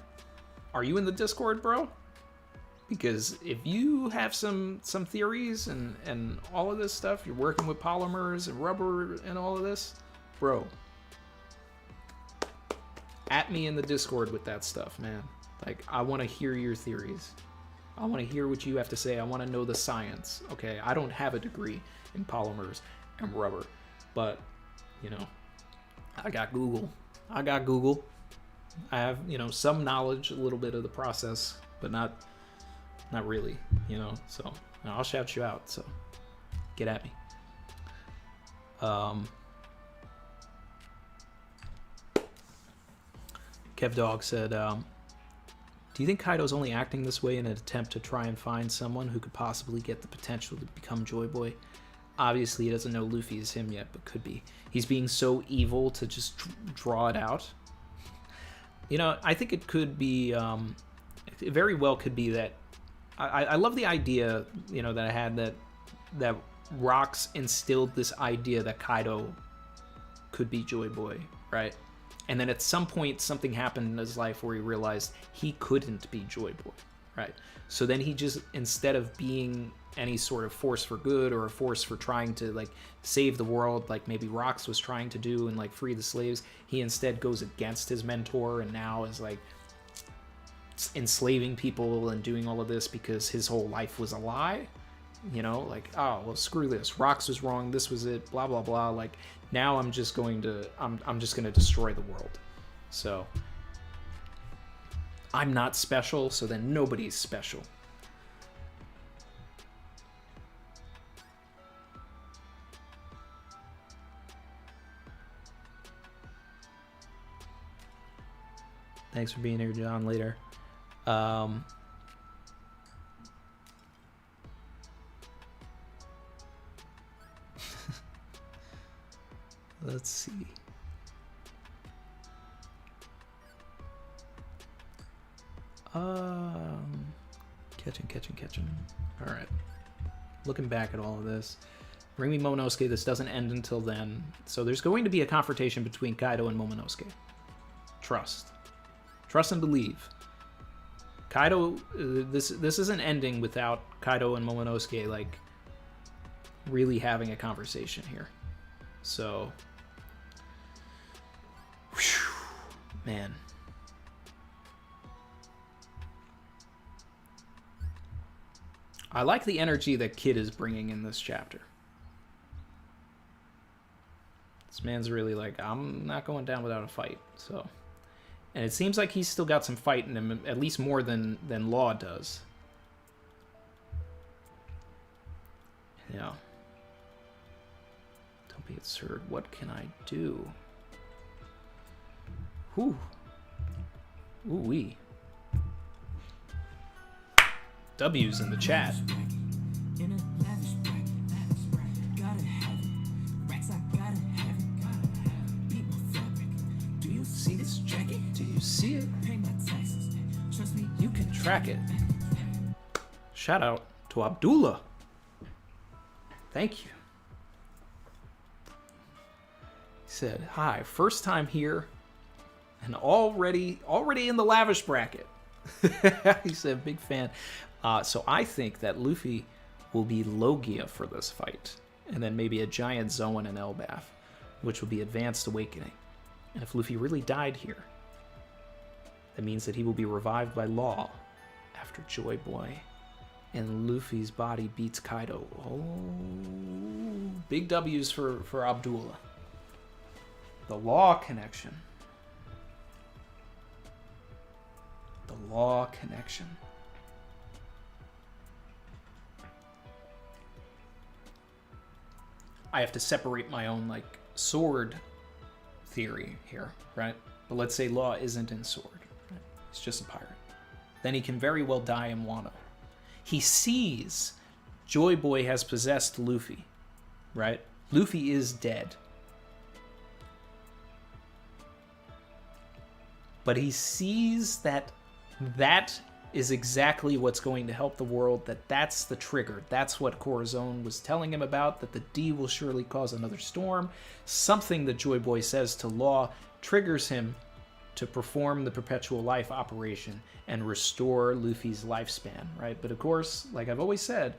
are you in the Discord, bro? Because if you have some theories and all of this stuff, you're working with polymers and rubber and all of this, bro, at me in the Discord with that stuff, man. Like, I want to hear your theories. I want to hear what you have to say. I want to know the science. Okay, I don't have a degree in polymers and rubber, but, you know, I got Google. I have, you know, some knowledge, a little bit of the process, but not really, you know. So I'll shout you out. So get at me. Kev Dog said, do you think Kaido's only acting this way in an attempt to try and find someone who could possibly get the potential to become Joy Boy? Obviously, he doesn't know Luffy is him yet, but could be. He's being so evil to just draw it out. You know, I think it could be, it very well could be that, I love the idea, you know, that I had that Rocks instilled this idea that Kaido could be Joy Boy, right? And then at some point, something happened in his life where he realized he couldn't be Joy Boy, right? So then he just, instead of being any sort of force for good or a force for trying to, like, save the world, like maybe Rocks was trying to do and, like, free the slaves, he instead goes against his mentor and now is, like, enslaving people and doing all of this because his whole life was a lie. You know, like, oh, well, screw this. Rocks was wrong. This was it. Blah, blah, blah. Like, now I'm just going to destroy the world. So I'm not special, so then nobody's special. Thanks for being here, John, later. Let's see. Catching. All right. Looking back at all of this. Bring me Momonosuke. This doesn't end until then. So there's going to be a confrontation between Kaido and Momonosuke. Trust and believe. Kaido, this isn't ending without Kaido and Momonosuke, like, really having a conversation here. So, whew, man. I like the energy that Kid is bringing in this chapter. This man's really like, I'm not going down without a fight. So, and it seems like he's still got some fight in him, at least more than Law does. Yeah. Don't be absurd. What can I do? Whew. Ooh-wee. W's in the chat. Do you see this jacket? Do you see it? You can track it. Shout out to Abdullah. Thank you. He said, hi, first time here and already in the lavish bracket. He said, big fan. So I think that Luffy will be Logia for this fight, and then maybe a giant Zoan and Elbaf, which will be Advanced Awakening. And if Luffy really died here, that means that he will be revived by Law after Joy Boy and Luffy's body beats Kaido. Oh, big W's for Abdullah. The Law connection. The Law connection. I have to separate my own, like, sword theory here, right? But let's say Law isn't in sword. Right? He's just a pirate. Then he can very well die in Wano. He sees Joy Boy has possessed Luffy, right? Luffy is dead. But he sees that is exactly what's going to help the world, that's the trigger. That's what Corazon was telling him about, that the D will surely cause another storm. Something that Joy Boy says to Law triggers him to perform the perpetual life operation and restore Luffy's lifespan, right? But of course, like I've always said,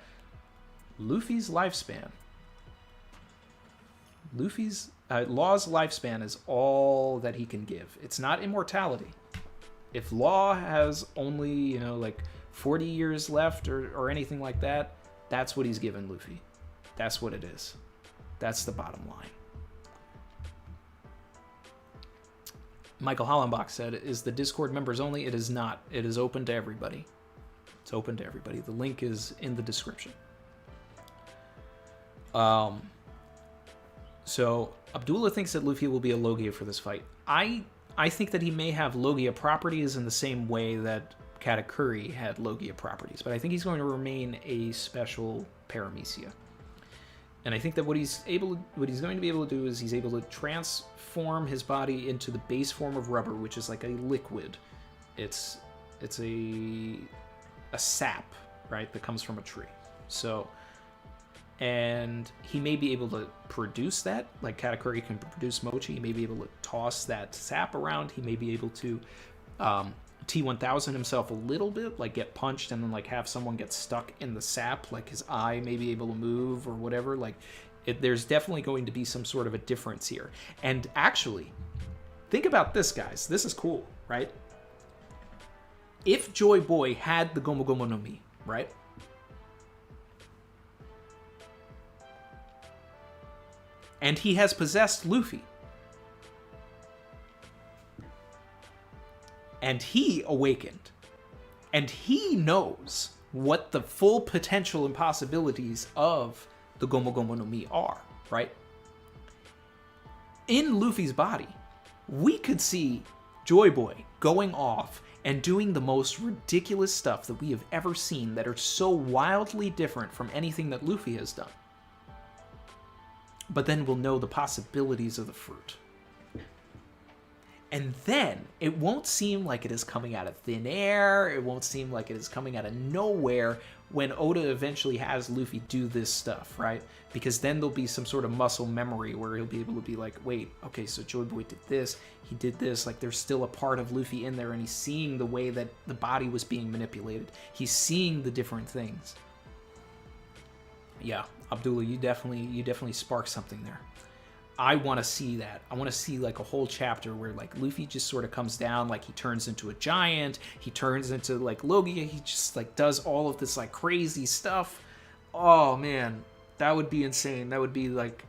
Luffy's lifespan, Law's lifespan is all that he can give. It's not immortality. If Law has only, you know, like 40 years left or anything like that, that's what he's given Luffy. That's what it is. That's the bottom line. Michael Hollenbach said, is the Discord members only? It is not. It is open to everybody. It's open to everybody. The link is in the description. So Abdullah thinks that Luffy will be a Logia for this fight. I think that he may have Logia properties in the same way that Katakuri had Logia properties, but I think he's going to remain a special Paramecia. And I think that what he's going to be able to do is he's able to transform his body into the base form of rubber, which is like a liquid. It's a sap, right, that comes from a tree. So, and he may be able to produce that, like Katakuri can produce mochi. He may be able to toss that sap around. He may be able to T1000 himself a little bit, like get punched and then like have someone get stuck in the sap, like his eye may be able to move or whatever. Like there's definitely going to be some sort of a difference here. And actually, think about this, guys. This is cool, right? If Joy Boy had the Gomu Gomu no Mi, right? And he has possessed Luffy. And he awakened. And he knows what the full potential and possibilities of the Gomu Gomu no Mi are, right? In Luffy's body, we could see Joy Boy going off and doing the most ridiculous stuff that we have ever seen that are so wildly different from anything that Luffy has done. But then we'll know the possibilities of the fruit. And then it won't seem like it is coming out of thin air. It won't seem like it is coming out of nowhere when Oda eventually has Luffy do this stuff, right? Because then there'll be some sort of muscle memory where he'll be able to be like, wait, okay, so Joy Boy did this, he did this. Like there's still a part of Luffy in there, and he's seeing the way that the body was being manipulated. He's seeing the different things. Yeah, Abdullah, you definitely sparked something there. I want to see that. I want to see like a whole chapter where like Luffy just sort of comes down, like he turns into a giant, he turns into like Logia, he just like does all of this like crazy stuff. Oh man, that would be insane. That would be like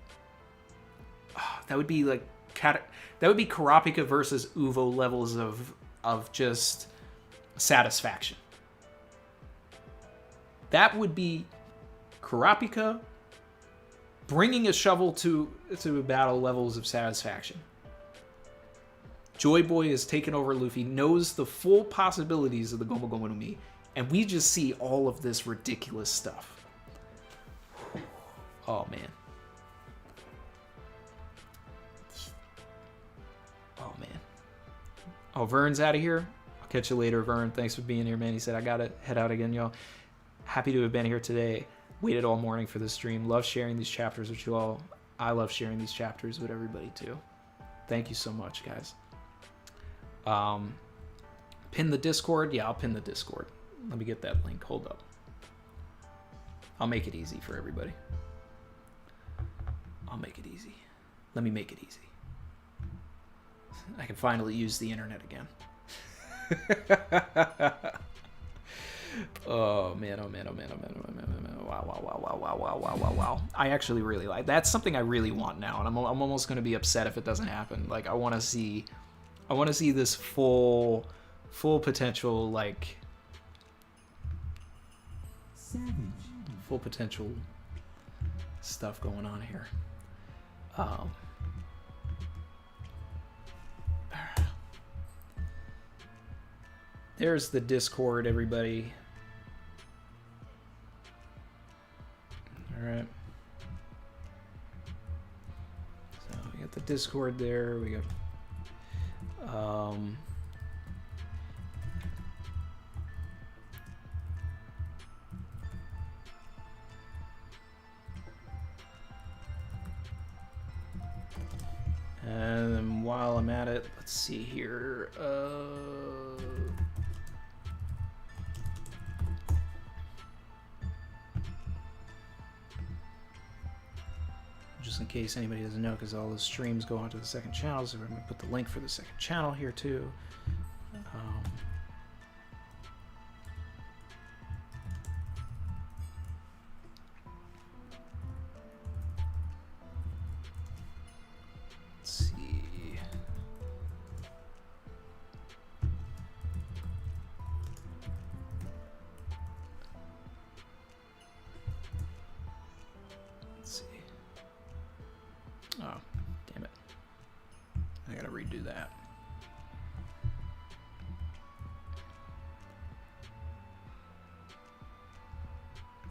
Kurapika versus Uvo levels of just satisfaction. That would be Kurapika bringing a shovel to battle levels of satisfaction. Joy Boy has taken over Luffy, knows the full possibilities of the Gomu Gomu no Mi, and we just see all of this ridiculous stuff. Oh, man. Oh, man. Oh, Vern's out of here. I'll catch you later, Vern. Thanks for being here, man. He said, I gotta head out again, y'all. Happy to have been here today. Waited all morning for this stream. Love sharing these chapters with you all. I love sharing these chapters with everybody too. Thank you so much, guys. Pin the Discord. Yeah, I'll pin the Discord. Let me get that link. Hold up. I'll make it easy for everybody. I'll make it easy. Let me make it easy. I can finally use the internet again. Oh man, oh man, oh man, oh man, oh man, oh man. Wow. I actually really like that's something I really want now, and I'm almost going to be upset if it doesn't happen. Like I want to see this full potential, like Savage. Full potential stuff going on here. There's the Discord, everybody. All right. So we got the Discord there. We got And while I'm at it, let's see here. Just in case anybody doesn't know, because all the streams go onto the second channel, so we're going to put the link for the second channel here too. Let's see. Let's see. Oh, damn it. I gotta redo that.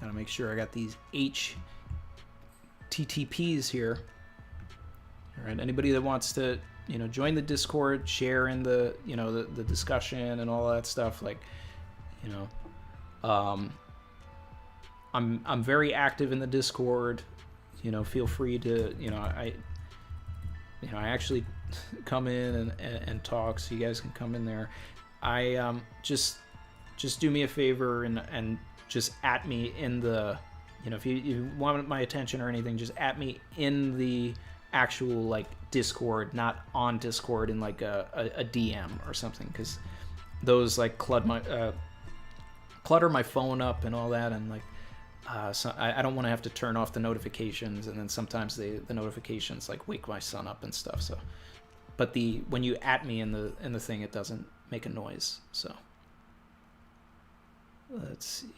Gotta make sure I got these HTTPs here. All right, anybody that wants to, join the Discord, share in the, the discussion and all that stuff, like, I'm very active in the Discord. Feel free to, I actually come in and talk, so you guys can come in there. I just do me a favor and just at me in the, if you want my attention or anything, just at me in the actual like Discord, not on Discord in like a DM or something, because those like clutter my phone up and all that, and like so I don't want to have to turn off the notifications, and then sometimes the notifications like wake my son up and stuff. So, but when you at me in the thing, it doesn't make a noise. So let's see.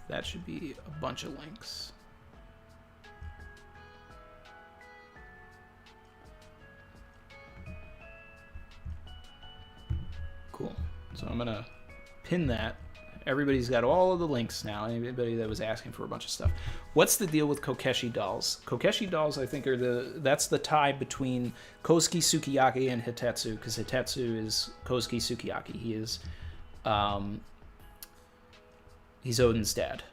That should be a bunch of links. Cool. So I'm gonna pin that. Everybody's got all of the links now. Anybody that was asking for a bunch of stuff. What's the deal with Kokeshi dolls? Kokeshi dolls, I think, that's the tie between Kosuke Sukiyaki and Hitetsu, because Hitetsu is Kosuke Sukiyaki. He is, he's Odin's dad.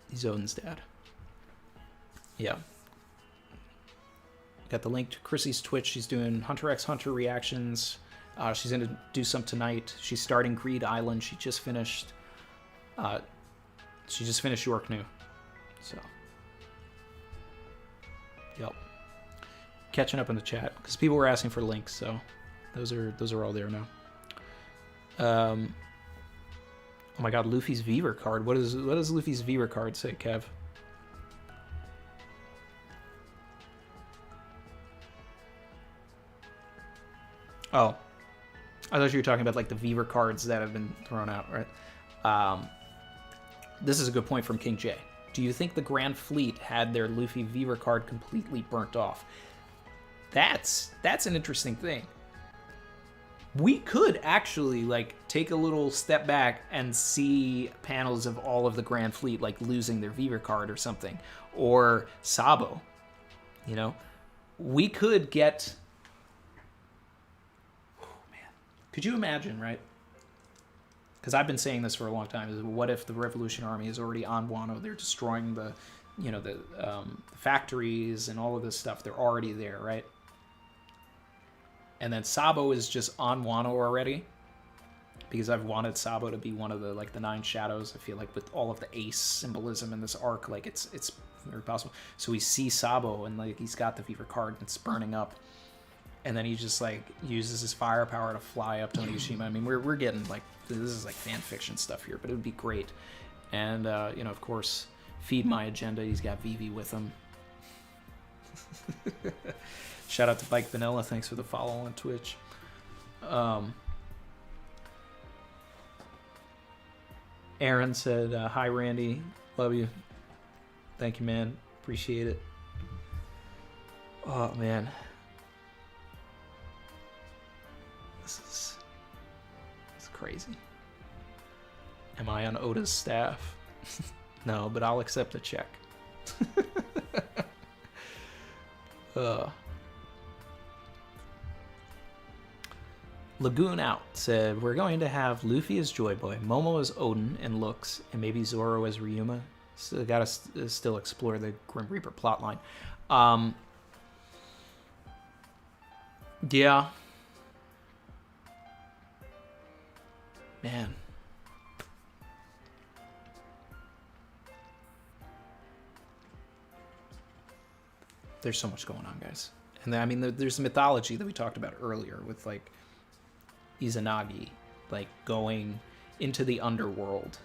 He's Odin's dad. Yeah. Got the link to Chrissy's Twitch. She's doing Hunter x Hunter reactions. She's going to do some tonight. She's starting Greed Island. She just finished York New. So, yep. Catching up in the chat because people were asking for links, so those are all there now. Oh my God, Luffy's Viver card. What does Luffy's Viver card say, Kev? Oh. I thought you were talking about like the Viver cards that have been thrown out, right? This is a good point from King J. Do you think the Grand Fleet had their Luffy Viver card completely burnt off? That's an interesting thing. We could actually like take a little step back and see panels of all of the Grand Fleet like losing their Viver card or something, or Sabo. We could get. Could you imagine, right? Because I've been saying this for a long time. Is what if the Revolution Army is already on Wano? They're destroying the factories and all of this stuff. They're already there, right? And then Sabo is just on Wano already. Because I've wanted Sabo to be one of the the 9 shadows. I feel like with all of the ace symbolism in this arc, like it's very possible. So we see Sabo and like he's got the Fever card and it's burning up. And then he just like uses his firepower to fly up to Onigashima. I mean, we're getting like this is like fan fiction stuff here, but it would be great. And of course, feed my agenda. He's got Vivi with him. Shout out to Bike Vanilla. Thanks for the follow on Twitch. Aaron said, "Hi Randy, love you. Thank you, man. Appreciate it." Oh man. This is crazy. Am I on Oda's staff? No, but I'll accept a check. Lagoon Out said, we're going to have Luffy as Joy Boy, Momo as Odin and Looks, and maybe Zoro as Ryuma. So gotta still explore the Grim Reaper plotline. Yeah. Man. There's so much going on, guys. And I mean, there's the mythology that we talked about earlier with, like, Izanagi, like, going into the underworld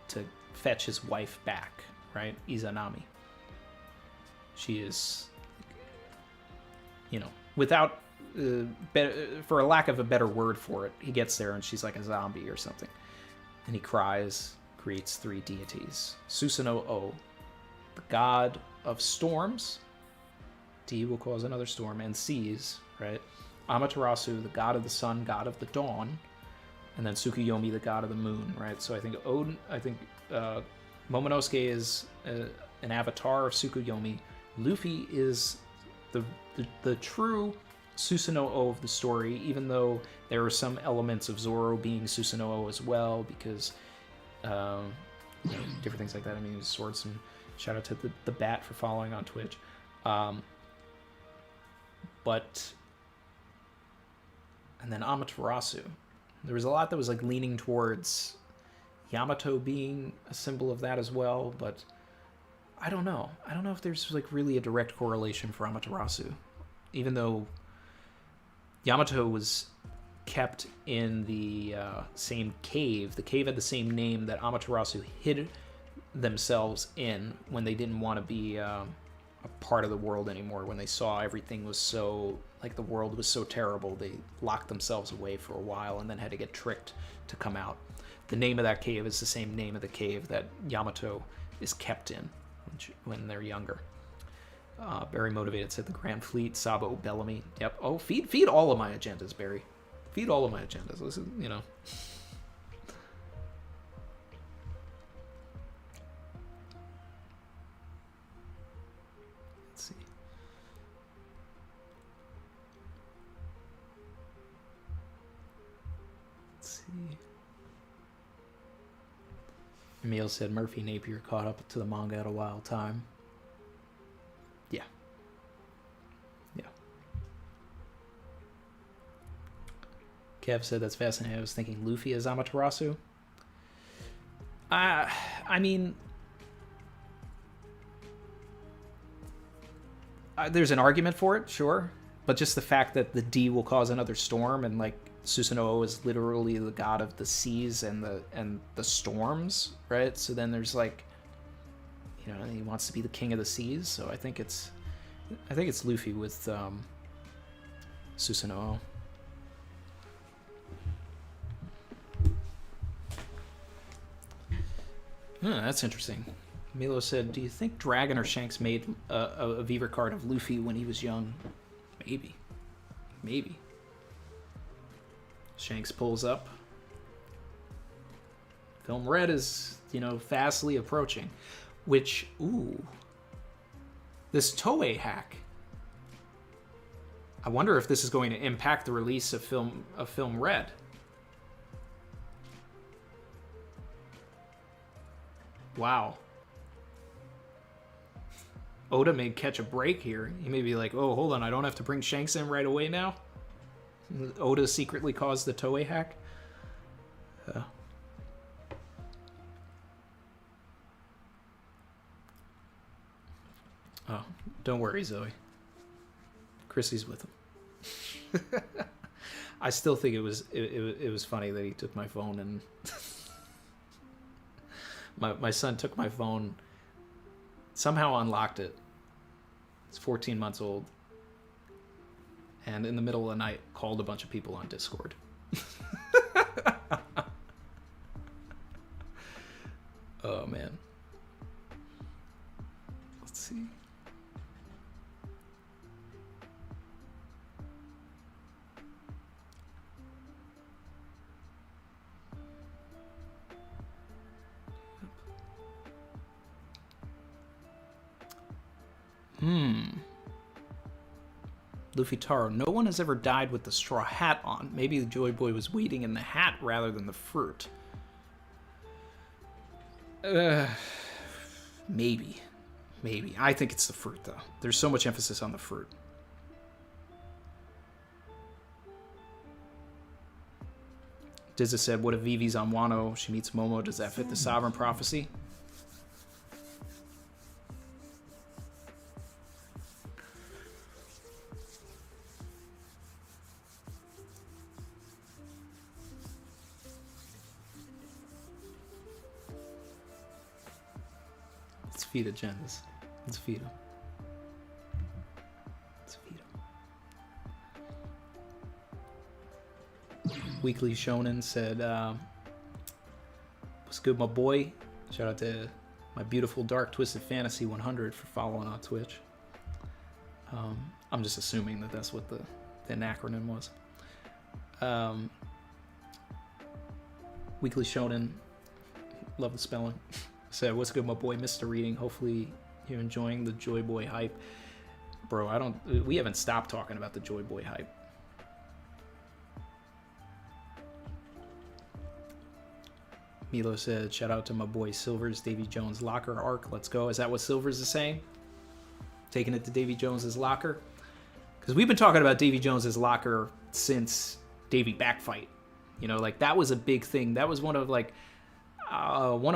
to fetch his wife back, right? Izanami. She is, you know, without, for a lack of a better word for it, he gets there and she's like a zombie or something. And he cries, creates 3 deities. Susanoo, the god of storms. D will cause another storm, and seas, right? Amaterasu, the god of the sun, god of the dawn, and then Tsukuyomi, the god of the moon, right? So I think Momonosuke is an avatar of Tsukuyomi. Luffy is the true Susanoo of the story, even though there are some elements of Zoro being Susanoo as well, because different things like that. I mean, his swords, and shout out to the Bat for following on Twitch. And then Amaterasu. There was a lot that was like leaning towards Yamato being a symbol of that as well, but I don't know. I don't know if there's like really a direct correlation for Amaterasu. Even though Yamato was kept in the same cave. The cave had the same name that Amaterasu hid themselves in when they didn't want to be a part of the world anymore. When they saw everything was so, like, the world was so terrible, they locked themselves away for a while and then had to get tricked to come out. The name of that cave is the same name of the cave that Yamato is kept in when they're younger. Barry Motivated said the Grand Fleet, Sabo, Bellamy. Yep. Oh, feed all of my agendas, Barry. Feed all of my agendas. Listen, you know. Let's see. Emil said Murphy Napier caught up to the manga at a wild time. Yeah. Yeah. Kev said that's fascinating. I was thinking Luffy as Amaterasu. I mean, there's an argument for it, sure. But just the fact that the D will cause another storm, and like Susanoo is literally the god of the seas and the storms, right? So then there's like, you know, he wants to be the king of the seas. So I think it's Luffy with Susanoo. That's interesting. Milo said, do you think Dragon or Shanks made a Viver card of Luffy when he was young? Maybe. Shanks pulls up. Film Red is, you know, fastly approaching. Which, ooh. This Toei hack. I wonder if this is going to impact the release of Film Red. Wow. Oda may catch a break here. He may be like, oh, hold on, I don't have to bring Shanks in right away now? Oda secretly caused the Toei hack? Oh, don't worry, Zoe. Chrissy's with him. I still think it was funny that he took my phone and... my son took my phone, somehow unlocked it. It's 14 months old. And in the middle of the night, called a bunch of people on Discord. Oh, man. Let's see. Luffy Taro, no one has ever died with the straw hat on. Maybe the Joy Boy was waiting in the hat rather than the fruit. Maybe. I think it's the fruit, though. There's so much emphasis on the fruit. Dizza said, what if Vivi's on Wano? She meets Momo. Does that fit the Sovereign Prophecy? Let's feed it, Jens. Let's feed him. Weekly Shonen said, what's good, my boy? Shout out to my beautiful Dark Twisted Fantasy 100 for following on Twitch. I'm just assuming that that's what the acronym was. Weekly Shonen, love the spelling. Said, what's good, my boy? Mr. Reading. Hopefully you're enjoying the Joy Boy hype. Bro, we haven't stopped talking about the Joy Boy hype. Milo said, shout out to my boy Silver's Davy Jones' locker arc. Let's go. Is that what Silver's is saying? Taking it to Davy Jones' locker? Because we've been talking about Davy Jones' locker since Davy Backfight. You know, like, that was a big thing. That was one of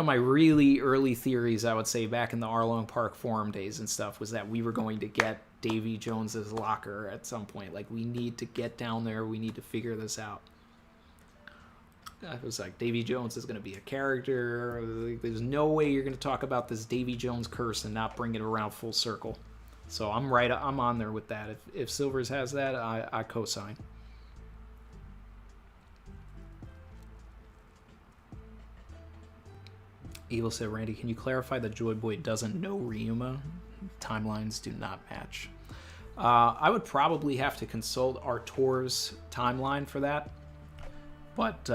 my really early theories, I would say, back in the Arlong Park forum days and stuff, was that we were going to get Davy Jones' locker at some point. Like, we need to get down there. We need to figure this out. I was like, Davy Jones is going to be a character. Like, there's no way you're going to talk about this Davy Jones curse and not bring it around full circle. So I'm on there with that. If Silvers has that, I co-sign. Evil said, Randy, can you clarify that Joy Boy doesn't know Ryuma? Timelines do not match. I would probably have to consult Artur's timeline for that. But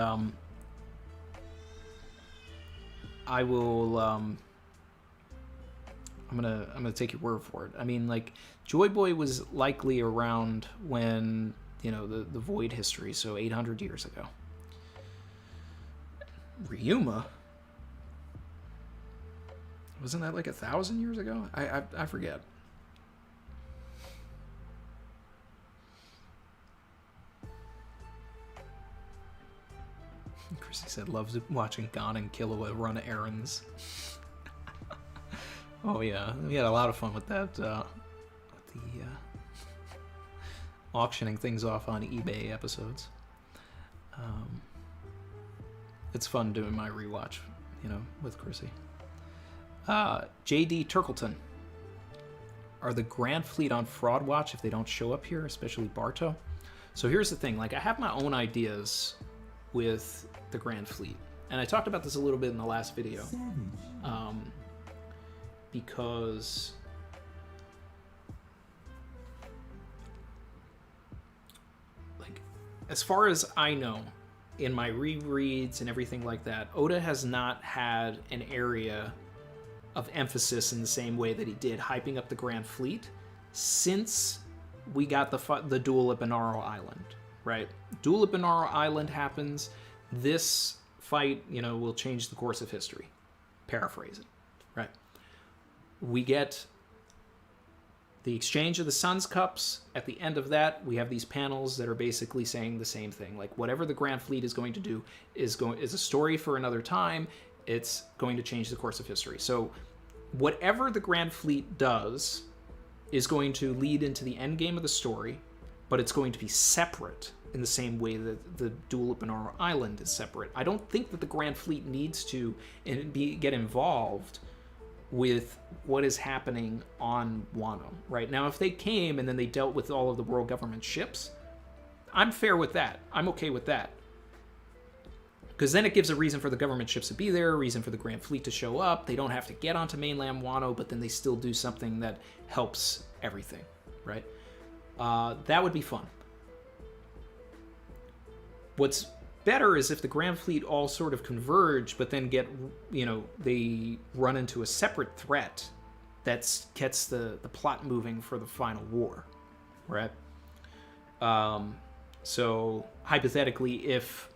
I will. I'm gonna take your word for it. I mean, like, Joy Boy was likely around when, you know, the Void history, so 800 years ago. Ryuma, wasn't that like 1,000 years ago? I forget. Chrissy said, loves watching Gon and Killua run errands. Oh yeah, we had a lot of fun with that. Auctioning things off on eBay episodes. It's fun doing my rewatch, you know, with Chrissy. JD Turkleton. Are the Grand Fleet on Fraud Watch if they don't show up here, especially Barto? So here's the thing, like, I have my own ideas with the Grand Fleet, and I talked about this a little bit in the last video, because like, as far as I know, in my rereads and everything like that, Oda has not had an area of emphasis in the same way that he did hyping up the Grand Fleet since we got the duel at Banaro Island, right? Duel at Banaro Island happens. This fight, you know, will change the course of history. Paraphrase it, right? We get the exchange of the Sun's Cups. At the end of that, we have these panels that are basically saying the same thing. Like, whatever the Grand Fleet is going to do is a story for another time. It's going to change the course of history. So whatever the Grand Fleet does is going to lead into the end game of the story, but it's going to be separate in the same way that the duel at Banaro Island is separate. I don't think that the Grand Fleet needs to get involved with what is happening on Wano. Right now, if they came and then they dealt with all of the world government ships, I'm fair with that. I'm okay with that. Because then it gives a reason for the government ships to be there, a reason for the Grand Fleet to show up. They don't have to get onto mainland Wano, but then they still do something that helps everything, right? That would be fun. What's better is if the Grand Fleet all sort of converge, but then get, you know, they run into a separate threat that gets the plot moving for the final war, right? So hypothetically, if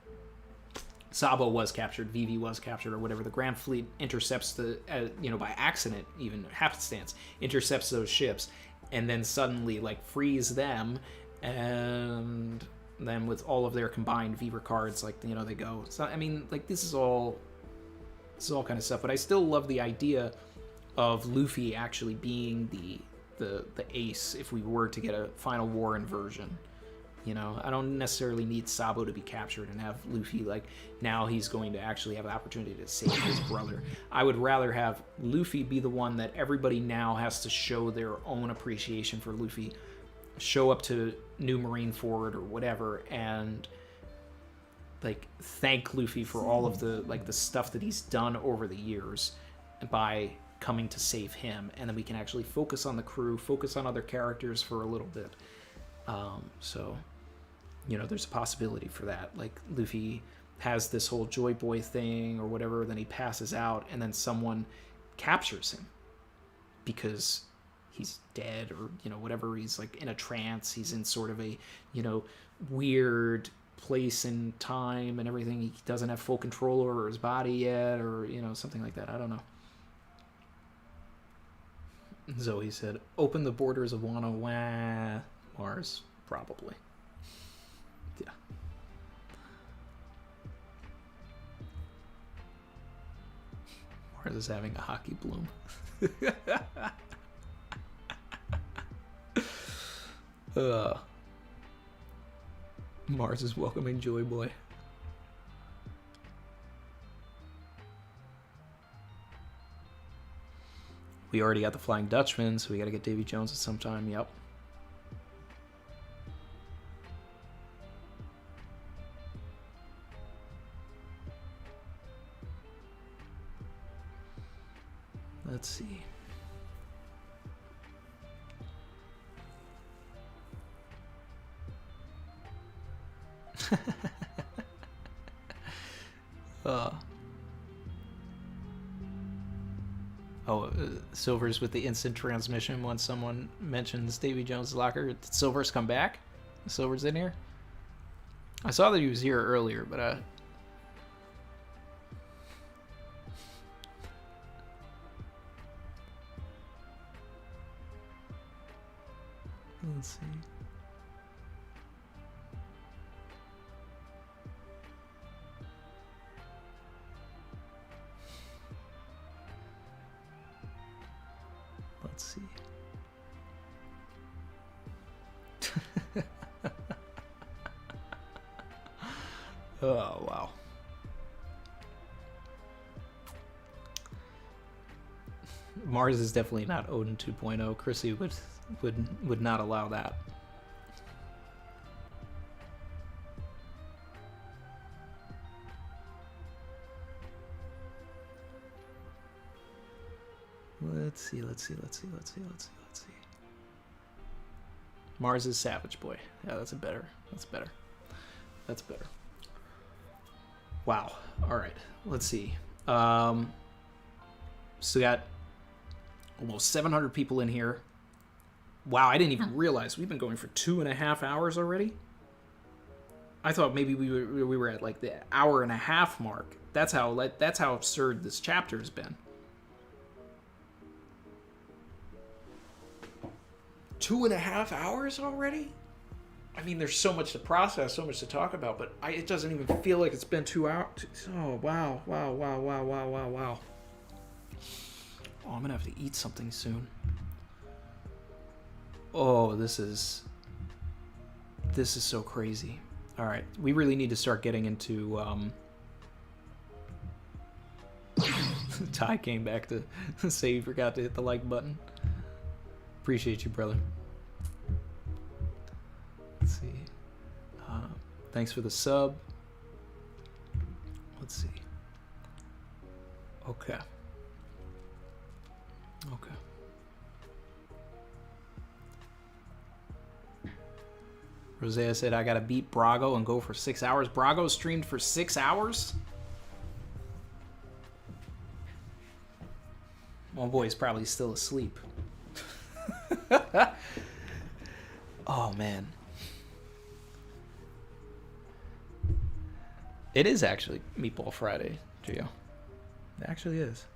Sabo was captured, Vivi was captured, or whatever, the Grand Fleet intercepts by accident, even happenstance, intercepts those ships, and then suddenly frees them, and then with all of their combined Viva cards, they go. So I mean, this is all kind of stuff. But I still love the idea of Luffy actually being the ace if we were to get a final war inversion. I don't necessarily need Sabo to be captured and have Luffy, now he's going to actually have the opportunity to save his brother. I would rather have Luffy be the one that everybody now has to show their own appreciation for Luffy, show up to New Marineford or whatever, and, thank Luffy for all of the stuff that he's done over the years by coming to save him, and then we can actually focus on the crew, focus on other characters for a little bit. So... there's a possibility for that. Luffy has this whole Joy Boy thing or whatever, then he passes out, and then someone captures him because he's dead or, whatever. He's, in a trance. He's in sort of a, weird place and time and everything. He doesn't have full control over his body yet or, something like that. I don't know. Zoe said, open the borders of Wano. Wah. Mars, probably. Yeah. Mars is having a hockey bloom. Mars is welcoming Joy Boy. We already got the Flying Dutchman, so we got to get Davy Jones at some time. Yep. Let's see. Silver's with the instant transmission once someone mentions Davy Jones' locker. Did Silver's come back? Silver's in here? I saw that he was here earlier, but let's see. Let's see. Oh, wow. Mars is definitely not Odin 2.0. Chrissy would not allow that. Let's see. Mars is Savage Boy. Yeah, that's better. Wow. All right. Let's see. So we got almost 700 people in here. Wow, I didn't even realize we've been going for 2.5 hours already. I thought maybe we were at the hour and a half mark. That's how absurd this chapter has been. 2.5 hours already? I mean, there's so much to process, so much to talk about, but it doesn't even feel like it's been 2 hours. Oh, wow. Oh, I'm gonna have to eat something soon. Oh, this is so crazy. All right, we really need to start getting into. Ty came back to say he forgot to hit the like button. Appreciate you, brother. Let's see. Thanks for the sub. Let's see. Okay. Rosea said, I gotta beat Brago and go for 6 hours. Brago streamed for 6 hours? My boy's probably still asleep. Oh, man. It is actually Meatball Friday, Gio. It actually is.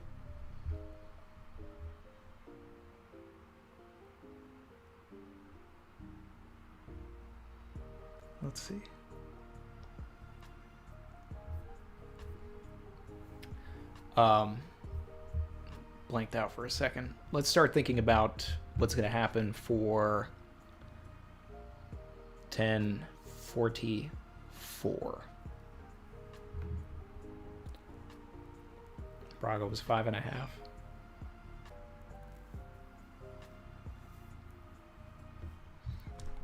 Let's see. Blanked out for a second. Let's start thinking about what's going to happen for 10:44. Braga was 5.5.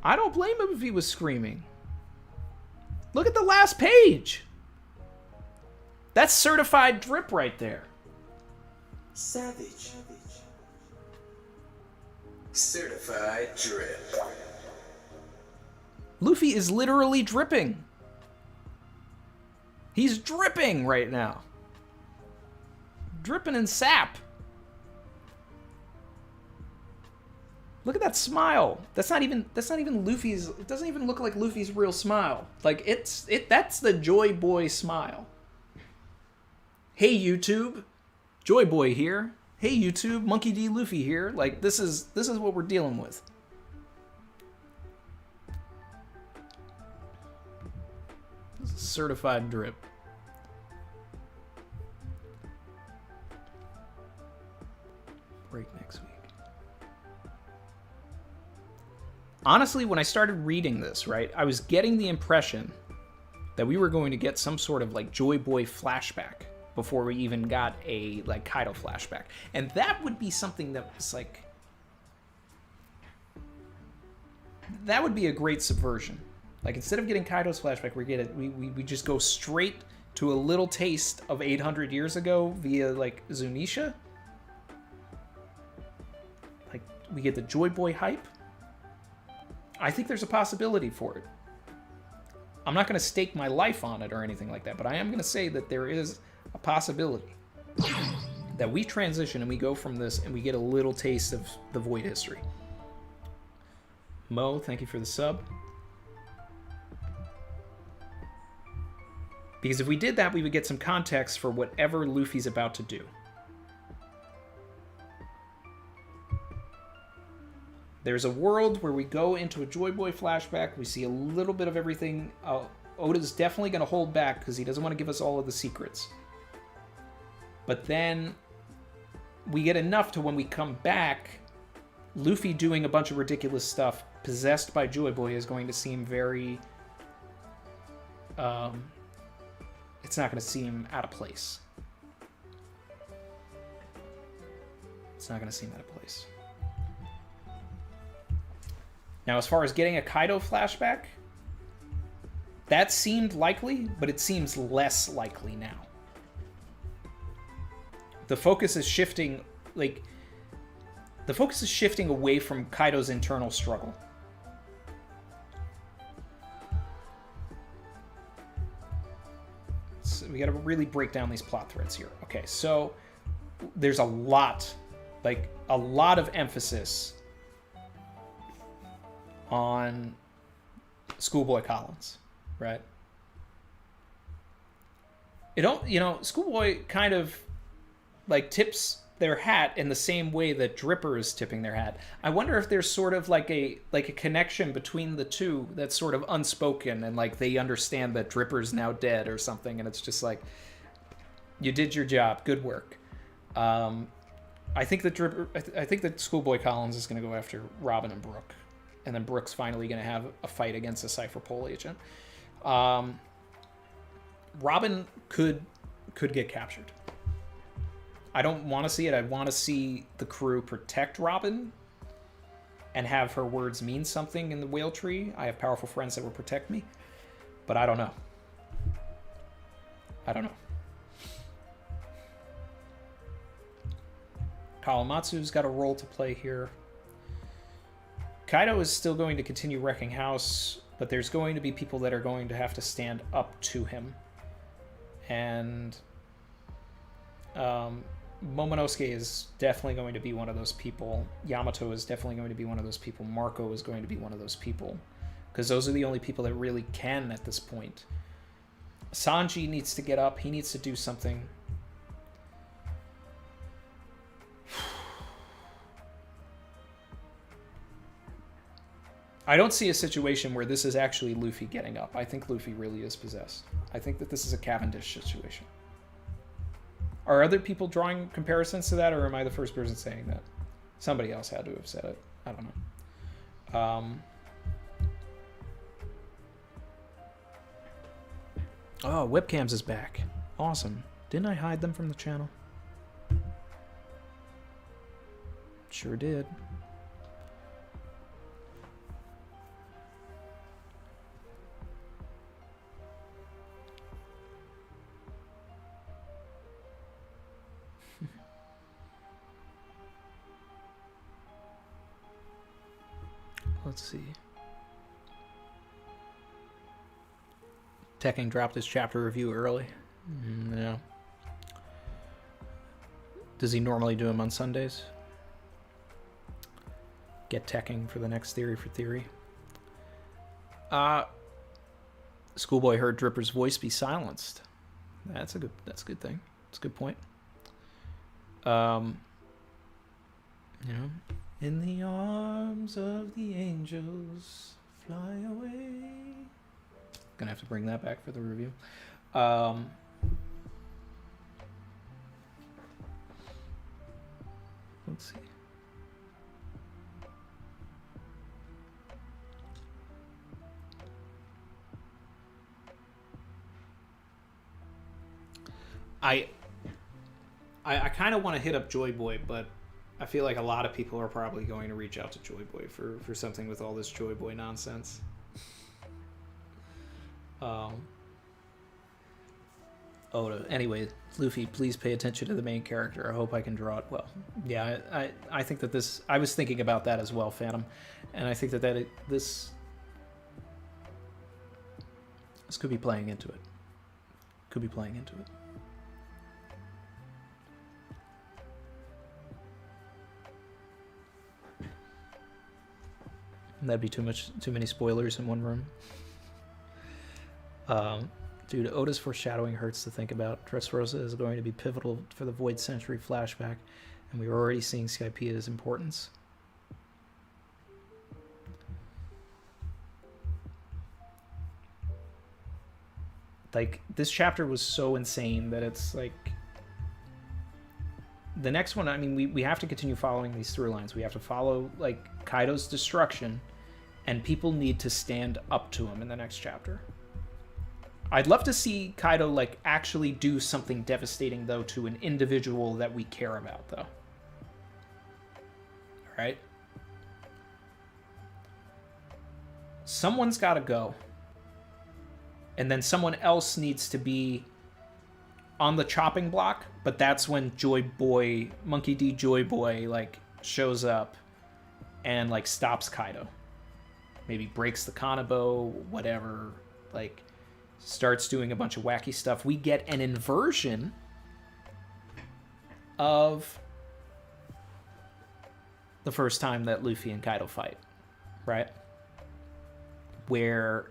I don't blame him if he was screaming. Look at the last page. That's certified drip right there. Savage. Certified drip. Luffy is literally dripping. He's dripping right now. Dripping in sap. Look at that smile. That's not even Luffy's. It doesn't even look like Luffy's real smile. Like that's the Joy Boy smile. Hey YouTube, Joy Boy here. Hey YouTube, Monkey D. Luffy here. Like this is what we're dealing with. This is certified drip. Break next week. Honestly, when I started reading this, right, I was getting the impression that we were going to get some sort of like Joy Boy flashback before we even got a like Kaido flashback. And that would be something that was like, that would be a great subversion. Like instead of getting Kaido's flashback, we just go straight to a little taste of 800 years ago via like Zunisha. Like we get the Joy Boy hype. I think there's a possibility for it. I'm not going to stake my life on it or anything like that, but I am going to say that there is a possibility that we transition and we go from this and we get a little taste of the Void history. Mo, thank you for the sub. Because if we did that, we would get some context for whatever Luffy's about to do. There's a world where we go into a Joy Boy flashback. We see a little bit of everything. Oda's definitely going to hold back because he doesn't want to give us all of the secrets. But then we get enough to when we come back, Luffy doing a bunch of ridiculous stuff possessed by Joy Boy is going to seem very... it's not going to seem out of place. It's not going to seem out of place. Now, as far as getting a Kaido flashback, that seemed likely, but it seems less likely now. The focus is shifting, like, the focus is shifting away from Kaido's internal struggle. So we got to really break down these plot threads here. Okay, so there's a lot of emphasis on Schoolboy Collins, right? Schoolboy kind of like tips their hat in the same way that Dripper is tipping their hat. I wonder if there's sort of like a connection between the two that's sort of unspoken and like they understand that Dripper's now dead or something, and it's just like, you did your job, good work. I think that Schoolboy Collins is going to go after Robin and Brooke. And then Brooke's finally going to have a fight against a Cypher Pole agent. Robin could get captured. I don't want to see it. I want to see the crew protect Robin and have her words mean something in the Whale Tree. I have powerful friends that will protect me. But I don't know. Kawamatsu's got a role to play here. Kaido is still going to continue wrecking house, but there's going to be people that are going to have to stand up to him. And Momonosuke is definitely going to be one of those people. Yamato is definitely going to be one of those people. Marco is going to be one of those people. Because those are the only people that really can at this point. Sanji needs to get up. He needs to do something. I don't see a situation where this is actually Luffy getting up. I think Luffy really is possessed. I think that this is a Cavendish situation. Are other people drawing comparisons to that, or am I the first person saying that? Somebody else had to have said it. I don't know. Oh, webcams is back. Awesome. Didn't I hide them from the channel? Sure did. Let's see. Tekken dropped his chapter review early. Yeah. Does he normally do them on Sundays? Get Tekken for the next Theory for Theory. Schoolboy heard Dripper's voice be silenced. That's a good thing. That's a good point. You know, in the arms of the angels, fly away. Gonna have to bring that back for the review. Let's see. I kind of want to hit up Joy Boy, but I feel like a lot of people are probably going to reach out to Joy Boy for something with all this Joy Boy nonsense. Anyway, Luffy, please pay attention to the main character. I hope I can draw it well. Yeah, I think that this... I was thinking about that as well, Phantom. And I think that this could be playing into it. Could be playing into it. That'd be too many spoilers in one room. Dude, Oda's foreshadowing hurts to think about. Dressrosa is going to be pivotal for the Void Century flashback, and we're already seeing Skypia's importance. Like, this chapter was so insane that it's like... The next one, I mean, we have to continue following these through lines. We have to follow, like, Kaido's destruction, and people need to stand up to him in the next chapter. I'd love to see Kaido, like, actually do something devastating, though, to an individual that we care about, though. Alright? Someone's gotta go. And then someone else needs to be on the chopping block, but that's when Joy Boy, Monkey D. Joy Boy, like, shows up and, like, stops Kaido. Maybe breaks the Kanabo, whatever, like, starts doing a bunch of wacky stuff. We get an inversion of the first time that Luffy and Kaido fight, right? Where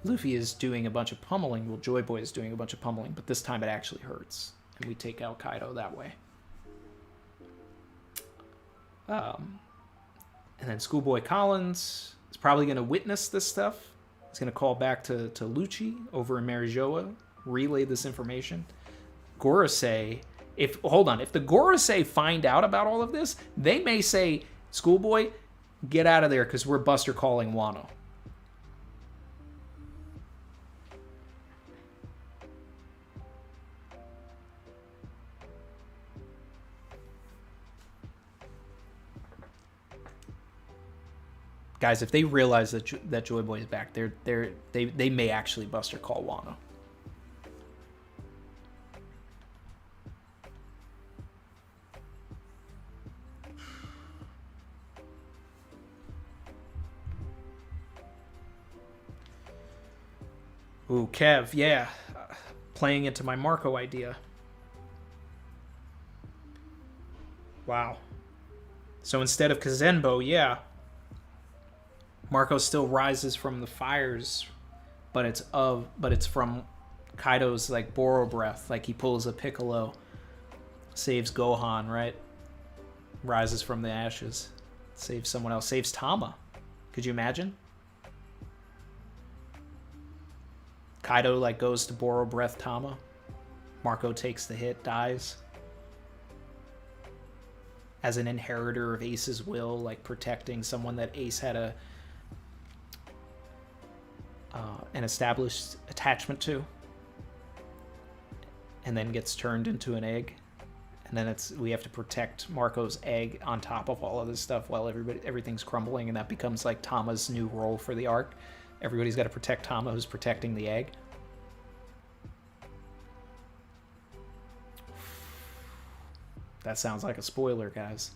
Luffy is doing a bunch of pummeling, well, Joy Boy is doing a bunch of pummeling, but this time it actually hurts, and we take out Kaido that way. And then Schoolboy Collins is probably going to witness this stuff. He's going to call back to Lucci over in Marijoa, relay this information. Gorosei, if the Gorosei find out about all of this, they may say, Schoolboy, get out of there because we're Buster calling Wano. Guys, if they realize that Joy Boy is back, they may actually Buster call Wano. Ooh, Kev, yeah. Playing into my Marco idea. Wow. So instead of Kazenbo, yeah, Marco still rises from the fires, but it's from Kaido's like Boro breath. Like he pulls a Piccolo, saves Gohan, right? Rises from the ashes, saves someone else, saves Tama. Could you imagine? Kaido like goes to Boro breath Tama. Marco takes the hit, dies. As an inheritor of Ace's will, like protecting someone that Ace had an established attachment to, and then gets turned into an egg, and then we have to protect Marco's egg on top of all of this stuff while everything's crumbling, and that becomes like Tama's new role for the arc. Everybody's got to protect Tama, who's protecting the egg. That sounds like a spoiler, guys.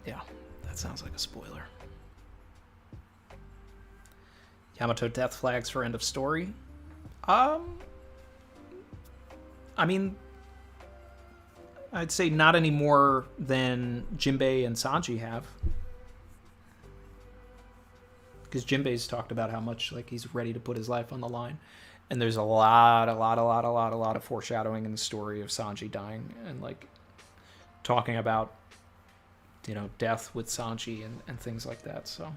Yeah, that sounds like a spoiler. Yamato death flags for end of story. I mean, I'd say not any more than Jinbei and Sanji have. Because Jinbei's talked about how much like he's ready to put his life on the line. And there's a lot of foreshadowing in the story of Sanji dying and like talking about, you know, death with Sanji and things like that. So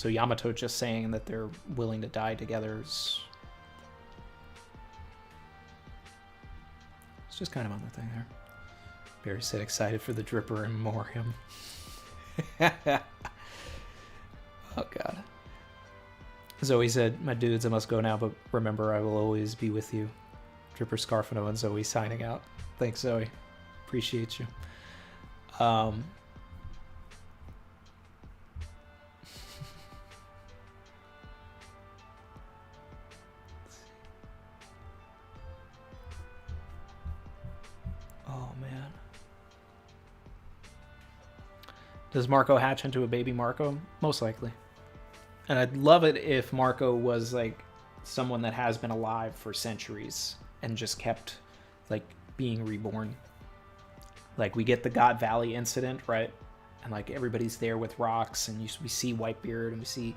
Yamato just saying that they're willing to die together is just kind of on the thing there. Barry said excited for the Dripper in Memoriam. Oh god. Zoe said, my dudes, I must go now, but remember I will always be with you. Dripper Scarfino and Zoe signing out. Thanks, Zoe. Appreciate you. Oh, man. Does Marco hatch into a baby Marco? Most likely. And I'd love it if Marco was, like, someone that has been alive for centuries and just kept, like, being reborn. Like, we get the God Valley incident, right? And, like, everybody's there with rocks, and we see Whitebeard, and we see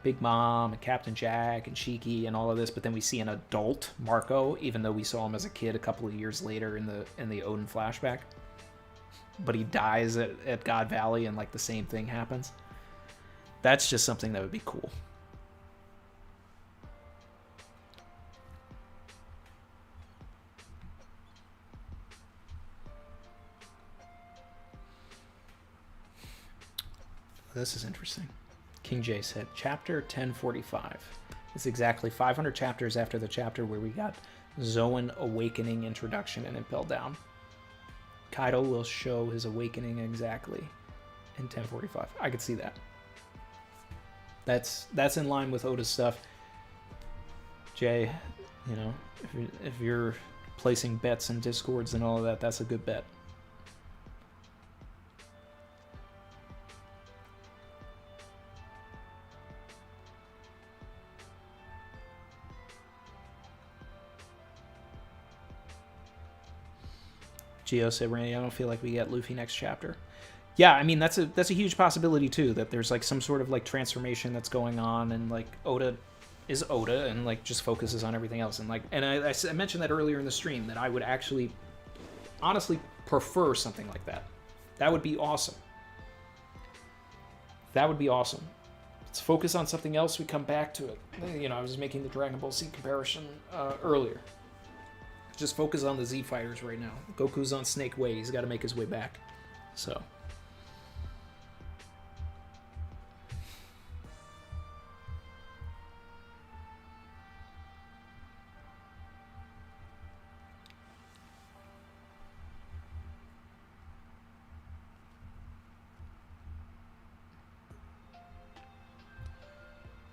Big Mom, and Captain Jack, and Shiki, and all of this, but then we see an adult Marco, even though we saw him as a kid a couple of years later in the Odin flashback. But he dies at God Valley, and, like, the same thing happens. That's just something that would be cool. This is interesting. King J said, Chapter 1045. It's exactly 500 chapters after the chapter where we got Zoan awakening introduction and Impel Down. Kaido will show his awakening exactly in 1045. I could see that. That's in line with Oda's stuff. Jay, you know, if you're placing bets and discords and all of that, that's a good bet. Gio said, Randy, I don't feel like we get Luffy next chapter. Yeah, I mean, that's a huge possibility, too, that there's, like, some sort of, like, transformation that's going on, and, like, Oda is Oda, and, like, just focuses on everything else. And, like, and I mentioned that earlier in the stream, that I would actually, honestly, prefer something like that. That would be awesome. That would be awesome. Let's focus on something else, we come back to it. You know, I was making the Dragon Ball Z comparison earlier. Just focus on the Z fighters right now. Goku's on Snake Way. He's got to make his way back. So.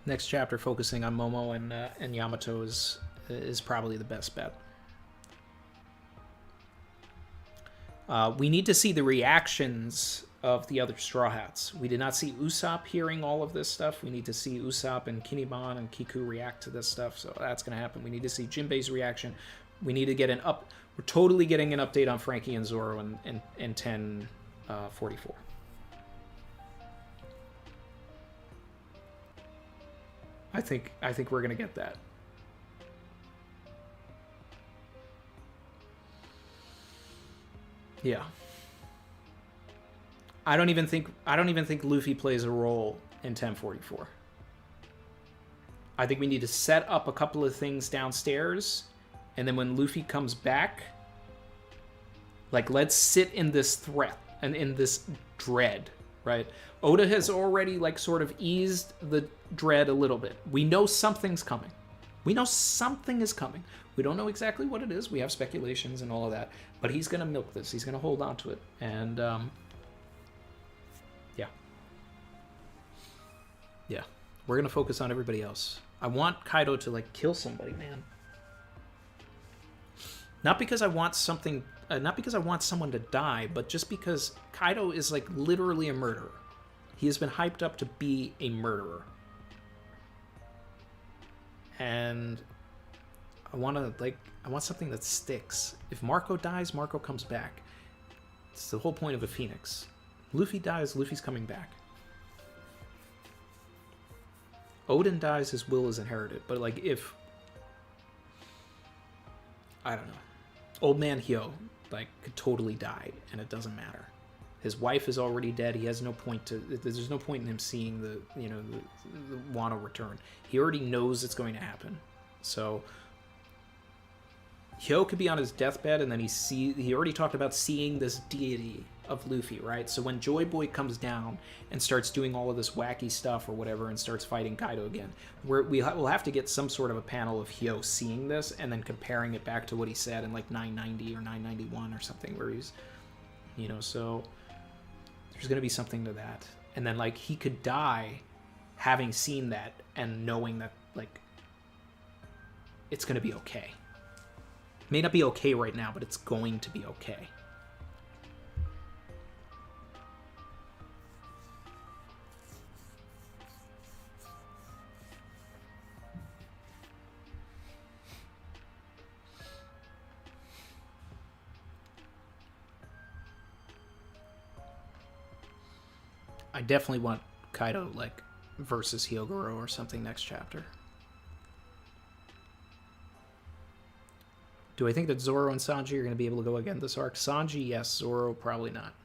Next chapter focusing on Momo and Yamato is probably the best bet. We need to see the reactions of the other Straw Hats. We did not see Usopp hearing all of this stuff. We need to see Usopp and Kinemon and Kiku react to this stuff, so that's going to happen. We need to see Jinbei's reaction. We need to get we're totally getting an update on Frankie and Zoro in 1044. I think we're going to get that. Yeah. I don't even think Luffy plays a role in 1044. I think we need to set up a couple of things downstairs, and then when Luffy comes back, like, let's sit in this threat and in this dread, right? Oda has already, like, sort of eased the dread a little bit. We know something's coming. We know something is coming. We don't know exactly what it is. We have speculations and all of that. But he's going to milk this. He's going to hold on to it. And, yeah. Yeah. We're going to focus on everybody else. I want Kaido to, like, kill somebody, man. Not because I want something... not because I want someone to die, but just because Kaido is, like, literally a murderer. He has been hyped up to be a murderer. And I want something that sticks. If Marco dies, Marco comes back. It's the whole point of a phoenix. Luffy dies, Luffy's coming back. Odin dies, his will is inherited. But, like, if... I don't know. Old Man Hyo, like, could totally die, and it doesn't matter. His wife is already dead. He has no point to... There's no point in him seeing the Wano return. He already knows it's going to happen. So... Hyo could be on his deathbed, and then he already talked about seeing this deity of Luffy, right? So when Joy Boy comes down and starts doing all of this wacky stuff or whatever and starts fighting Kaido again, we'll have to get some sort of a panel of Hyo seeing this and then comparing it back to what he said in, like, 990 or 991 or something, where he's... so... There's going to be something to that. And then, like, he could die having seen that and knowing that, like, it's going to be okay. May not be okay right now, but it's going to be okay. I definitely want Kaido, like, versus Hyogoro or something next chapter. Do I think that Zoro and Sanji are going to be able to go again this arc? Sanji, yes. Zoro, probably not.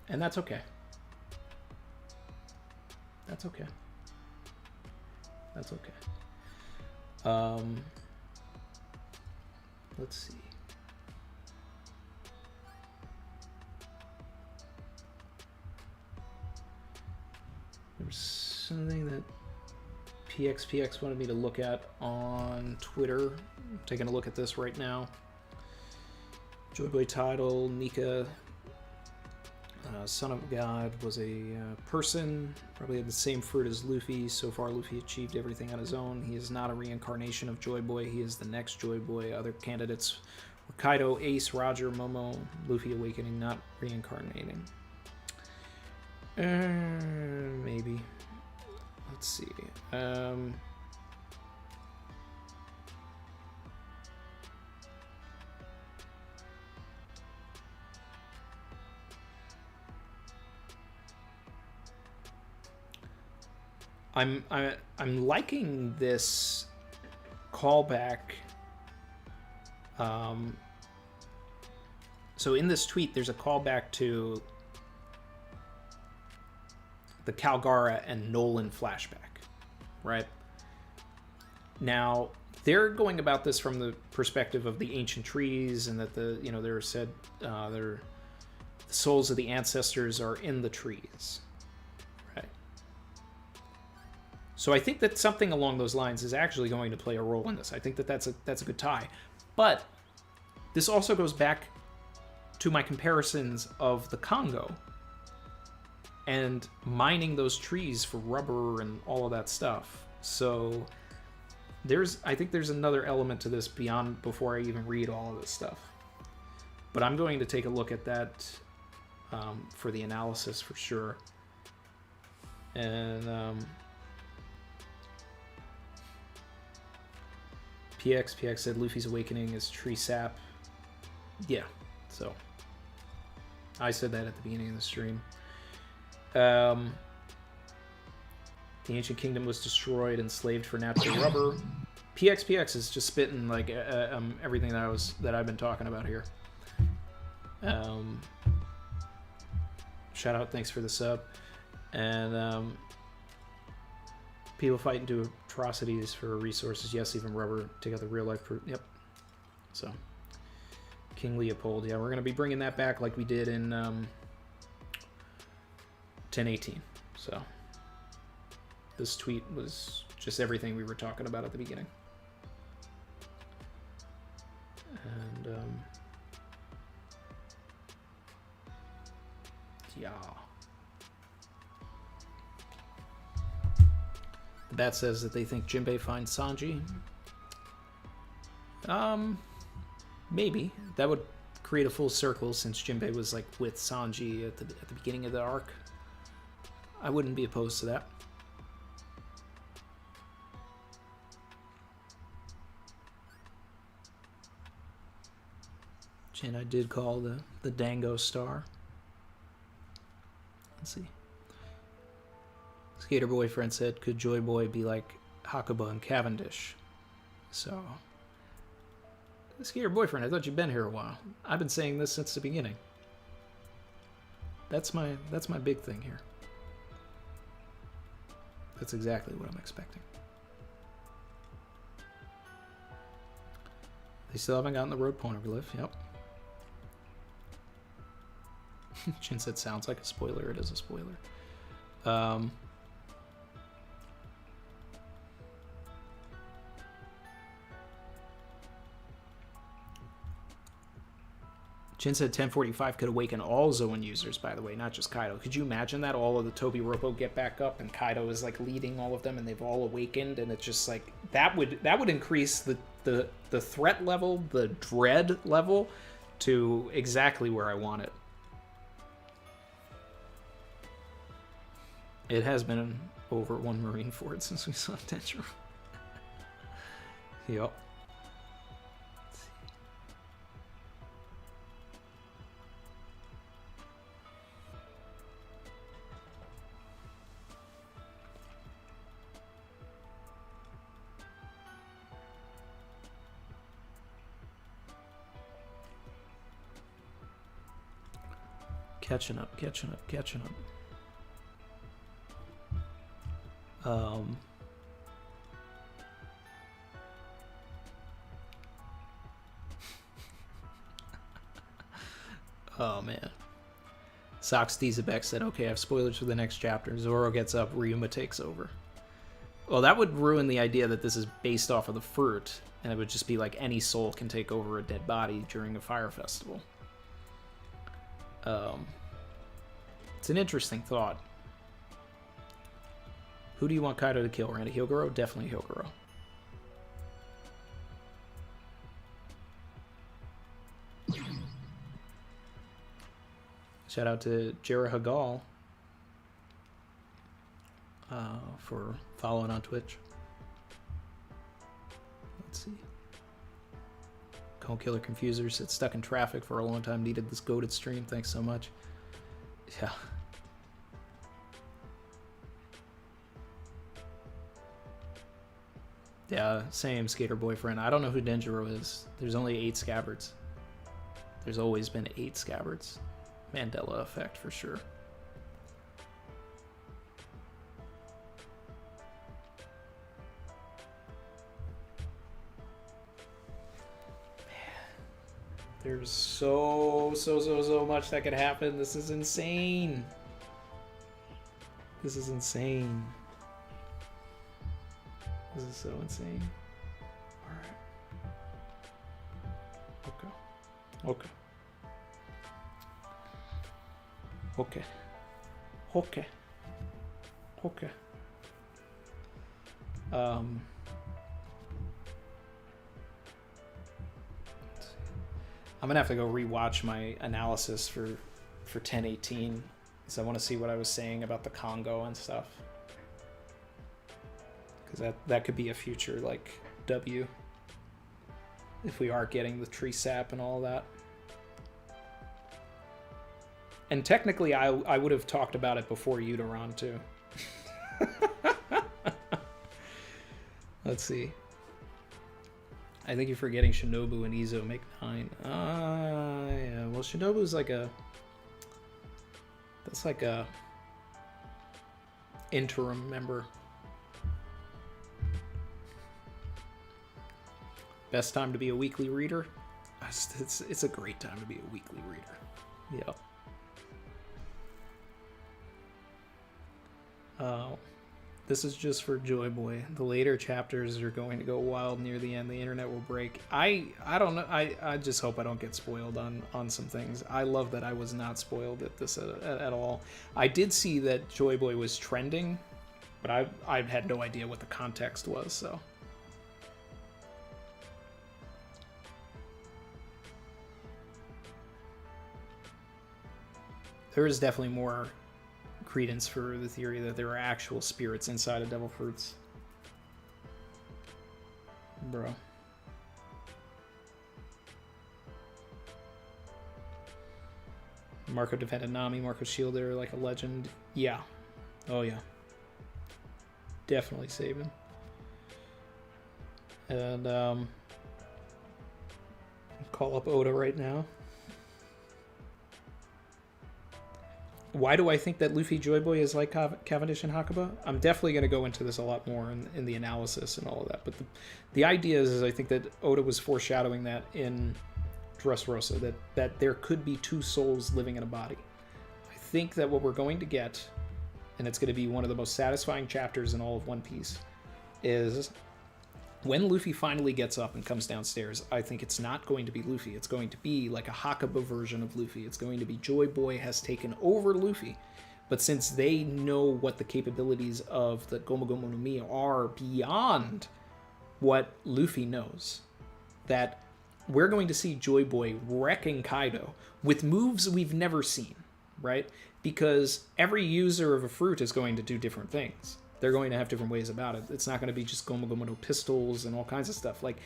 And that's okay. That's okay. That's okay. Let's see. There was something that PXPX wanted me to look at on Twitter. I'm taking a look at this right now. Joy Boy title, Nika, Son of God, was a person, probably had the same fruit as Luffy. So far, Luffy achieved everything on his own. He is not a reincarnation of Joy Boy. He is the next Joy Boy. Other candidates were Kaido, Ace, Roger, Momo, Luffy awakening, not reincarnating. Maybe. Let's see. I'm liking this callback. So in this tweet, there's a callback to the Calgara and Nolan flashback, right? Now, they're going about this from the perspective of the ancient trees, and that they're said the souls of the ancestors are in the trees, right? So I think that something along those lines is actually going to play a role in this. I think that that's a good tie. But this also goes back to my comparisons of the Congo and mining those trees for rubber and all of that stuff. So I think there's another element to this before I even read all of this stuff. But I'm going to take a look at that for the analysis for sure. And PX said Luffy's awakening is tree sap. Yeah, so I said that at the beginning of the stream. The ancient kingdom was destroyed and enslaved for natural rubber. PX is just spitting like everything that I've been talking about here. Shout out, thanks for the sub. And people fight into atrocities for resources. Yes, even rubber together, real life. Yep. So King Leopold. Yeah, we're gonna be bringing that back like we did in 1018. So this tweet was just everything we were talking about at the beginning. And yeah. The bat says that they think Jinbei finds Sanji. Maybe. That would create a full circle since Jinbei was like with Sanji at the beginning of the arc. I wouldn't be opposed to that. And I did call the Dango Star. Let's see. Skater Boyfriend said, could Joy Boy be like Hakuba and Cavendish? So, Skater Boyfriend, I thought you'd been here a while. I've been saying this since the beginning. That's my big thing here. That's exactly what I'm expecting. They still haven't gotten the road poneglyph. Yep. Chin said sounds like a spoiler. It is a spoiler. Chin said 1045 could awaken all Zoan users, by the way, not just Kaido. Could you imagine that? All of the Toby Roppo get back up and Kaido is like leading all of them and they've all awakened, and it's just like that would increase the threat level, the dread level to exactly where I want it. It has been over one Marineford since we saw Denjiro. Yep. Catching up. Oh man. Sox Dizabek said, okay, I have spoilers for the next chapter. Zoro gets up, Ryuma takes over. Well, that would ruin the idea that this is based off of the fruit, and it would just be like any soul can take over a dead body during a fire festival. It's an interesting thought. Who do you want Kaido to kill? Randy Hyogoro? Definitely Hyogoro. Shout out to Jera Hagal for following on Twitch. Let's see. Cone Killer Confuser said stuck in traffic for a long time. Needed this goated stream. Thanks so much. Yeah. Yeah, same, Skater Boyfriend. I don't know who Denjiro is. There's only 8 scabbards. There's always been 8 scabbards. Mandela effect for sure. There's so much that could happen. This is insane. This is insane. This is so insane. Alright. Okay. I'm gonna have to go rewatch my analysis for 1018, because I want to see what I was saying about the Congo and stuff. Because that could be a future like W, if we are getting the tree sap and all that. And technically, I would have talked about it before Uteron too. Let's see. I think you're forgetting Shinobu and Izo make 9. Yeah. Well, Shinobu's like a... That's like a... interim member. Best time to be a weekly reader? It's a great time to be a weekly reader. Yep. This is just for Joy Boy. The later chapters are going to go wild near the end. The internet will break. I don't know. I just hope I don't get spoiled on some things. I love that I was not spoiled at this at all. I did see that Joy Boy was trending, but I had no idea what the context was, so. There is definitely more credence for the theory that there are actual spirits inside of devil fruits. Bro. Marco defended Nami, Marco shielded her like a legend. Yeah. Oh yeah. Definitely save him. And call up Oda right now. Why do I think that Luffy Joy Boy is like Cavendish and Hakuba? I'm definitely going to go into this a lot more in the analysis and all of that. But the idea is I think that Oda was foreshadowing that in Dressrosa, that there could be two souls living in a body. I think that what we're going to get, and it's going to be one of the most satisfying chapters in all of One Piece, is when Luffy finally gets up and comes downstairs. I think it's not going to be Luffy. It's going to be like a Hakuba version of Luffy. It's going to be Joy Boy has taken over Luffy. But since they know what the capabilities of the Gomu Gomu no Mi are beyond what Luffy knows, that we're going to see Joy Boy wrecking Kaido with moves we've never seen, right? Because every user of a fruit is going to do different things. They're going to have different ways about it. It's not going to be just Gomu Gomu no pistols and all kinds of stuff. Like,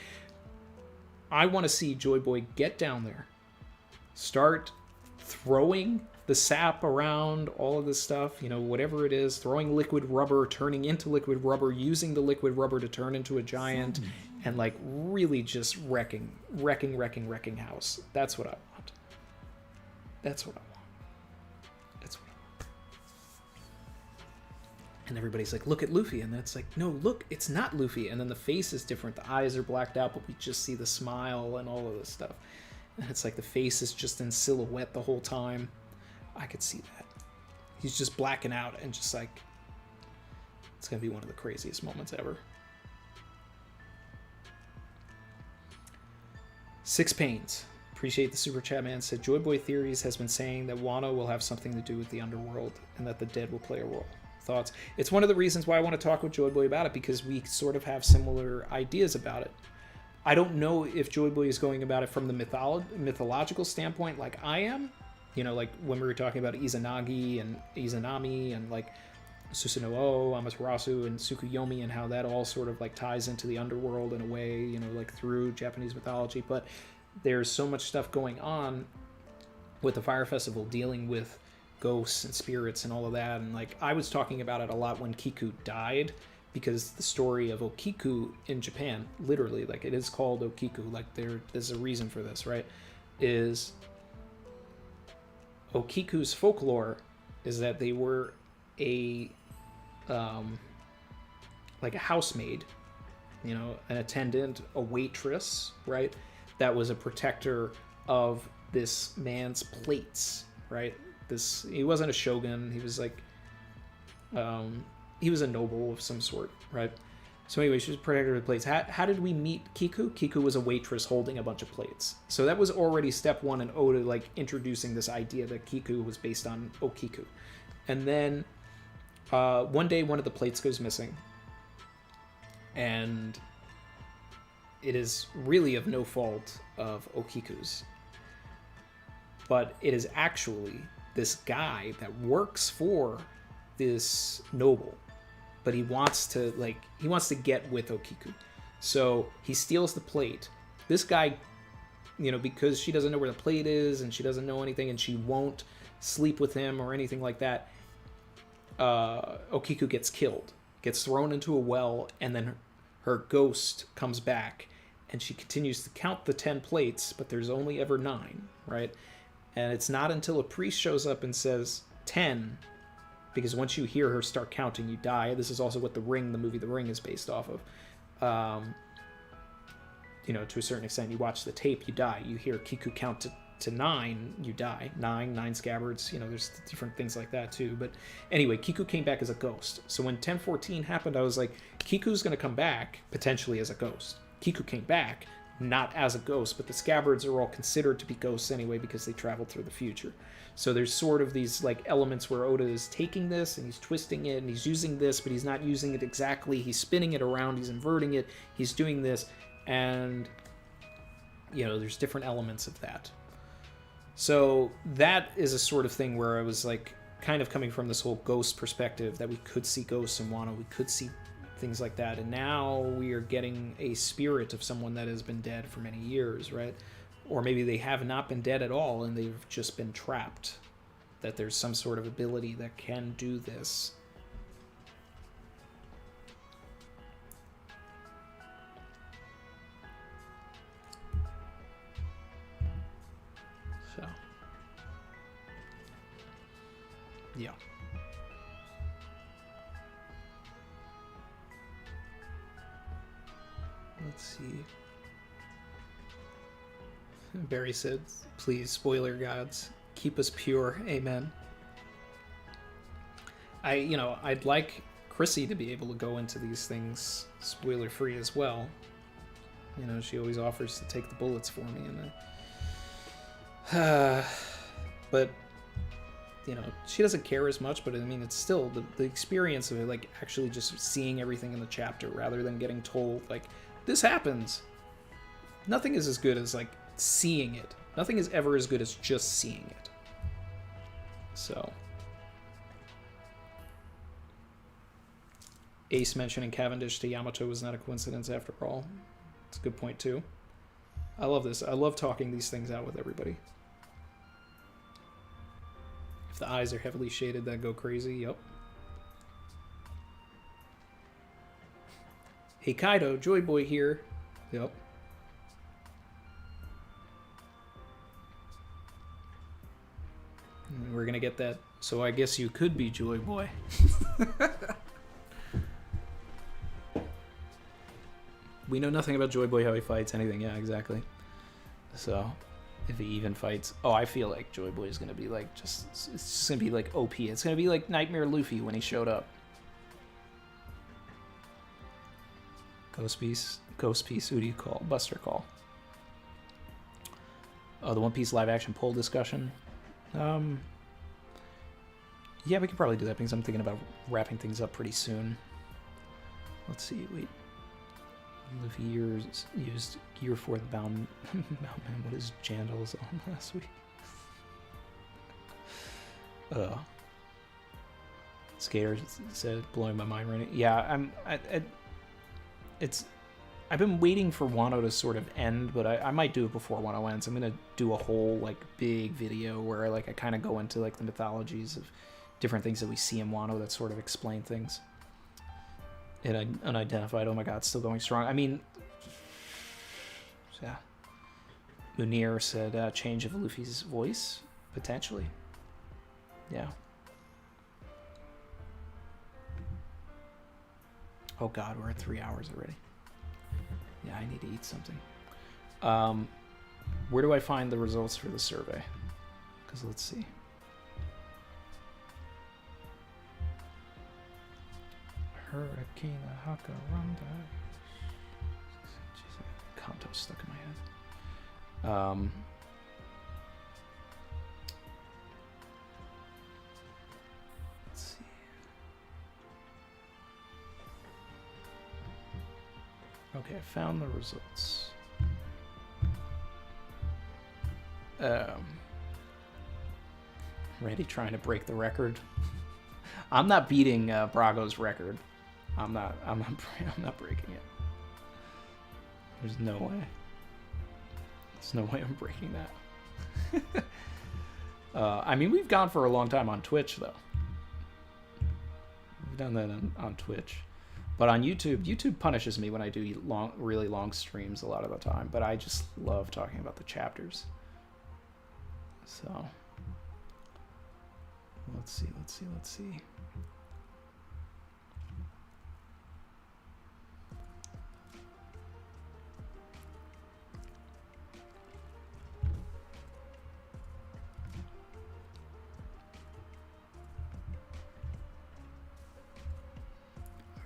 I want to see Joy Boy get down there, start throwing the sap around, all of this stuff, whatever it is, throwing liquid rubber, turning into liquid rubber, using the liquid rubber to turn into a giant, and like really just wrecking house. That's what I want. That's what I want. And everybody's like, look at Luffy. And then it's like, no, look, it's not Luffy. And then the face is different. The eyes are blacked out, but we just see the smile and all of this stuff. And it's like the face is just in silhouette the whole time. I could see that. He's just blacking out and just like, it's going to be one of the craziest moments ever. Six Pains. Appreciate the super chat, man. Said Joy Boy Theories has been saying that Wano will have something to do with the underworld and that the dead will play a role. Thoughts? It's one of the reasons why I want to talk with Joy Boy about it, because we sort of have similar ideas about it. I don't know if Joy Boy is going about it from the mythological standpoint like I am. Like when we were talking about Izanagi and Izanami and like Susanoo, Amaterasu, and Tsukuyomi, and how that all sort of like ties into the underworld in a way, like through Japanese mythology. But there's so much stuff going on with the Fire Festival dealing with ghosts and spirits and all of that, and like I was talking about it a lot when Kiku died, because the story of Okiku in Japan, literally, like it is called Okiku, like there's a reason for this, right? Is Okiku's folklore is that they were a like a housemaid, an attendant, a waitress, right? That was a protector of this man's plates, right? He wasn't a shogun. He was like, he was a noble of some sort, right? So anyway, she was a protector of the plates. How did we meet Kiku? Kiku was a waitress holding a bunch of plates. So that was already step one in Oda, like introducing this idea that Kiku was based on Okiku. And then one day, one of the plates goes missing. And it is really of no fault of Okiku's. but it is actually this guy that works for this noble, but he wants to get with Okiku. So he steals the plate. This guy, because she doesn't know where the plate is and she doesn't know anything and she won't sleep with him or anything like that, Okiku gets killed, gets thrown into a well, and then her ghost comes back and she continues to count the 10 plates, but there's only ever 9, right? And it's not until a priest shows up and says 10, because once you hear her start counting, you die. This is also what the movie The Ring is based off of. To a certain extent, you watch the tape, you die. You hear Kiku count to 9, you die. 9 scabbards, there's different things like that too. But anyway, Kiku came back as a ghost. So when 1014 happened, I was like, Kiku's going to come back potentially as a ghost. Kiku came back not as a ghost, but the scabbards are all considered to be ghosts anyway because they traveled through the future. So there's sort of these like elements where Oda is taking this and he's twisting it and he's using this, but he's not using it exactly. He's spinning it around, he's inverting it, he's doing this, and there's different elements of that. So that is a sort of thing where I was like kind of coming from this whole ghost perspective that we could see ghosts in Wano, we could see things like that, and now we are getting a spirit of someone that has been dead for many years, right? Or maybe they have not been dead at all and they've just been trapped, that there's some sort of ability that can do this. So yeah. Let's see. Barry said, please, spoiler gods, keep us pure. Amen. I'd like Chrissy to be able to go into these things spoiler free as well. She always offers to take the bullets for me, and but she doesn't care as much. But I mean, it's still the experience of it, like actually just seeing everything in the chapter rather than getting told like this happens. Nothing is as good as like seeing it. Nothing is ever as good as just seeing it. So Ace mentioning Cavendish to Yamato was not a coincidence after all. It's a good point too. I love this. I love talking these things out with everybody. If the eyes are heavily shaded, that go crazy. Yep. Hey Kaido, Joy Boy here. Yep. And we're gonna get that. So I guess you could be Joy Boy. We know nothing about Joy Boy, how he fights, anything. Yeah, exactly. So, if he even fights... Oh, I feel like Joy Boy is going to be like, it's just going to be like OP. It's going to be like Nightmare Luffy when he showed up. Ghost Piece, who do you call? Buster Call. Oh, the One Piece live action poll discussion. Yeah, we could probably do that because I'm thinking about wrapping things up pretty soon. Let's see, wait. Luffy used Gear 4 the Bound Man. What is Jandal's on last week? Skater said, blowing my mind right now. Yeah, I've been waiting for Wano to sort of end, but I might do it before Wano ends. I'm gonna do a whole like big video where I kind of go into like the mythologies of different things that we see in Wano that sort of explain things. And unidentified, oh my god, still going strong. I mean, yeah. Munir said change of Luffy's voice, potentially. Yeah. Oh god, we're at 3 hours already. Yeah, I need to eat something. Where do I find the results for the survey? Because let's see. Hurricane Hakaranda. Kanto's stuck in my head. Let's see. Okay, I found the results. Randy trying to break the record. I'm not beating Brago's record. I'm not breaking it. There's no way. There's no way I'm breaking that. I mean, we've gone for a long time on Twitch, though. We've done that on Twitch. But on YouTube, YouTube punishes me when I do really long streams a lot of the time. But I just love talking about the chapters. So, let's see.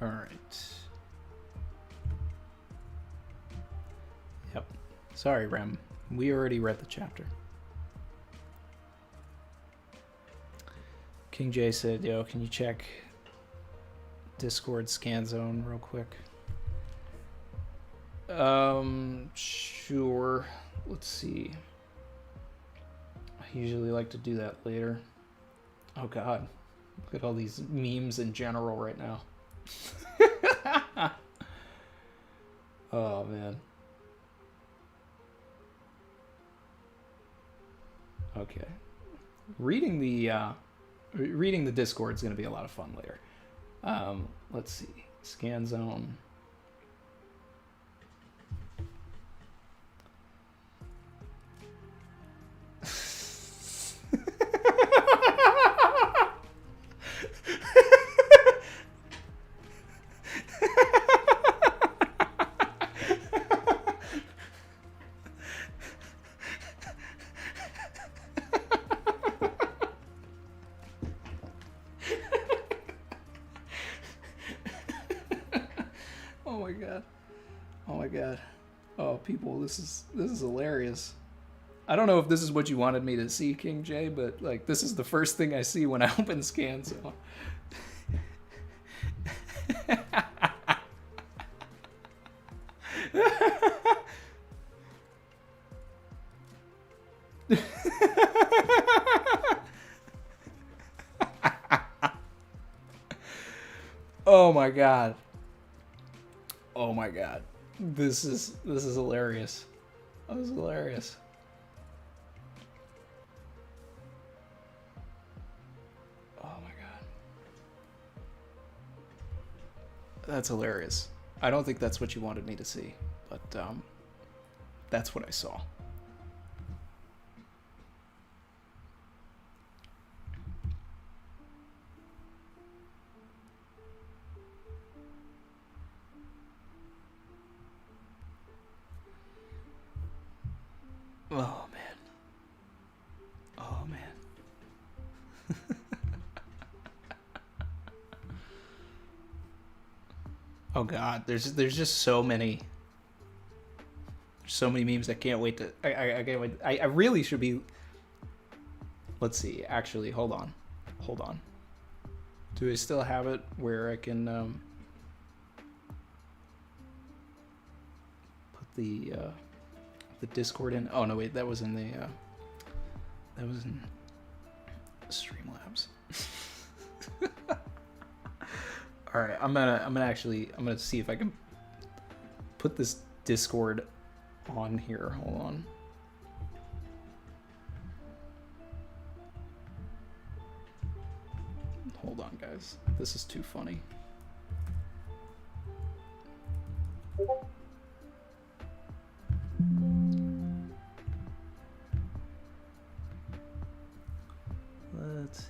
All right. Yep. Sorry, Rem. We already read the chapter. King J said, yo, can you check Discord scan zone real quick? Sure. Let's see. I usually like to do that later. Oh, God. Look at all these memes in general right now. Oh, man. Okay. Reading the Discord is going to be a lot of fun later. Let's see. Scan zone. People, this is hilarious. I don't know if this is what you wanted me to see, King J, but like this is the first thing I see when I open scan zone. Oh my god. Oh my god. This is hilarious. That was hilarious. Oh my god. That's hilarious. I don't think that's what you wanted me to see, but that's what I saw. Oh man. Oh man. Oh god, there's just so many memes. I can't wait to I can't wait. I really should be. Let's see. Actually, hold on. Do I still have it where I can put the Discord in? Oh no, wait, that was in Streamlabs. All right, I'm gonna see if I can put this Discord on here. Hold on, guys. This is too funny. Let's see.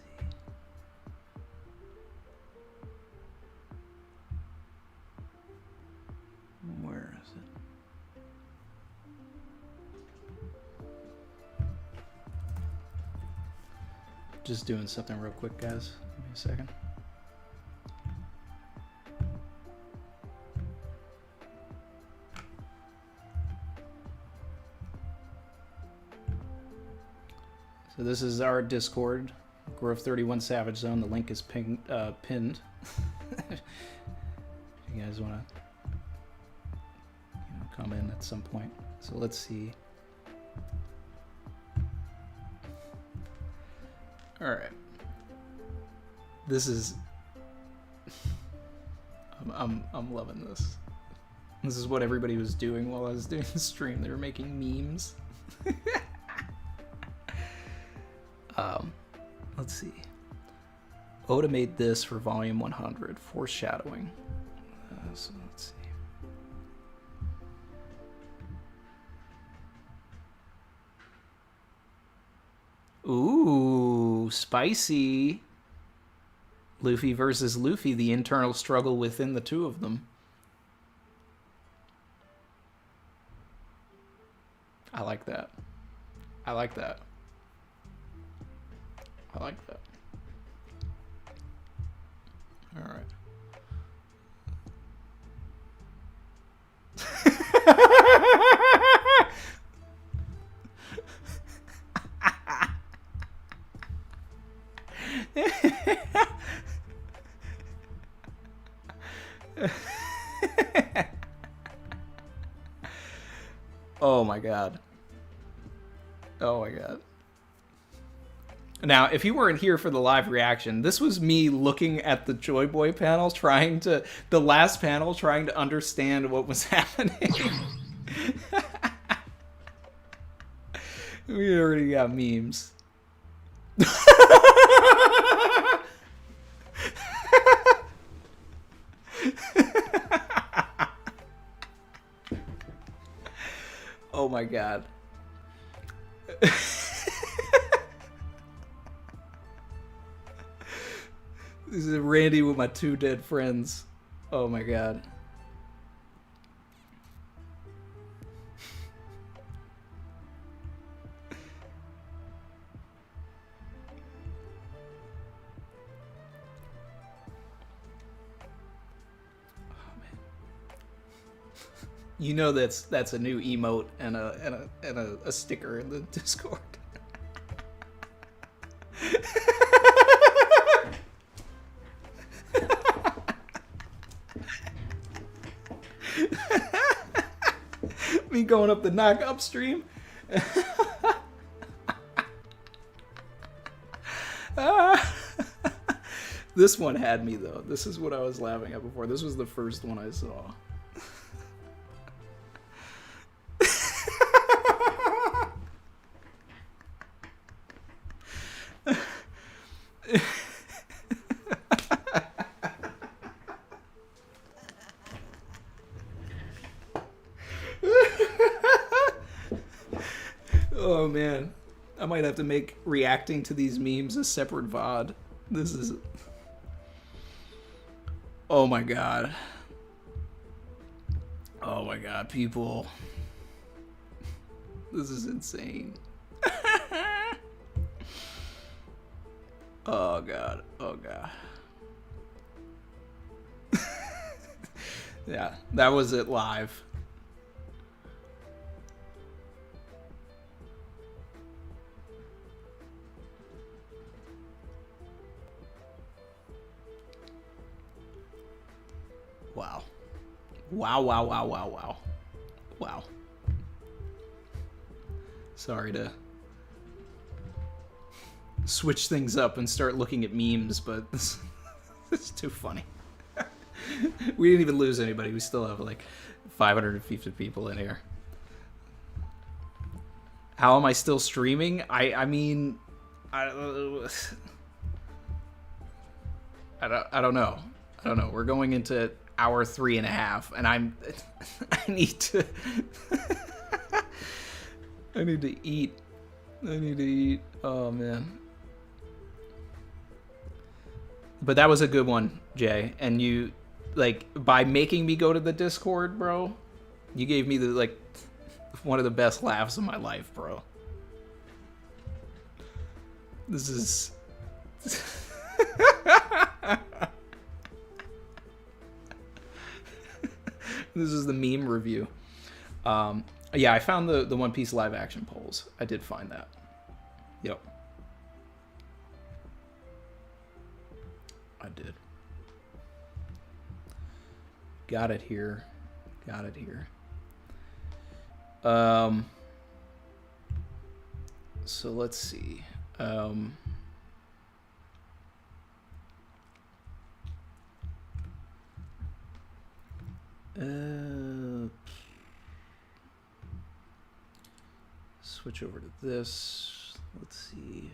Where is it? Just doing something real quick, guys. Give me a second. So this is our Discord, Grove 31 Savage Zone. The link is pinned. If you guys want to come in at some point. So let's see. All right. This is. I'm loving this. This is what everybody was doing while I was doing the stream. They were making memes. Let's see. Oda made this for volume 100, foreshadowing. So let's see. Ooh, spicy. Luffy versus Luffy, the internal struggle within the two of them. I like that. I like that. I like that. All right. Oh my god. Oh my god. Now, if you weren't here for the live reaction, this was me looking at the Joy Boy panel, the last panel, trying to understand what was happening. We already got memes. Oh my god. This is Randy with my two dead friends. Oh my god. You know that's a new emote and a sticker in the Discord. Me going up the knock up stream. This one had me though. This is what I was laughing at before. This was the first one I saw. Oh man, I might have to make reacting to these memes a separate VOD. This is... Oh my god. Oh my god, people. This is insane. Oh god, oh god. Yeah, that was it live. Wow. Wow, wow, wow, wow, wow. Wow. Sorry to switch things up and start looking at memes, but this is too funny. We didn't even lose anybody. We still have like 550 people in here. How am I still streaming? I mean, I don't know. I don't know. We're going into hour 3.5, and I need to I need to eat. Oh man. But that was a good one, Jay. And you, like, by making me go to the Discord, bro, you gave me one of the best laughs of my life, bro. This is this is the meme review. Yeah, I found the One Piece live action polls. I did find that. Yep. I did. Got it here. So let's see. Switch over to this. Let's see.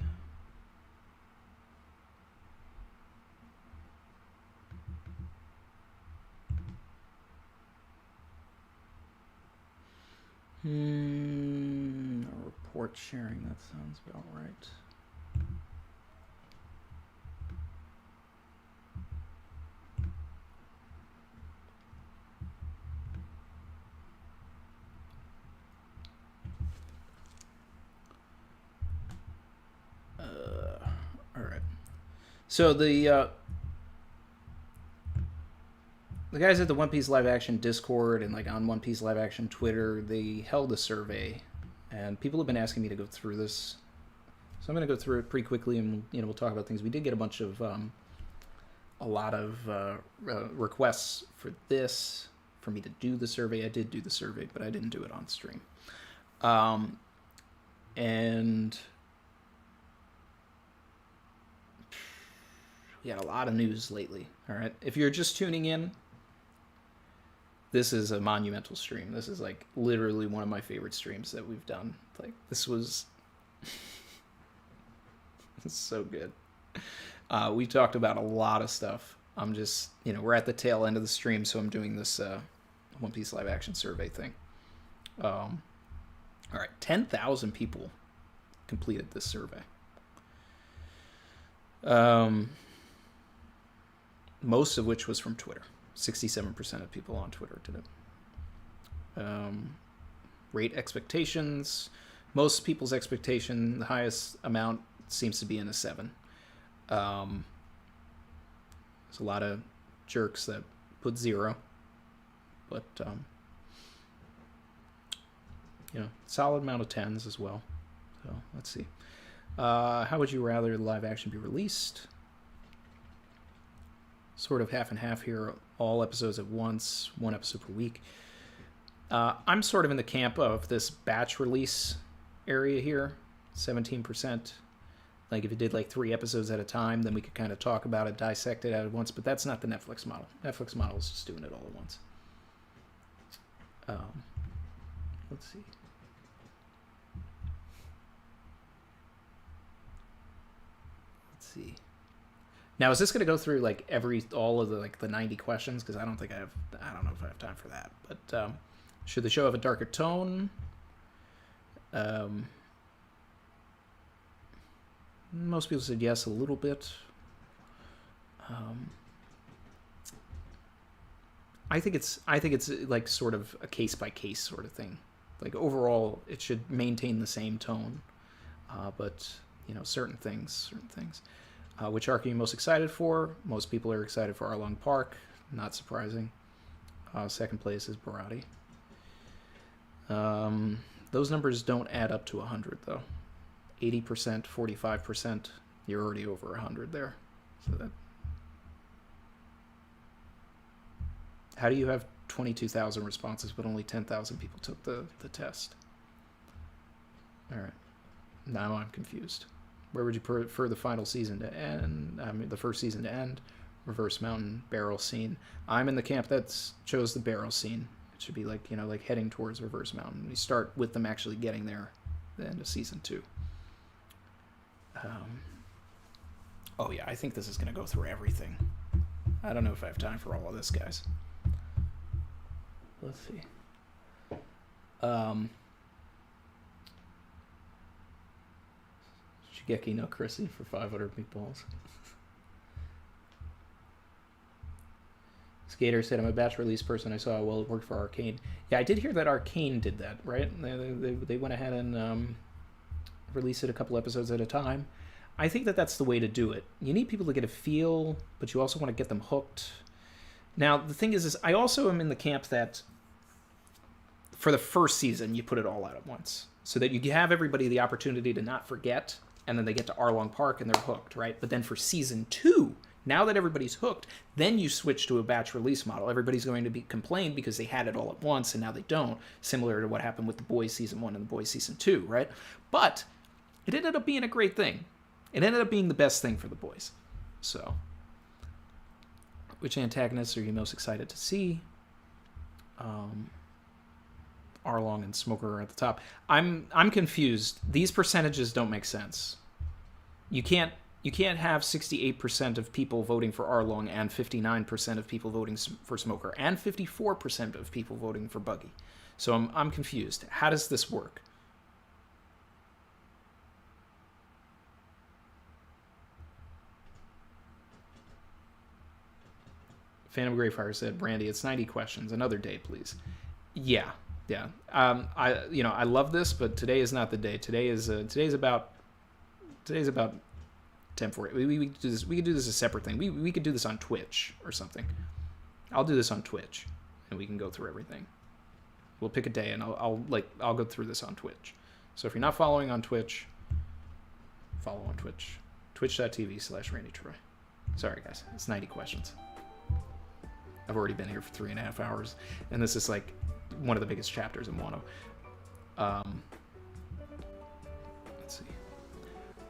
Report sharing, that sounds about right. All right. So the guys at the One Piece Live Action Discord and like on One Piece Live Action Twitter, they held a survey, and people have been asking me to go through this. So I'm going to go through it pretty quickly, and we'll talk about things. We did get a lot of requests for this, for me to do the survey. I did do the survey, but I didn't do it on stream. And we had a lot of news lately. All right, if you're just tuning in, this is a monumental stream. This is like literally one of my favorite streams that we've done. Like this was it's so good. We talked about a lot of stuff. I'm just, we're at the tail end of the stream, so I'm doing this One Piece Live Action survey thing. All right, 10,000 people completed this survey. Most of which was from Twitter. 67% of people on Twitter did it. Rate expectations. Most people's expectation, the highest amount seems to be in a 7. There's a lot of jerks that put 0. But, solid amount of 10s as well. So, let's see. How would you rather live action be released? Sort of half and half here, all episodes at once, 1 episode per week. I'm sort of in the camp of this batch release area here, 17%. Like if you did like 3 episodes at a time, then we could kind of talk about it, dissect it at once, but that's not the Netflix model. Netflix model is just doing it all at once. Let's see. Now, is this going to go through like all of the 90 questions? Because I don't know if I have time for that. But should the show have a darker tone? Most people said yes, a little bit. I think it's like sort of a case by case sort of thing. Like overall, it should maintain the same tone, but certain things. Which arc are you most excited for? Most people are excited for Arlong Park. Not surprising. Second place is Barati. Those numbers don't add up to 100, though. 80%, 45%, you're already over 100 there. So that. How do you have 22,000 responses, but only 10,000 people took the test? All right. Now I'm confused. Where would you prefer the final season to end? The first season to end? Reverse Mountain, barrel scene. I'm in the camp that chose the barrel scene. It should be like, like heading towards Reverse Mountain. We start with them actually getting there at the end of season 2. Oh yeah, I think this is going to go through everything. I don't know if I have time for all of this, guys. Let's see. Shigeki no Chrissy for 500 meatballs. Skater said, I'm a batch release person. I saw how well it worked for Arcane. Yeah, I did hear that Arcane did that, right? They went ahead and released it a couple episodes at a time. I think that's the way to do it. You need people to get a feel, but you also want to get them hooked. Now, the thing is I also am in the camp that for the first season, you put it all out at once so that you have everybody the opportunity to not forget, and then they get to Arlong Park and they're hooked, right? But then for season 2, now that everybody's hooked, then you switch to a batch release model. Everybody's going to be complained because they had it all at once and now they don't, similar to what happened with The Boys season 1 and The Boys season 2, right? But it ended up being a great thing. It ended up being the best thing for The Boys. So, which antagonists are you most excited to see? Arlong and Smoker are at the top. I'm confused. These percentages don't make sense. You can't have 68% of people voting for Arlong and 59% of people voting for Smoker and 54% of people voting for Buggy. So I'm confused. How does this work? Phantom Greyfire said, "Brandy, it's 90 questions. Another day, please." Yeah. I love this, but today is not the day. Today's about 10:40. We could do this a separate thing. We could do this on Twitch or something. I'll do this on Twitch, and we can go through everything. We'll pick a day, and I'll go through this on Twitch. So if you're not following on Twitch, follow on Twitch. Twitch.tv/RandyTroy. Sorry, guys. It's 90 questions. I've already been here for 3.5 hours, and this is like one of the biggest chapters in Wano. Let's see.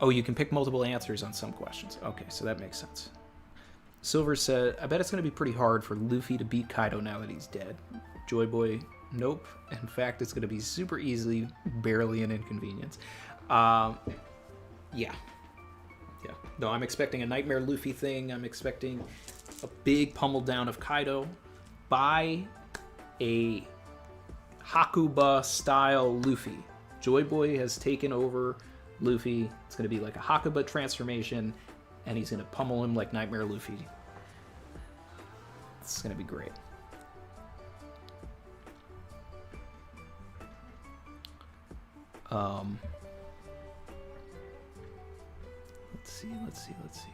Oh, you can pick multiple answers on some questions. Okay, so that makes sense. Silver said, "I bet it's going to be pretty hard for Luffy to beat Kaido now that he's dead." Joy Boy, nope. In fact, it's going to be super easily, barely an inconvenience. Yeah. No, I'm expecting a Nightmare Luffy thing. I'm expecting a big pummel down of Kaido by a Hakuba-style Luffy. Joy Boy has taken over Luffy. It's going to be like a Hakuba transformation, and he's going to pummel him like Nightmare Luffy. It's going to be great. Let's see.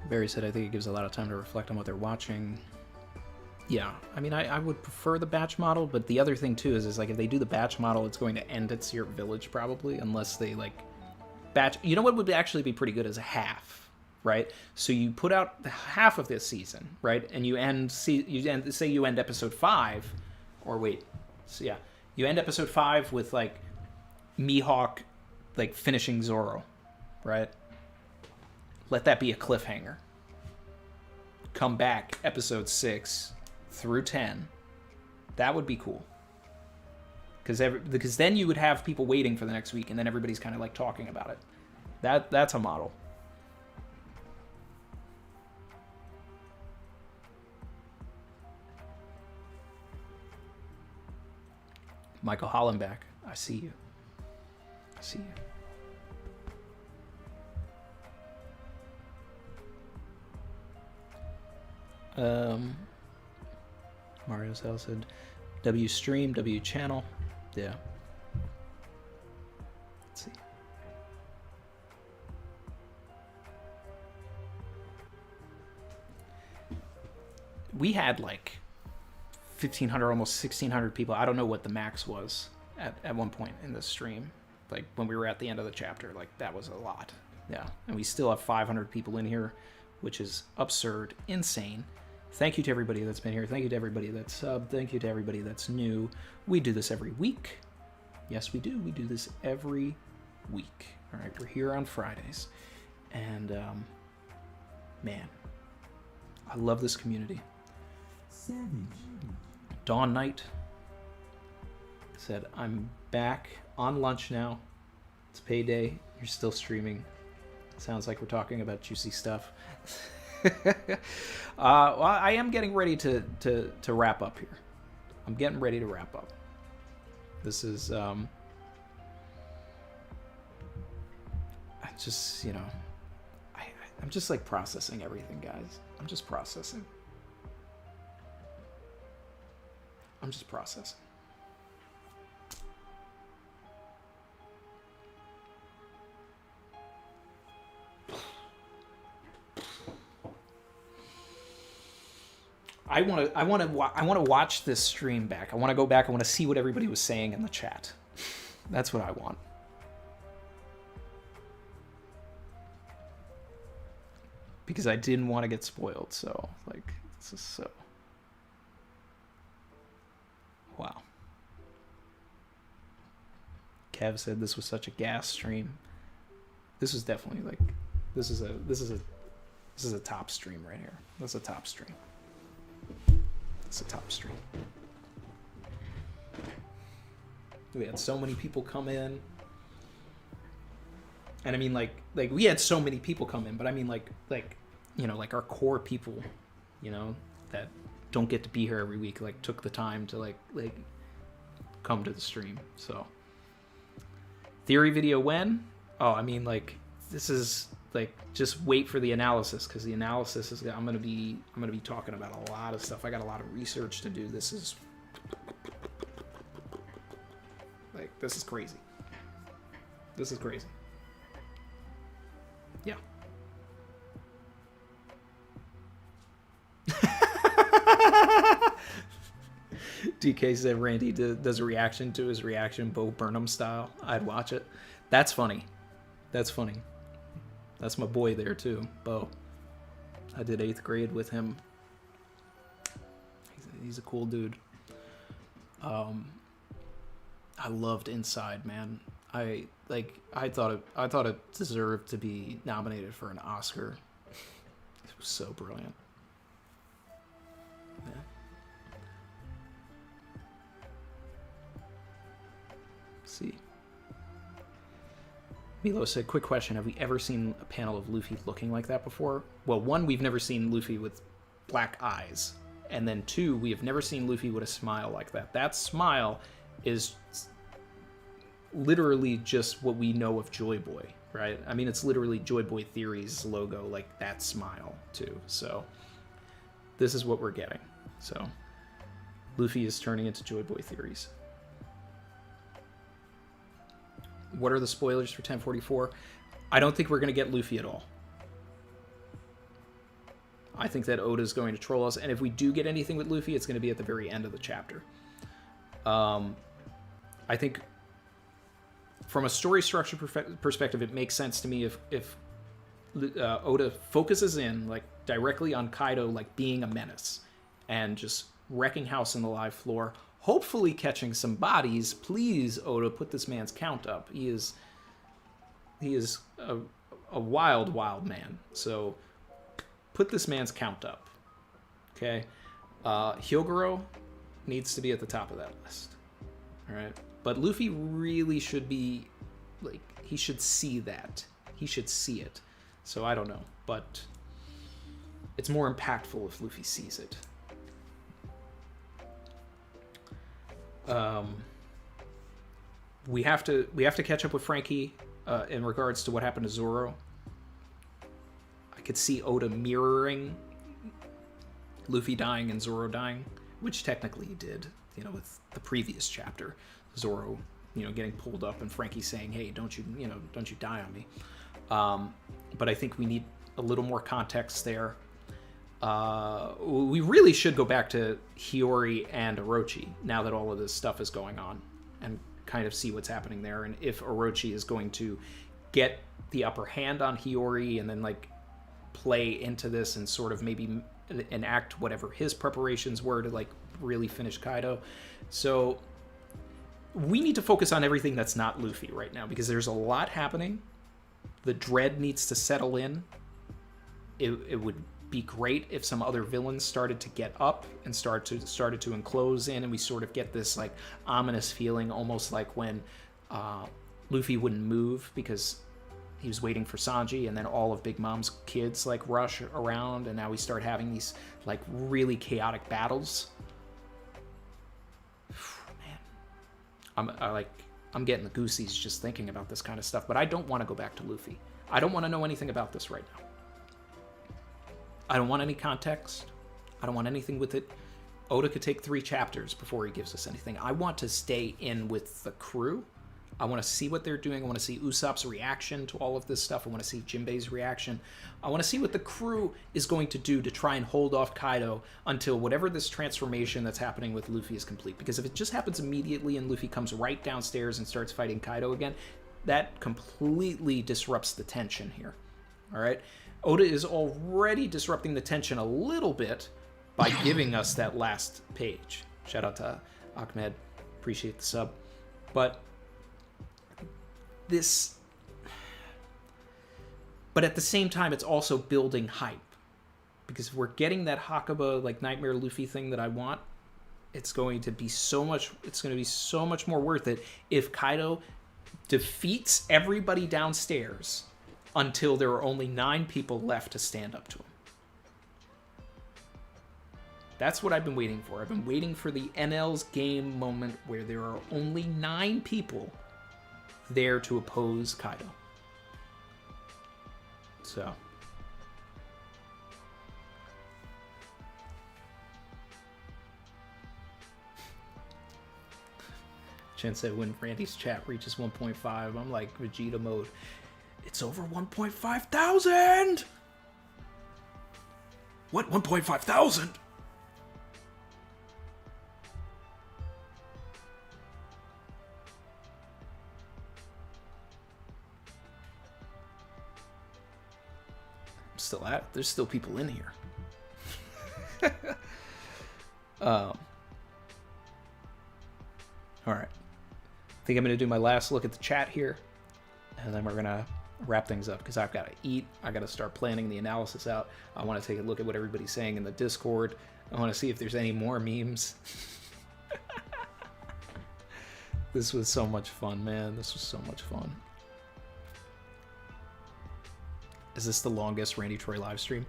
Barry said, "I think it gives a lot of time to reflect on what they're watching." Yeah, I mean, I would prefer the batch model, but the other thing too is like if they do the batch model, it's going to end at Syrup Village probably, unless they like batch. You know what would actually be pretty good is a half, right? So you put out the half of this season, right, and you end episode 5, or wait, so yeah, you end episode 5 with like Mihawk like finishing Zoro, right? Let that be a cliffhanger. Come back episode 6 through 10. That would be cool. Because then you would have people waiting for the next week, and then everybody's kind of like talking about it. That's a model. Michael Hollenbeck, I see you. Mario Sal said, "W stream, W channel." Yeah. Let's see. We had like 1,500, almost 1,600 people. I don't know what the max was at one point in the stream. Like when we were at the end of the chapter, like that was a lot. Yeah. And we still have 500 people in here, which is absurd, insane. Thank you to everybody that's been here. Thank you to everybody that's subbed. Thank you to everybody that's new. We do this every week. Yes, we do. We do this every week. All right, we're here on Fridays. And, man, I love this community. Savage. Dawn Knight said, "I'm back on lunch now. It's payday. You're still streaming. Sounds like we're talking about juicy stuff." Well, I am getting ready to wrap up here. I'm getting ready to wrap up. This is I just, I'm just like processing everything, guys. I'm just processing. I want to watch this stream back. I want to go back. I want to see what everybody was saying in the chat. That's what I want. because I didn't want to get spoiled. So, like, this is so... Wow. Kev said this was such a gas stream. This was definitely, like... This is a top stream right here. That's a top stream. That's a top stream. We had so many people come in. And I mean, like we had so many people come in, but I mean, like, you know, like our core people, you know, that don't get to be here every week, like took the time to like come to the stream. So theory video when? Oh, I mean, like, this is like, just wait for the analysis, because the analysis is, I'm gonna be talking about a lot of stuff. I got a lot of research to do. This is like, this is crazy. This is crazy. Yeah. DK said Randy does a reaction to his reaction, Bo Burnham style. I'd watch it. That's funny. That's funny. That's my boy there too, Bo. I did 8th grade with him. He's a cool dude. I loved Inside, man. I thought it deserved to be nominated for an Oscar. It was so brilliant. Yeah. Let's see. Milo said, quick question. Have we ever seen a panel of Luffy looking like that before? Well, 1, we've never seen Luffy with black eyes. And then 2, we have never seen Luffy with a smile like that. That smile is literally just what we know of Joy Boy, right? I mean, it's literally Joy Boy Theory's logo, like that smile too. So this is what we're getting. So Luffy is turning into Joy Boy Theories. What are the spoilers for 1044? I don't think we're going to get Luffy at all. I think that Oda's going to troll us, and if we do get anything with Luffy, it's going to be at the very end of the chapter. I think from a story structure perspective, it makes sense to me if Oda focuses in like directly on Kaido like being a menace and just wrecking house on the live floor, hopefully catching some bodies. Please, Oda, put this man's count up. He is a wild man. So put this man's count up. Okay. Hyogoro needs to be at the top of that list. All right. But Luffy really should be, like, he should see that. He should see it. So I don't know. But it's more impactful if Luffy sees it. We have to catch up with Frankie in regards to what happened to Zoro. I could see Oda mirroring Luffy dying and Zoro dying, which technically he did, you know, with the previous chapter. Zoro, you know, getting pulled up and Frankie saying, "Hey, don't you die on me." But I think we need a little more context there. We really should go back to Hiyori and Orochi now that all of this stuff is going on, and kind of see what's happening there, and if Orochi is going to get the upper hand on Hiyori and then like play into this and sort of maybe enact whatever his preparations were to like really finish Kaido. So we need to focus on everything that's not Luffy right now, because there's a lot happening. The dread needs to settle in. It would be great if some other villains started to get up and started to enclose in, and we sort of get this like ominous feeling, almost like when Luffy wouldn't move because he was waiting for Sanji, and then all of Big Mom's kids like rush around, and now we start having these like really chaotic battles. Man, I'm getting the goosies just thinking about this kind of stuff, but I don't want to go back to Luffy. I don't want to know anything about this right now. I don't want any context. I don't want anything with it. Oda could take 3 chapters before he gives us anything. I want to stay in with the crew. I want to see what they're doing. I want to see Usopp's reaction to all of this stuff. I want to see Jinbei's reaction. I want to see what the crew is going to do to try and hold off Kaido until whatever this transformation that's happening with Luffy is complete. Because if it just happens immediately and Luffy comes right downstairs and starts fighting Kaido again, that completely disrupts the tension here. All right? Oda is already disrupting the tension a little bit by giving us that last page. Shout out to Ahmed. Appreciate the sub. But this... But at the same time, it's also building hype. Because if we're getting that Hakuba, like, Nightmare Luffy thing that I want, it's going to be so much more worth it if Kaido defeats everybody downstairs until there are only 9 people left to stand up to him. That's what I've been waiting for. I've been waiting for the NL's game moment where there are only 9 people there to oppose Kaido. So. Chen said when Randy's chat reaches 1.5, I'm like Vegeta mode. It's over 1.5 thousand! What? 1.5 thousand? I'm still at it. There's still people in here. All right. I think I'm going to do my last look at the chat here, and then we're going to wrap things up because I've got to eat. I got to start planning the analysis out. I want to take a look at what everybody's saying in the Discord. I want to see if there's any more memes. This was so much fun, man. This was so much fun. Is this the longest Randy Troy live stream?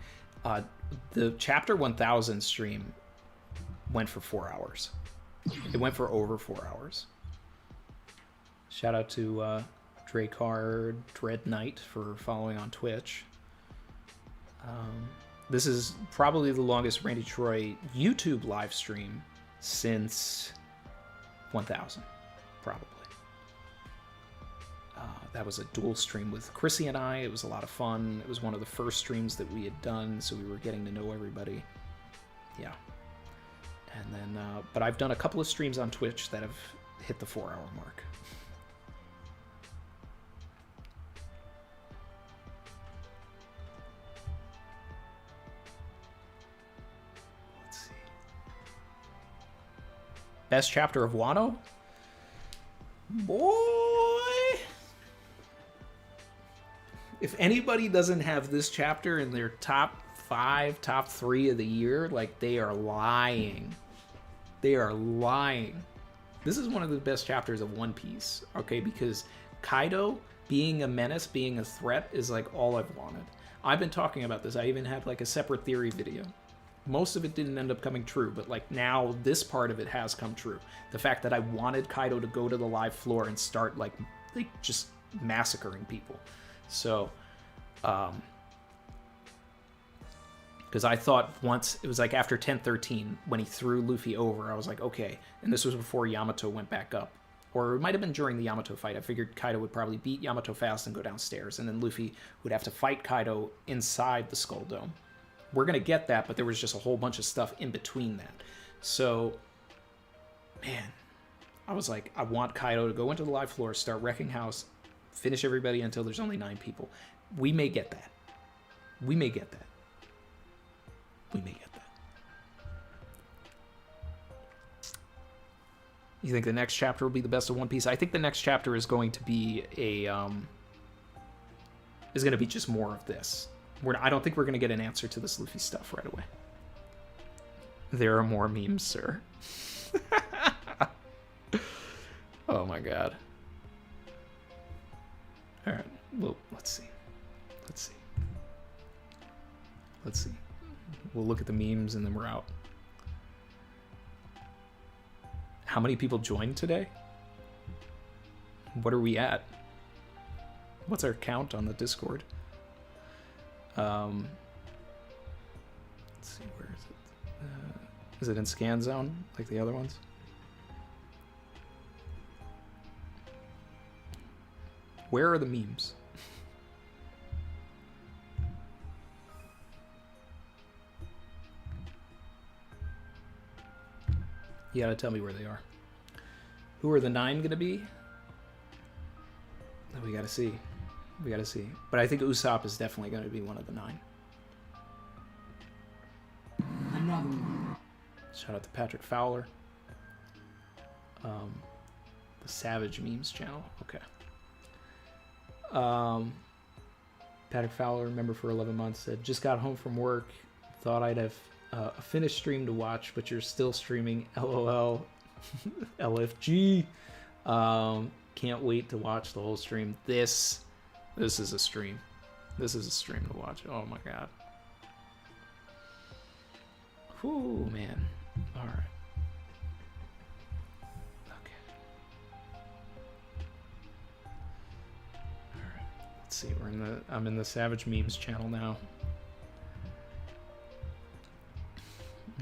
The Chapter 1000 stream went for 4 hours. It went for over 4 hours. Shout out to Drakard Dread Knight for following on Twitch. This is probably the longest Randy Troy YouTube live stream since 1000, probably. That was a dual stream with Chrissy and I. It was a lot of fun. It was one of the first streams that we had done, so we were getting to know everybody. Yeah. And then, but I've done a couple of streams on Twitch that have hit the 4 hour mark. Let's see. Best chapter of Wano? Boy! If anybody doesn't have this chapter in their top 5, top 3 of the year, like, they are lying. They are lying. This is one of the best chapters of One Piece, okay? Because Kaido being a menace, being a threat, is like all I've wanted. I've been talking about this. I even had like a separate theory video. Most of it didn't end up coming true, but like now this part of it has come true. The fact that I wanted Kaido to go to the live floor and start like just massacring people. So, because I thought once, it was like after 1013, when he threw Luffy over, I was like, okay. And this was before Yamato went back up. Or it might have been during the Yamato fight. I figured Kaido would probably beat Yamato fast and go downstairs. And then Luffy would have to fight Kaido inside the Skull Dome. We're going to get that, but there was just a whole bunch of stuff in between that. So, man, I was like, I want Kaido to go into the live floor, start wrecking house, finish everybody until there's only 9 people. We may get that. We may get that. We may get that. You think the next chapter will be the best of One Piece? I think the next chapter is going to be just more of this. I don't think we're going to get an answer to this Luffy stuff right away. There are more memes, sir. Oh my god. Alright, well, let's see. We'll look at the memes and then we're out. How many people joined today? What are we at? What's our count on the Discord? Let's see, where is it? Is it in scan zone like the other ones? Where are the memes? You gotta tell me where they are. Who are the 9 gonna be? Oh, we gotta see. We got to see. But I think Usopp is definitely going to be one of the 9. Another one. Shout out to Patrick Fowler. The Savage Memes channel. Okay. Patrick Fowler, member for 11 months, said, just got home from work. Thought I'd have a finished stream to watch, but you're still streaming. LOL. LFG. Can't wait to watch the whole stream. This is a stream. This is a stream to watch. Oh my god. Whew, man. All right. Let's see, I'm in the Savage Memes channel now.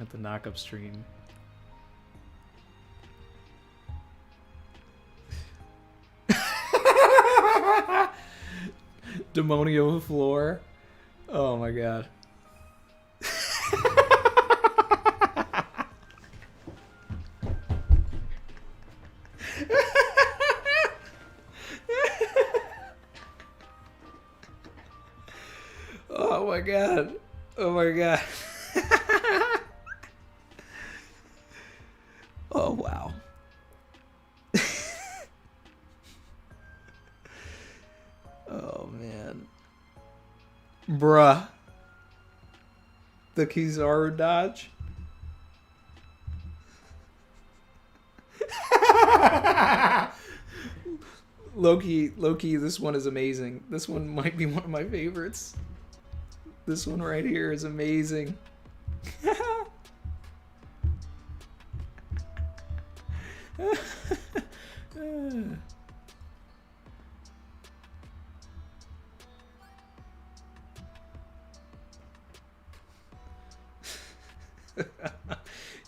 At the knock-up stream. Demonio floor. Oh my god. Oh my god. Oh my god. Oh wow. Oh man. Bruh. The Kizaru dodge. Loki, this one is amazing. This one might be one of my favorites. This one right here is amazing.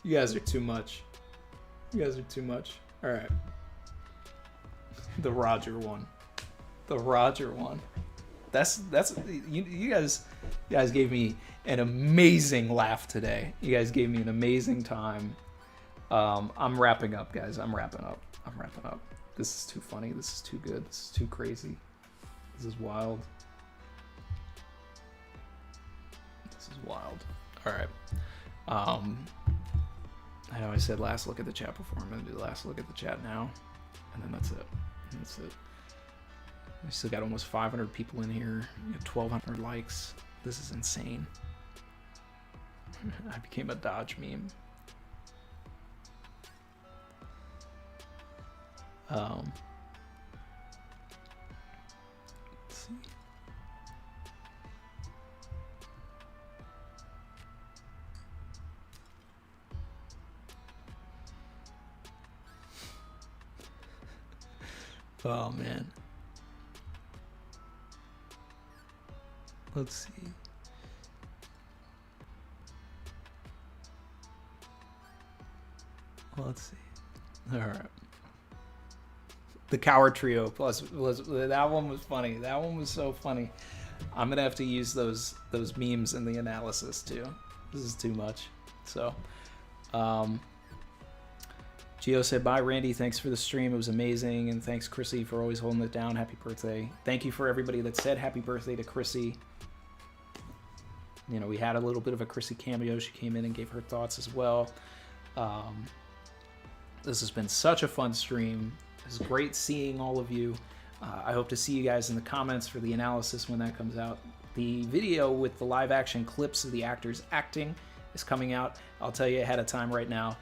You guys are too much. You guys are too much. All right. The Roger one. The Roger one. That's you guys gave me an amazing laugh today. You guys gave me an amazing time. I'm wrapping up, guys. I'm wrapping up. This is too funny. This is too good. This is too crazy. This is wild. This is wild. All right. I know I said last look at the chat before. I'm gonna do the last look at the chat now, and then that's it. That's it. We still got almost 500 people in here. We got 1,200 likes. This is insane. I became a Dodge meme. Let's see. Oh man. Let's see. Let's see. All right. The Coward Trio plus that one was funny. That one was so funny. I'm gonna have to use those memes in the analysis too. This is too much. So, Gio said, bye, Randy. Thanks for the stream. It was amazing. And thanks, Chrissy, for always holding it down. Happy birthday. Thank you for everybody that said happy birthday to Chrissy. You know, we had a little bit of a Chrissy cameo. She came in and gave her thoughts as well. This has been such a fun stream. It's great seeing all of you. I hope to see you guys in the comments for the analysis when that comes out. The video with the live action clips of the actors acting is coming out. I'll tell you ahead of time right now.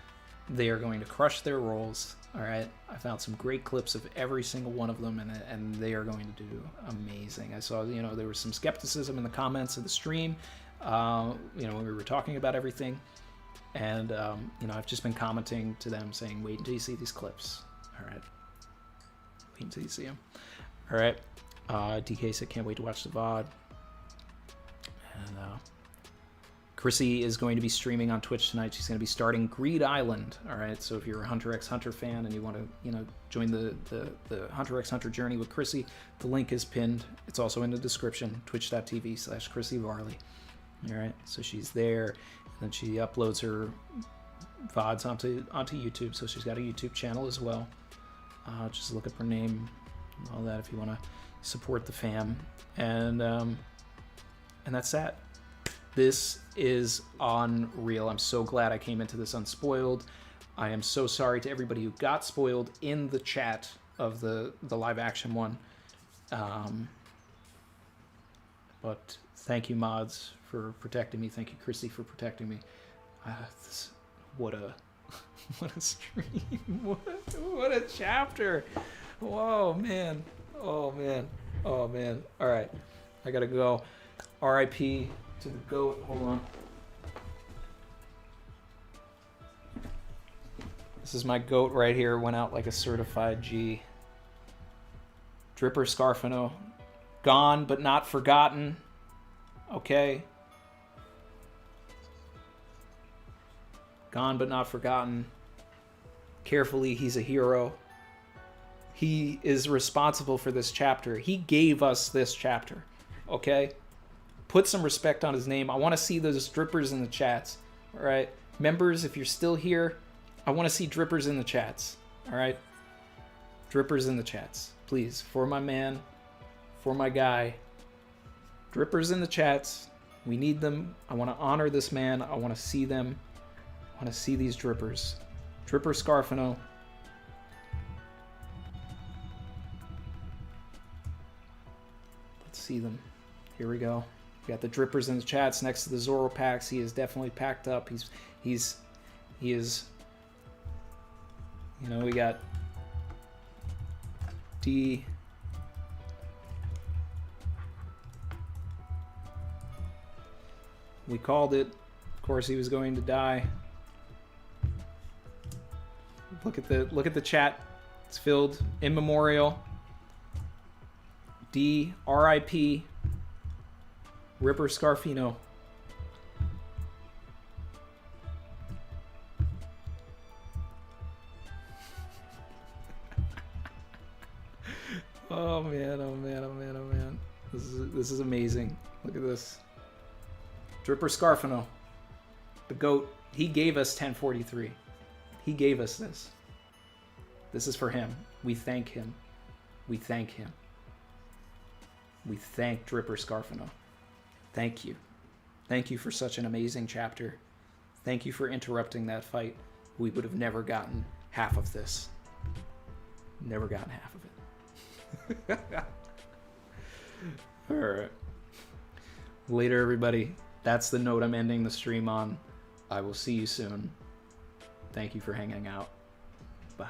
They are going to crush their roles. All right, I found some great clips of every single one of them, and they are going to do amazing. I saw, you know, there was some skepticism in the comments of the stream, you know, when we were talking about everything, and you know, I've just been commenting to them saying, wait until you see these clips. All right, wait until you see them. All right, DK said can't wait to watch the VOD, and Chrissy is going to be streaming on Twitch tonight. She's going to be starting Greed Island. All right, so if you're a Hunter x Hunter fan and you want to, you know, join the Hunter x Hunter journey with Chrissy, the link is pinned. It's also in the description, twitch.tv/Chrissy Varley. All right, so she's there, and then she uploads her VODs onto YouTube. So she's got a YouTube channel as well. Just look up her name, all that if you want to support the fam. And that's that. This is unreal. I'm so glad I came into this unspoiled. I am so sorry to everybody who got spoiled in the chat of the live action one. But thank you, mods, for protecting me. Thank you, Chrissy, for protecting me. What a stream. What a chapter. Whoa, man. Oh, man. Oh, man. All right. I got to go. R.I.P. to the GOAT. Hold on. This is my GOAT right here. Went out like a certified G. Dripper Scarfino. Gone but not forgotten. Okay. Gone but not forgotten. Carefully, he's a hero. He is responsible for this chapter. He gave us this chapter. Okay? Put some respect on his name. I want to see those drippers in the chats. All right? Members, if you're still here, I want to see drippers in the chats. All right? Drippers in the chats. Please. For my man. For my guy. Drippers in the chats. We need them. I want to honor this man. I want to see them. I want to see these drippers. Dripper Scarfino. Let's see them. Here we go. We got the drippers in the chats next to the Zoropacks. He is definitely packed up. He is. You know, we got D. We called it. Of course, he was going to die. Look at the chat. It's filled. In memorial. D. R.I.P. Ripper Scarfino. Oh man, oh man, oh man, oh man. This is amazing. Look at this. Dripper Scarfino. The GOAT. He gave us 1043. He gave us this. This is for him. We thank him. We thank him. We thank Dripper Scarfino. Thank you. Thank you for such an amazing chapter. Thank you for interrupting that fight. We would have never gotten half of this. Never gotten half of it. Alright. Later, everybody. That's the note I'm ending the stream on. I will see you soon. Thank you for hanging out. Bye.